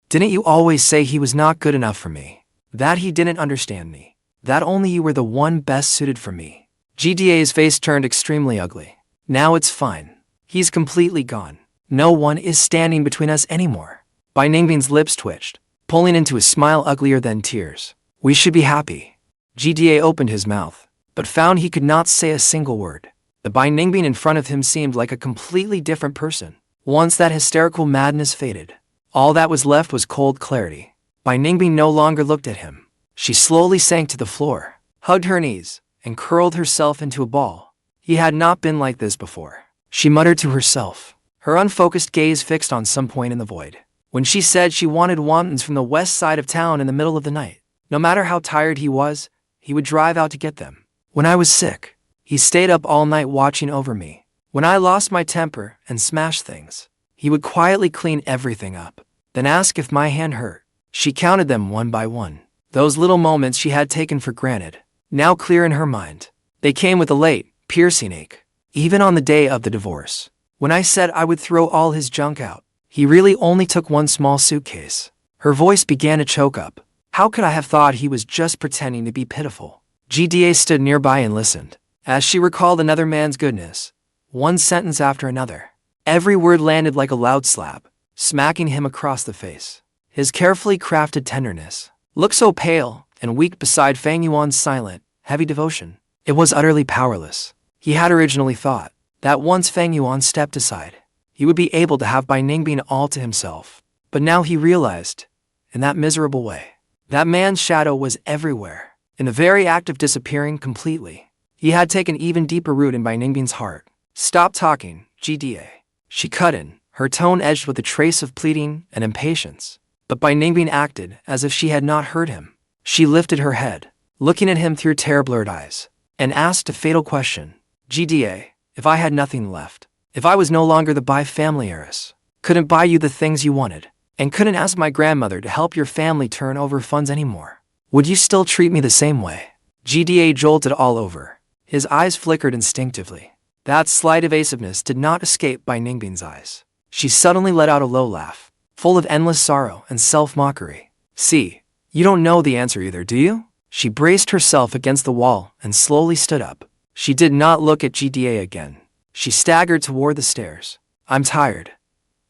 "Didn't you always say he was not good enough for me? That he didn't understand me? That only you were the one best suited for me?" GDA's face turned extremely ugly. "Now it's fine. He's completely gone. No one is standing between us anymore." By Ningbing's lips twitched, pulling into a smile uglier than tears. "We should be happy." GDA opened his mouth, but found he could not say a single word. The By Ningbing in front of him seemed like a completely different person. Once that hysterical madness faded, all that was left was cold clarity. By Ningbing no longer looked at him. She slowly sank to the floor, hugged her knees, and curled herself into a ball. He had not been like this before. She muttered to herself, her unfocused gaze fixed on some point in the void. When she said she wanted wontons from the west side of town in the middle of the night, no matter how tired he was, he would drive out to get them. When I was sick, he stayed up all night watching over me. When I lost my temper and smashed things, he would quietly clean everything up, then ask if my hand hurt. She counted them one by one. Those little moments she had taken for granted, now clear in her mind. They came with a late, piercing ache. Even on the day of the divorce, when I said I would throw all his junk out, he really only took one small suitcase. Her voice began to choke up. How could I have thought he was just pretending to be pitiful? GDA stood nearby and listened, as she recalled another man's goodness, one sentence after another. Every word landed like a loud slap, smacking him across the face. His carefully crafted tenderness looked so pale and weak beside Fang Yuan's silent, heavy devotion. It was utterly powerless. He had originally thought that once Fang Yuan stepped aside, he would be able to have By Ningbing all to himself. But now he realized, in that miserable way, that man's shadow was everywhere, in the very act of disappearing completely. He had taken even deeper root in By Ningbing's heart. "Stop talking, GDA." She cut in, her tone edged with a trace of pleading and impatience. But By Ningbing acted as if she had not heard him. She lifted her head, looking at him through tear-blurred eyes, and asked a fatal question. "GDA, if I had nothing left, if I was no longer the Bai family heiress, couldn't buy you the things you wanted, and couldn't ask my grandmother to help your family turn over funds anymore, would you still treat me the same way?" GDA jolted all over. His eyes flickered instinctively. That slight evasiveness did not escape By Ningbing's eyes. She suddenly let out a low laugh, full of endless sorrow and self-mockery. "See, you don't know the answer either, do you?" She braced herself against the wall and slowly stood up. She did not look at GDA again. She staggered toward the stairs. "I'm tired.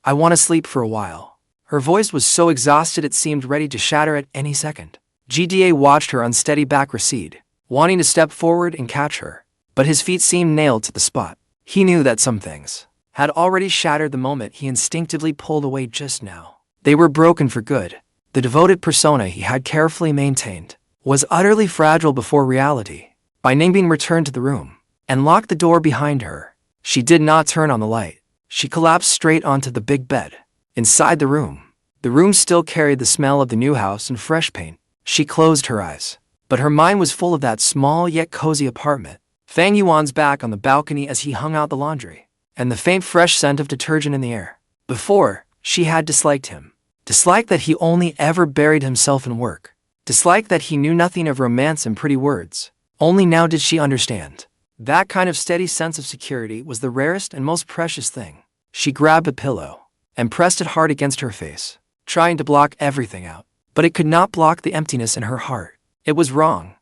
I want to sleep for a while." Her voice was so exhausted it seemed ready to shatter at any second. GDA watched her unsteady back recede, wanting to step forward and catch her. But his feet seemed nailed to the spot. He knew that some things had already shattered the moment he instinctively pulled away just now. They were broken for good. The devoted persona he had carefully maintained was utterly fragile before reality. By Ningbing returned to the room and locked the door behind her. She did not turn on the light. She collapsed straight onto the big bed. Inside the room still carried the smell of the new house and fresh paint. She closed her eyes, but her mind was full of that small yet cozy apartment. Fang Yuan's back on the balcony as he hung out the laundry, and the faint fresh scent of detergent in the air. Before, she had disliked him. Disliked that he only ever buried himself in work. Disliked that he knew nothing of romance and pretty words. Only now did she understand. That kind of steady sense of security was the rarest and most precious thing. She grabbed a pillow and pressed it hard against her face, trying to block everything out. But it could not block the emptiness in her heart. It was wrong.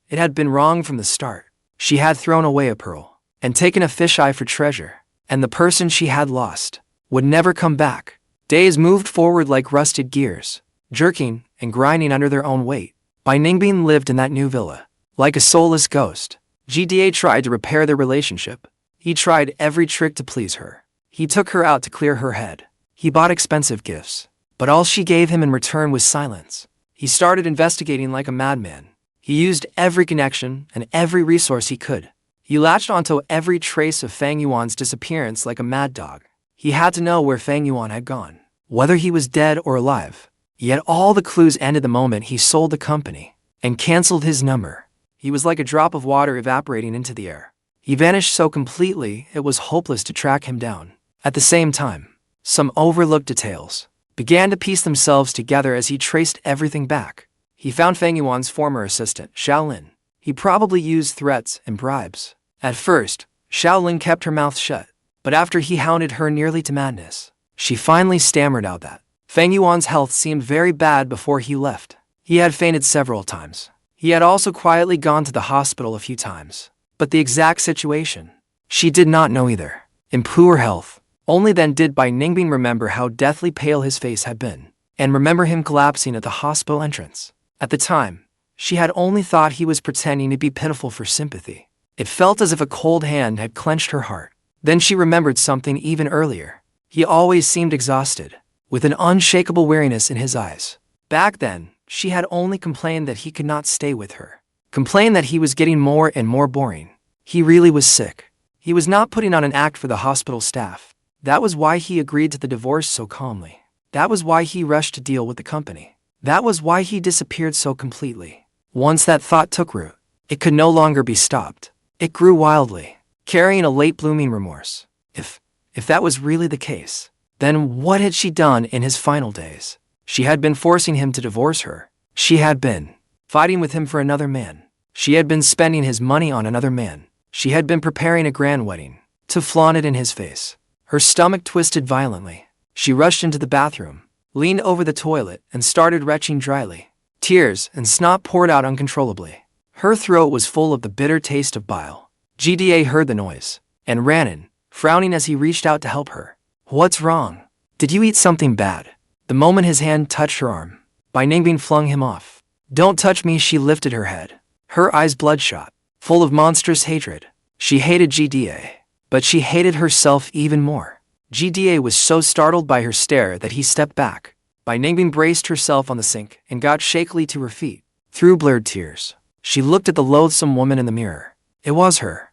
It had been wrong from the start. She had thrown away a pearl and taken a fisheye for treasure, and the person she had lost would never come back. Days moved forward like rusted gears, jerking and grinding under their own weight. Ningbing lived in that new villa, like a soulless ghost. GDA tried to repair their relationship. He tried every trick to please her. He took her out to clear her head. He bought expensive gifts, but all she gave him in return was silence. He started investigating like a madman. He used every connection and every resource he could. He latched onto every trace of Fang Yuan's disappearance like a mad dog. He had to know where Fang Yuan had gone, whether he was dead or alive. Yet all the clues ended the moment he sold the company and canceled his number. He was like a drop of water evaporating into the air. He vanished so completely it was hopeless to track him down. At the same time, some overlooked details began to piece themselves together as he traced everything back. He found Fang Yuan's former assistant, Shaolin. He probably used threats and bribes. At first, Shaolin kept her mouth shut, but after he hounded her nearly to madness, she finally stammered out that Fang Yuan's health seemed very bad before he left. He had fainted several times. He had also quietly gone to the hospital a few times. But the exact situation, she did not know either. In poor health. Only then did Ningbing remember how deathly pale his face had been, and remember him collapsing at the hospital entrance. At the time, she had only thought he was pretending to be pitiful for sympathy. It felt as if a cold hand had clenched her heart. Then she remembered something even earlier. He always seemed exhausted, with an unshakable weariness in his eyes. Back then, she had only complained that he could not stay with her. Complained that he was getting more and more boring. He really was sick. He was not putting on an act for the hospital staff. That was why he agreed to the divorce so calmly. That was why he rushed to deal with the company. That was why he disappeared so completely. Once that thought took root, it could no longer be stopped. It grew wildly, carrying a late-blooming remorse. If that was really the case, then what had she done in his final days? She had been forcing him to divorce her. She had been fighting with him for another man. She had been spending his money on another man. She had been preparing a grand wedding to flaunt it in his face. Her stomach twisted violently. She rushed into the bathroom, leaned over the toilet, and started retching dryly. Tears and snot poured out uncontrollably. Her throat was full of the bitter taste of bile. GDA heard the noise and ran in, frowning as he reached out to help her. "What's wrong? Did you eat something bad?" The moment his hand touched her arm, Ningbing flung him off. "Don't touch me," she lifted her head, her eyes bloodshot, full of monstrous hatred. She hated GDA, but she hated herself even more. GDA was so startled by her stare that he stepped back. Ningbing braced herself on the sink and got shakily to her feet. Through blurred tears, she looked at the loathsome woman in the mirror. It was her.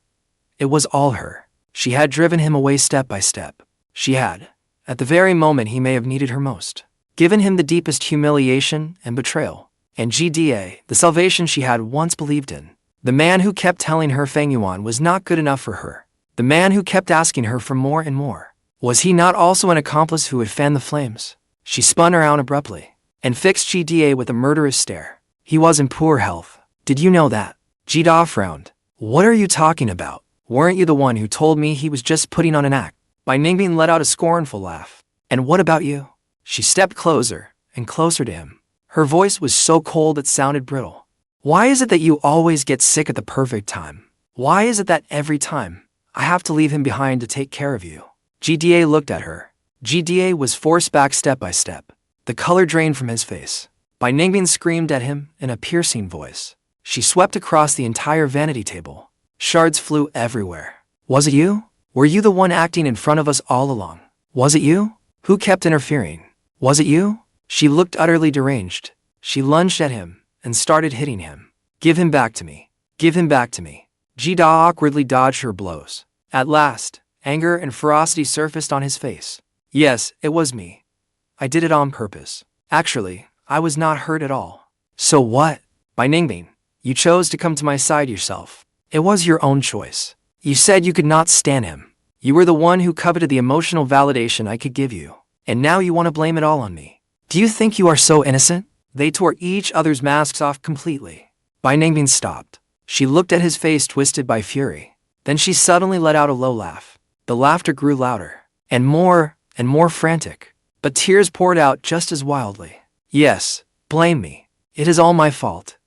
It was all her. She had driven him away step by step. She had, at the very moment he may have needed her most, given him the deepest humiliation and betrayal. And GDA, the salvation she had once believed in. The man who kept telling her Fang Yuan was not good enough for her. The man who kept asking her for more and more. Was he not also an accomplice who would fan the flames? She spun around abruptly and fixed GDA with a murderous stare. He was in poor health. Did you know that? GDA frowned. What are you talking about? Weren't you the one who told me he was just putting on an act? Ningbing let out a scornful laugh. And what about you? She stepped closer and closer to him. Her voice was so cold it sounded brittle. Why is it that you always get sick at the perfect time? Why is it that every time I have to leave him behind to take care of you? GDA looked at her. GDA was forced back step by step. The color drained from his face. Ningbing screamed at him in a piercing voice. She swept across the entire vanity table. Shards flew everywhere. Was it you? Were you the one acting in front of us all along? Was it you? Who kept interfering? Was it you? She looked utterly deranged. She lunged at him and started hitting him. Give him back to me. Give him back to me. GDA awkwardly dodged her blows. At last, anger and ferocity surfaced on his face. Yes, it was me. I did it on purpose. Actually, I was not hurt at all. So what? Ningbing, you chose to come to my side yourself. It was your own choice. You said you could not stand him. You were the one who coveted the emotional validation I could give you. And now you want to blame it all on me. Do you think you are so innocent? They tore each other's masks off completely. Ningbing stopped. She looked at his face twisted by fury. Then she suddenly let out a low laugh. The laughter grew louder, and more frantic. But tears poured out just as wildly. Yes, blame me. It is all my fault.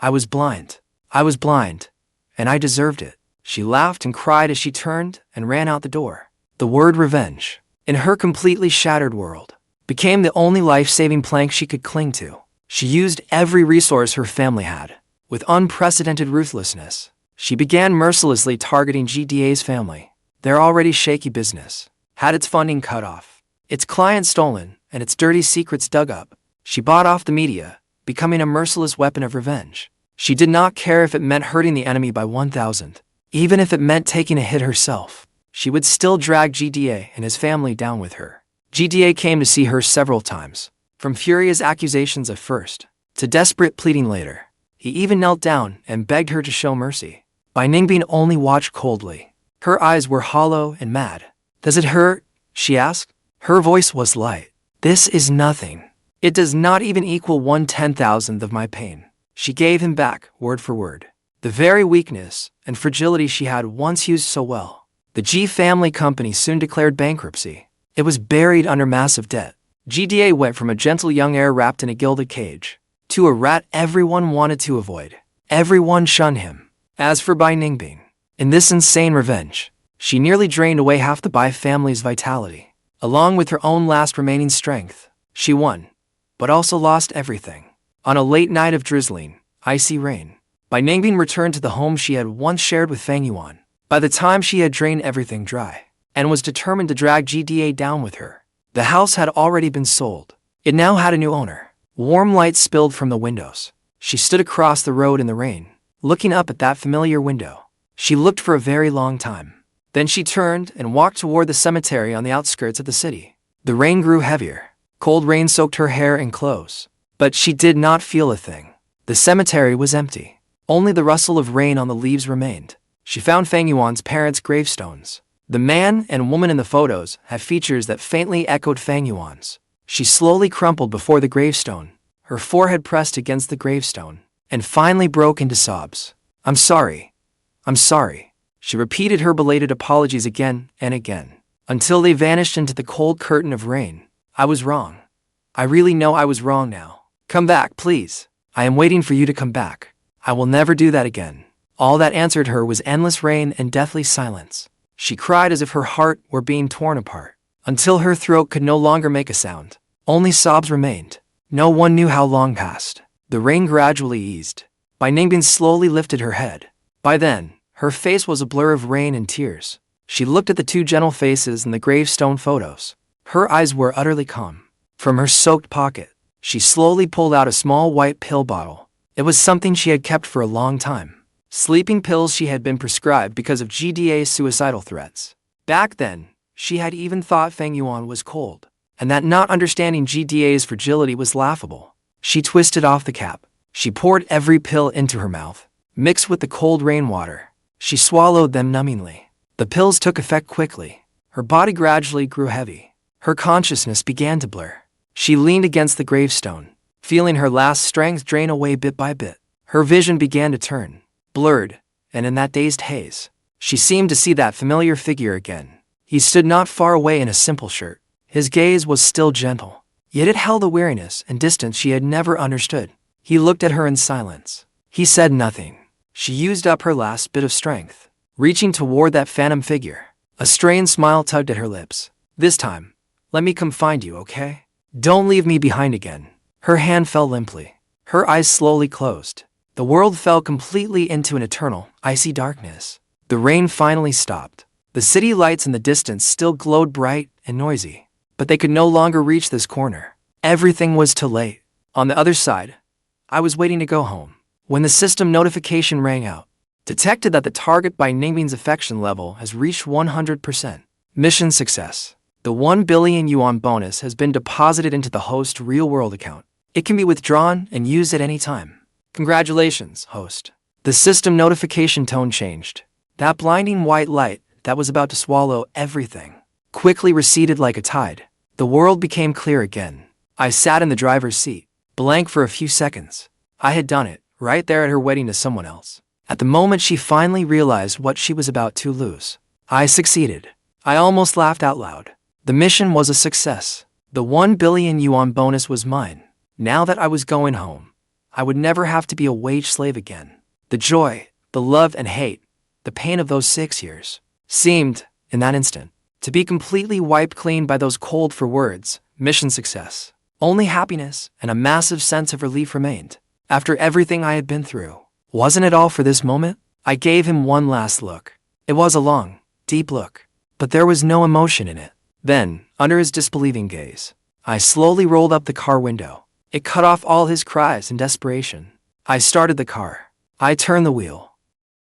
I was blind. And I deserved it. She laughed and cried as she turned and ran out the door. The word revenge, in her completely shattered world, became the only life-saving plank she could cling to. She used every resource her family had. With unprecedented ruthlessness, she began mercilessly targeting GDA's family. Their already shaky business had its funding cut off, its clients stolen, and its dirty secrets dug up. She bought off the media, becoming a merciless weapon of revenge. She did not care if it meant hurting the enemy by 1,000. Even if it meant taking a hit herself, she would still drag GDA and his family down with her. GDA came to see her several times, from furious accusations at first, to desperate pleading later. He even knelt down and begged her to show mercy. Bai Ningbing only watched coldly. Her eyes were hollow and mad. Does it hurt? She asked. Her voice was light. This is nothing. It does not even equal 1/10,000th of my pain. She gave him back, word for word, the very weakness and fragility she had once used so well. The G family company soon declared bankruptcy. It was buried under massive debt. GDA went from a gentle young heir wrapped in a gilded cage to a rat everyone wanted to avoid. Everyone shunned him. As for Bai Ningbing, in this insane revenge, she nearly drained away half the Bai family's vitality. Along with her own last remaining strength, she won, but also lost everything. On a late night of drizzling, icy rain, Bai Ningbing returned to the home she had once shared with Fang Yuan. By the time she had drained everything dry, and was determined to drag GDA down with her, the house had already been sold. It now had a new owner. Warm light spilled from the windows. She stood across the road in the rain, looking up at that familiar window. She looked for a very long time. Then she turned and walked toward the cemetery on the outskirts of the city. The rain grew heavier. Cold rain soaked her hair and clothes. But she did not feel a thing. The cemetery was empty. Only the rustle of rain on the leaves remained. She found Fang Yuan's parents' gravestones. The man and woman in the photos had features that faintly echoed Fang Yuan's. She slowly crumpled before the gravestone, her forehead pressed against the gravestone, and finally broke into sobs. I'm sorry. She repeated her belated apologies again and again, until they vanished into the cold curtain of rain. I was wrong. I really know I was wrong now. Come back, please. I am waiting for you to come back. I will never do that again. All that answered her was endless rain and deathly silence. She cried as if her heart were being torn apart, until her throat could no longer make a sound. Only sobs remained. No one knew how long passed. The rain gradually eased. Bai Ningbing slowly lifted her head. By then, her face was a blur of rain and tears. She looked at the two gentle faces in the gravestone photos. Her eyes were utterly calm. From her soaked pocket, she slowly pulled out a small white pill bottle. It was something she had kept for a long time. Sleeping pills she had been prescribed because of GDA's suicidal threats. Back then, she had even thought Fang Yuan was cold, and that not understanding GDA's fragility was laughable. She twisted off the cap. She poured every pill into her mouth, mixed with the cold rainwater. She swallowed them numbingly. The pills took effect quickly. Her body gradually grew heavy. Her consciousness began to blur. She leaned against the gravestone, feeling her last strength drain away bit by bit. Her vision began to turn, blurred, and in that dazed haze, she seemed to see that familiar figure again. He stood not far away in a simple shirt. His gaze was still gentle, yet it held a weariness and distance she had never understood. He looked at her in silence. He said nothing. She used up her last bit of strength, reaching toward that phantom figure. A strained smile tugged at her lips. This time, let me come find you, okay? Don't leave me behind again. Her hand fell limply. Her eyes slowly closed. The world fell completely into an eternal, icy darkness. The rain finally stopped. The city lights in the distance still glowed bright and noisy, but they could no longer reach this corner. Everything was too late. On the other side, I was waiting to go home, when the system notification rang out. Detected that the target by Ningbing's affection level has reached 100%. Mission success. The 1 billion yuan bonus has been deposited into the host real-world account. It can be withdrawn and used at any time. Congratulations, host. The system notification tone changed. That blinding white light that was about to swallow everything quickly receded like a tide. The world became clear again. I sat in the driver's seat, blank for a few seconds. I had done it, right there at her wedding to someone else. At the moment she finally realized what she was about to lose. I succeeded. I almost laughed out loud. The mission was a success. The 1 billion yuan bonus was mine. Now that I was going home, I would never have to be a wage slave again. The joy, the love and hate, the pain of those 6 years seemed, in that instant, to be completely wiped clean by those cold for words, mission success. Only happiness and a massive sense of relief remained. After everything I had been through, wasn't it all for this moment? I gave him one last look. It was a long, deep look, but there was no emotion in it. Then, under his disbelieving gaze, I slowly rolled up the car window. It cut off all his cries in desperation. I started the car. I turned the wheel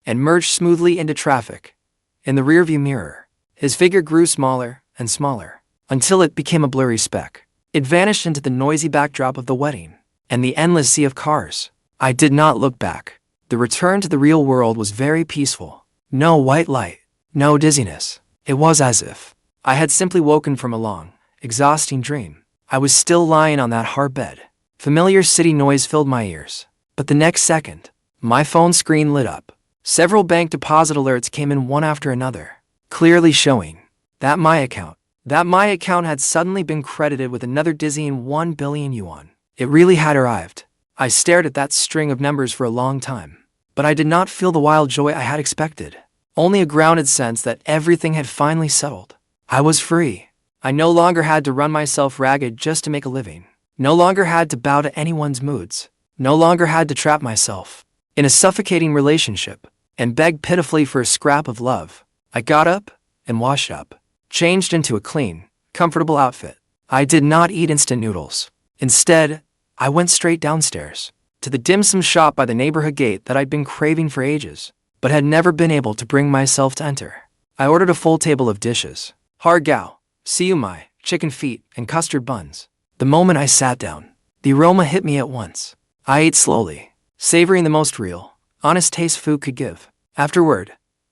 and merged smoothly into traffic. In the rearview mirror, his figure grew smaller and smaller until it became a blurry speck. It vanished into the noisy backdrop of the wedding and the endless sea of cars. I did not look back. The return to the real world was very peaceful. No white light, no dizziness. It was as if I had simply woken from a long, exhausting dream. I was still lying on that hard bed. Familiar city noise filled my ears. But the next second, my phone screen lit up. Several bank deposit alerts came in one after another, clearly showing that my account had suddenly been credited with another dizzying 1 billion yuan. It really had arrived. I stared at that string of numbers for a long time, but I did not feel the wild joy I had expected. Only a grounded sense that everything had finally settled. I was free. I no longer had to run myself ragged just to make a living. No longer had to bow to anyone's moods. No longer had to trap myself in a suffocating relationship and beg pitifully for a scrap of love. I got up and washed up, changed into a clean, comfortable outfit. I did not eat instant noodles. Instead, I went straight downstairs to the dim sum shop by the neighborhood gate that I'd been craving for ages, but had never been able to bring myself to enter. I ordered a full table of dishes: har gao, siumai, chicken feet, and custard buns. The moment I sat down, the aroma hit me at once. I ate slowly, savoring the most real, honest taste food could give. Afterward,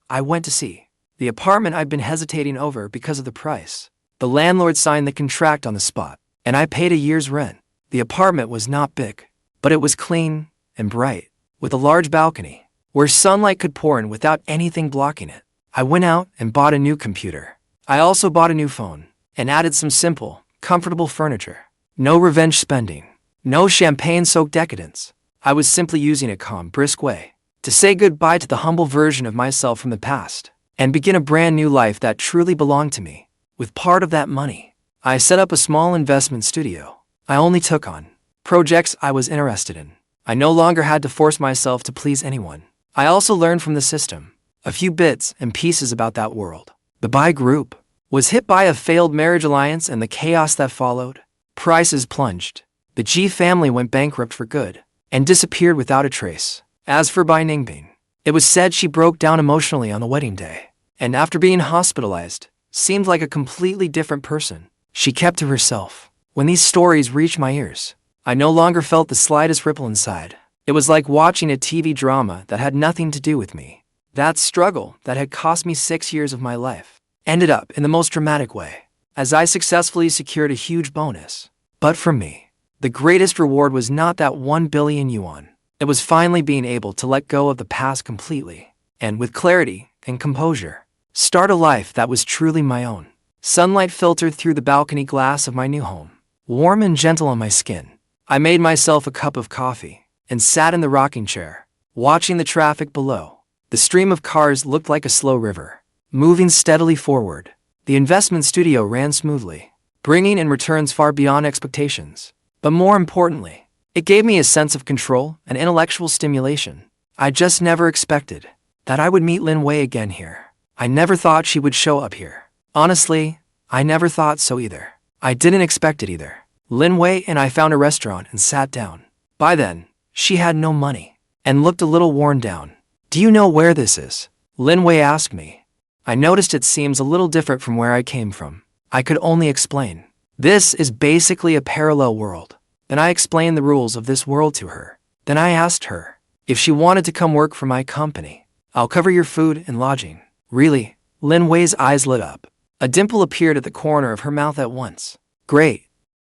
I went to see the apartment I'd been hesitating over because of the price. The landlord signed the contract on the spot, and I paid a year's rent. The apartment was not big, but it was clean and bright, with a large balcony where sunlight could pour in without anything blocking it. I went out and bought a new computer. I also bought a new phone and added some simple, comfortable furniture. No revenge spending, no champagne-soaked decadence. I was simply using a calm, brisk way to say goodbye to the humble version of myself from the past and begin a brand new life that truly belonged to me. With part of that money, I set up a small investment studio. I only took on projects I was interested in. I no longer had to force myself to please anyone. I also learned from the system a few bits and pieces about that world. The Bai Group was hit by a failed marriage alliance and the chaos that followed. Prices plunged. The G family went bankrupt for good and disappeared without a trace. As for Bai Ningbing, it was said she broke down emotionally on the wedding day, and after being hospitalized, seemed like a completely different person. She kept to herself. When these stories reached my ears, I no longer felt the slightest ripple inside. It was like watching a TV drama that had nothing to do with me. That struggle that had cost me 6 years of my life ended up in the most dramatic way, as I successfully secured a huge bonus. But for me, the greatest reward was not that 1 billion yuan. It was finally being able to let go of the past completely, and with clarity and composure, start a life that was truly my own. Sunlight filtered through the balcony glass of my new home, warm and gentle on my skin. I made myself a cup of coffee and sat in the rocking chair, watching the traffic below. The stream of cars looked like a slow river, moving steadily forward. The investment studio ran smoothly, bringing in returns far beyond expectations. But more importantly, it gave me a sense of control and intellectual stimulation. I just never expected that I would meet Lin Wei again here. I never thought she would show up here. Honestly, I never thought so either. I didn't expect it either. Lin Wei and I found a restaurant and sat down. By then, she had no money and looked a little worn down. "Do you know where this is?" Lin Wei asked me. I noticed it seems a little different from where I came from. I could only explain. "This is basically a parallel world." Then I explained the rules of this world to her. Then I asked her if she wanted to come work for my company. "I'll cover your food and lodging." "Really?" Lin Wei's eyes lit up. A dimple appeared at the corner of her mouth at once. "Great."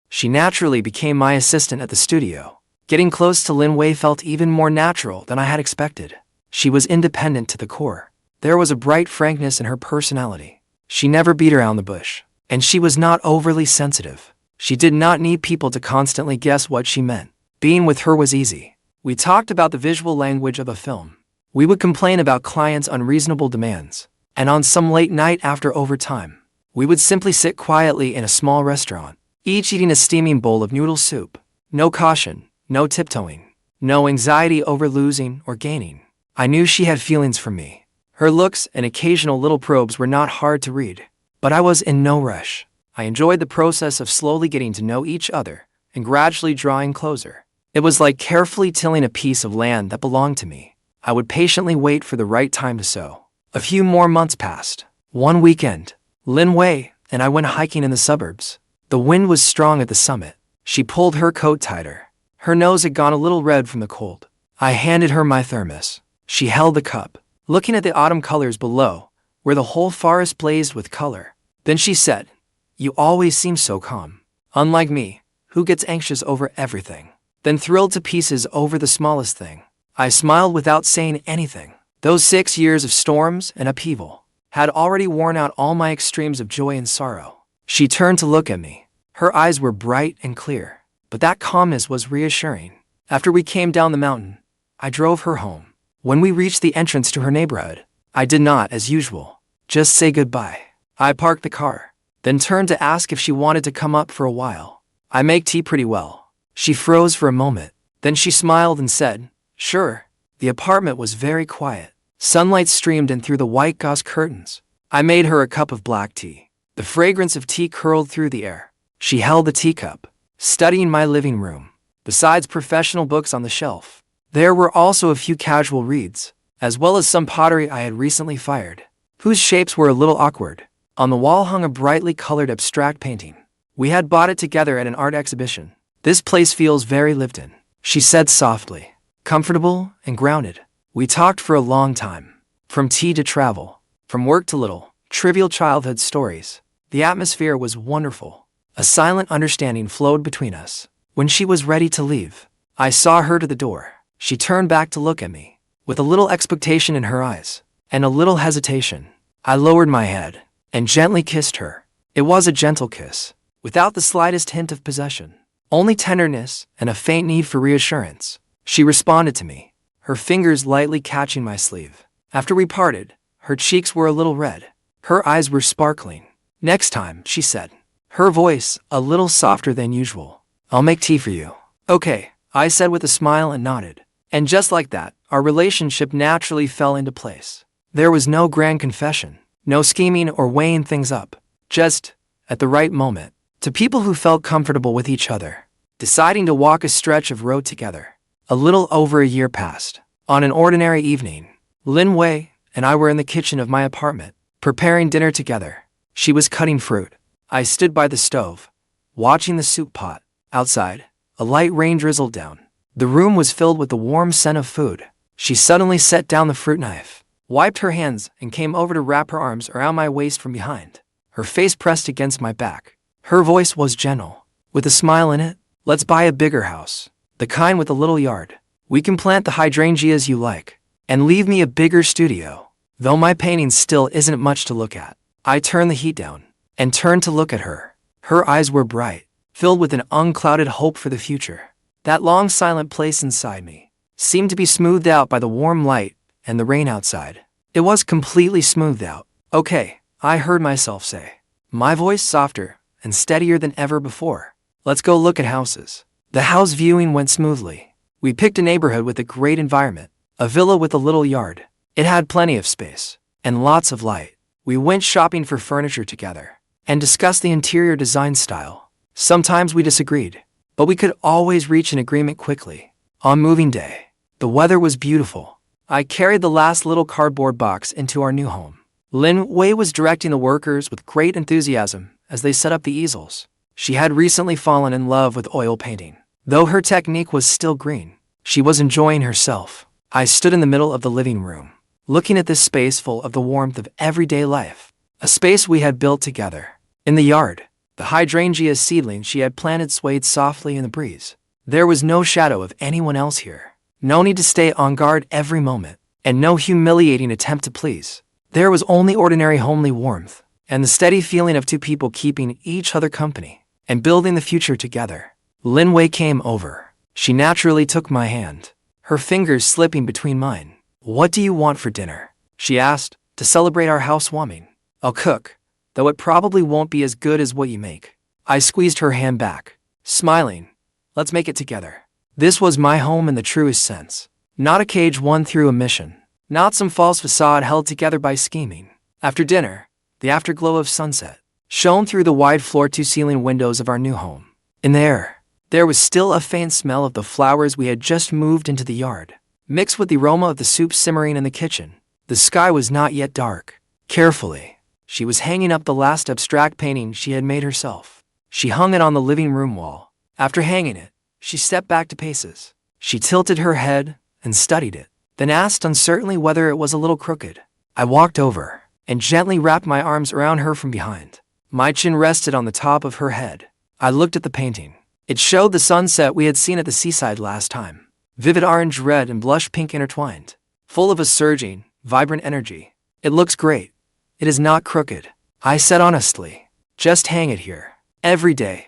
She naturally became my assistant at the studio. Getting close to Lin Wei felt even more natural than I had expected. She was independent to the core. There was a bright frankness in her personality. She never beat around the bush. And she was not overly sensitive. She did not need people to constantly guess what she meant. Being with her was easy. We talked about the visual language of a film. We would complain about clients' unreasonable demands. And on some late night after overtime, we would simply sit quietly in a small restaurant, each eating a steaming bowl of noodle soup. No caution, no tiptoeing, no anxiety over losing or gaining. I knew she had feelings for me. Her looks and occasional little probes were not hard to read. But I was in no rush. I enjoyed the process of slowly getting to know each other and gradually drawing closer. It was like carefully tilling a piece of land that belonged to me. I would patiently wait for the right time to sow. A few more months passed. One weekend, Lin Wei and I went hiking in the suburbs. The wind was strong at the summit. She pulled her coat tighter. Her nose had gone a little red from the cold. I handed her my thermos. She held the cup, looking at the autumn colors below, where the whole forest blazed with color. Then she said, "You always seem so calm. Unlike me, who gets anxious over everything, then thrilled to pieces over the smallest thing." I smiled without saying anything. Those 6 years of storms and upheaval had already worn out all my extremes of joy and sorrow. She turned to look at me. Her eyes were bright and clear, but that calmness was reassuring. After we came down the mountain, I drove her home. When we reached the entrance to her neighborhood, I did not, as usual, just say goodbye. I parked the car, then turned to ask if she wanted to come up for a while. I make tea pretty well. She froze for a moment, then she smiled and said, "Sure." The apartment was very quiet. Sunlight streamed in through the white gauze curtains. I made her a cup of black tea. The fragrance of tea curled through the air. She held the teacup, studying my living room. Besides professional books on the shelf, there were also a few casual reads, as well as some pottery I had recently fired, whose shapes were a little awkward. On the wall hung a brightly colored abstract painting. We had bought it together at an art exhibition. "This place feels very lived in," she said softly. "Comfortable and grounded." We talked for a long time. From tea to travel. From work to little, trivial childhood stories. The atmosphere was wonderful. A silent understanding flowed between us. When she was ready to leave, I saw her to the door. She turned back to look at me, with a little expectation in her eyes, and a little hesitation. I lowered my head and gently kissed her. It was a gentle kiss, without the slightest hint of possession, only tenderness and a faint need for reassurance. She responded to me, her fingers lightly catching my sleeve. After we parted, her cheeks were a little red. Her eyes were sparkling. "Next time," she said, her voice a little softer than usual, "I'll make tea for you." "Okay," I said with a smile and nodded. And just like that, our relationship naturally fell into place. There was no grand confession, no scheming or weighing things up, just, at the right moment, to people who felt comfortable with each other, deciding to walk a stretch of road together. A little over a year passed. On an ordinary evening, Lin Wei and I were in the kitchen of my apartment, preparing dinner together. She was cutting fruit. I stood by the stove, watching the soup pot. Outside, a light rain drizzled down. The room was filled with the warm scent of food. She suddenly set down the fruit knife, wiped her hands, and came over to wrap her arms around my waist from behind. Her face pressed against my back. Her voice was gentle, with a smile in it. "Let's buy a bigger house, the kind with a little yard. We can plant the hydrangeas you like, and leave me a bigger studio, though my painting still isn't much to look at." I turned the heat down and turned to look at her. Her eyes were bright, filled with an unclouded hope for the future. That long silent place inside me seemed to be smoothed out by the warm light and the rain outside. It was completely smoothed out. "Okay," I heard myself say, my voice softer and steadier than ever before. "Let's go look at houses." The house viewing went smoothly. We picked a neighborhood with a great environment, a villa with a little yard. It had plenty of space and lots of light. We went shopping for furniture together and discussed the interior design style. Sometimes we disagreed, but we could always reach an agreement quickly. On moving day, the weather was beautiful. I carried the last little cardboard box into our new home. Lin Wei was directing the workers with great enthusiasm as they set up the easels. She had recently fallen in love with oil painting. Though her technique was still green, she was enjoying herself. I stood in the middle of the living room, looking at this space full of the warmth of everyday life, a space we had built together. In the yard, the hydrangea seedlings she had planted swayed softly in the breeze. There was no shadow of anyone else here. No need to stay on guard every moment. and no humiliating attempt to please. There was only ordinary homely warmth, and the steady feeling of two people keeping each other company and building the future together. Lin Wei came over. She naturally took my hand, her fingers slipping between mine. "What do you want for dinner?" she asked, "to celebrate our housewarming." "I'll cook, though it probably won't be as good as what you make." I squeezed her hand back, smiling. "Let's make it together." This was my home in the truest sense. Not a cage won through a mission. Not some false facade held together by scheming. After dinner, the afterglow of sunset shone through the wide floor-to-ceiling windows of our new home. In the air, there was still a faint smell of the flowers we had just moved into the yard, mixed with the aroma of the soup simmering in the kitchen. The sky was not yet dark. Carefully, she was hanging up the last abstract painting she had made herself. She hung it on the living room wall. After hanging it, she stepped back to paces. She tilted her head and studied it, then asked uncertainly whether it was a little crooked. I walked over and gently wrapped my arms around her from behind. My chin rested on the top of her head. I looked at the painting. It showed the sunset we had seen at the seaside last time. Vivid orange, red, and blush pink intertwined, full of a surging, vibrant energy. "It looks great. It is not crooked," I said honestly. "Just hang it here every day."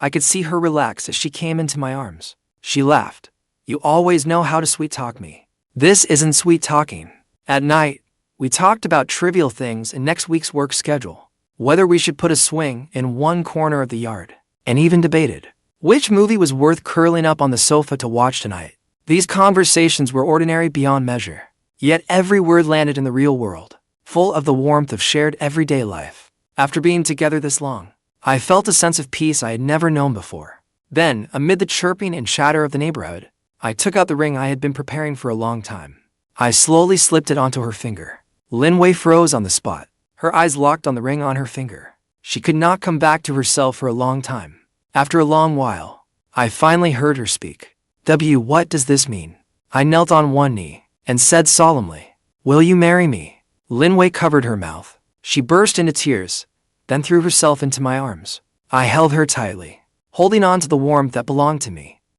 I could see her relax as she came into my arms. She laughed. "You always know how to sweet-talk me." "This isn't sweet-talking." At night, we talked about trivial things and next week's work schedule, whether we should put a swing in one corner of the yard, and even debated which movie was worth curling up on the sofa to watch tonight. These conversations were ordinary beyond measure, yet every word landed in the real world, full of the warmth of shared everyday life. After being together this long, I felt a sense of peace I had never known before. Then, amid the chirping and chatter of the neighborhood, I took out the ring I had been preparing for a long time. I slowly slipped it onto her finger. Lin Wei froze on the spot, her eyes locked on the ring on her finger. She could not come back to herself for a long time. After a long while, I finally heard her speak. What does this mean?" I knelt on one knee and said solemnly, "Will you marry me?" Lin Wei covered her mouth. She burst into tears, then threw herself into my arms. I held her tightly, holding on to the warmth that belonged to me.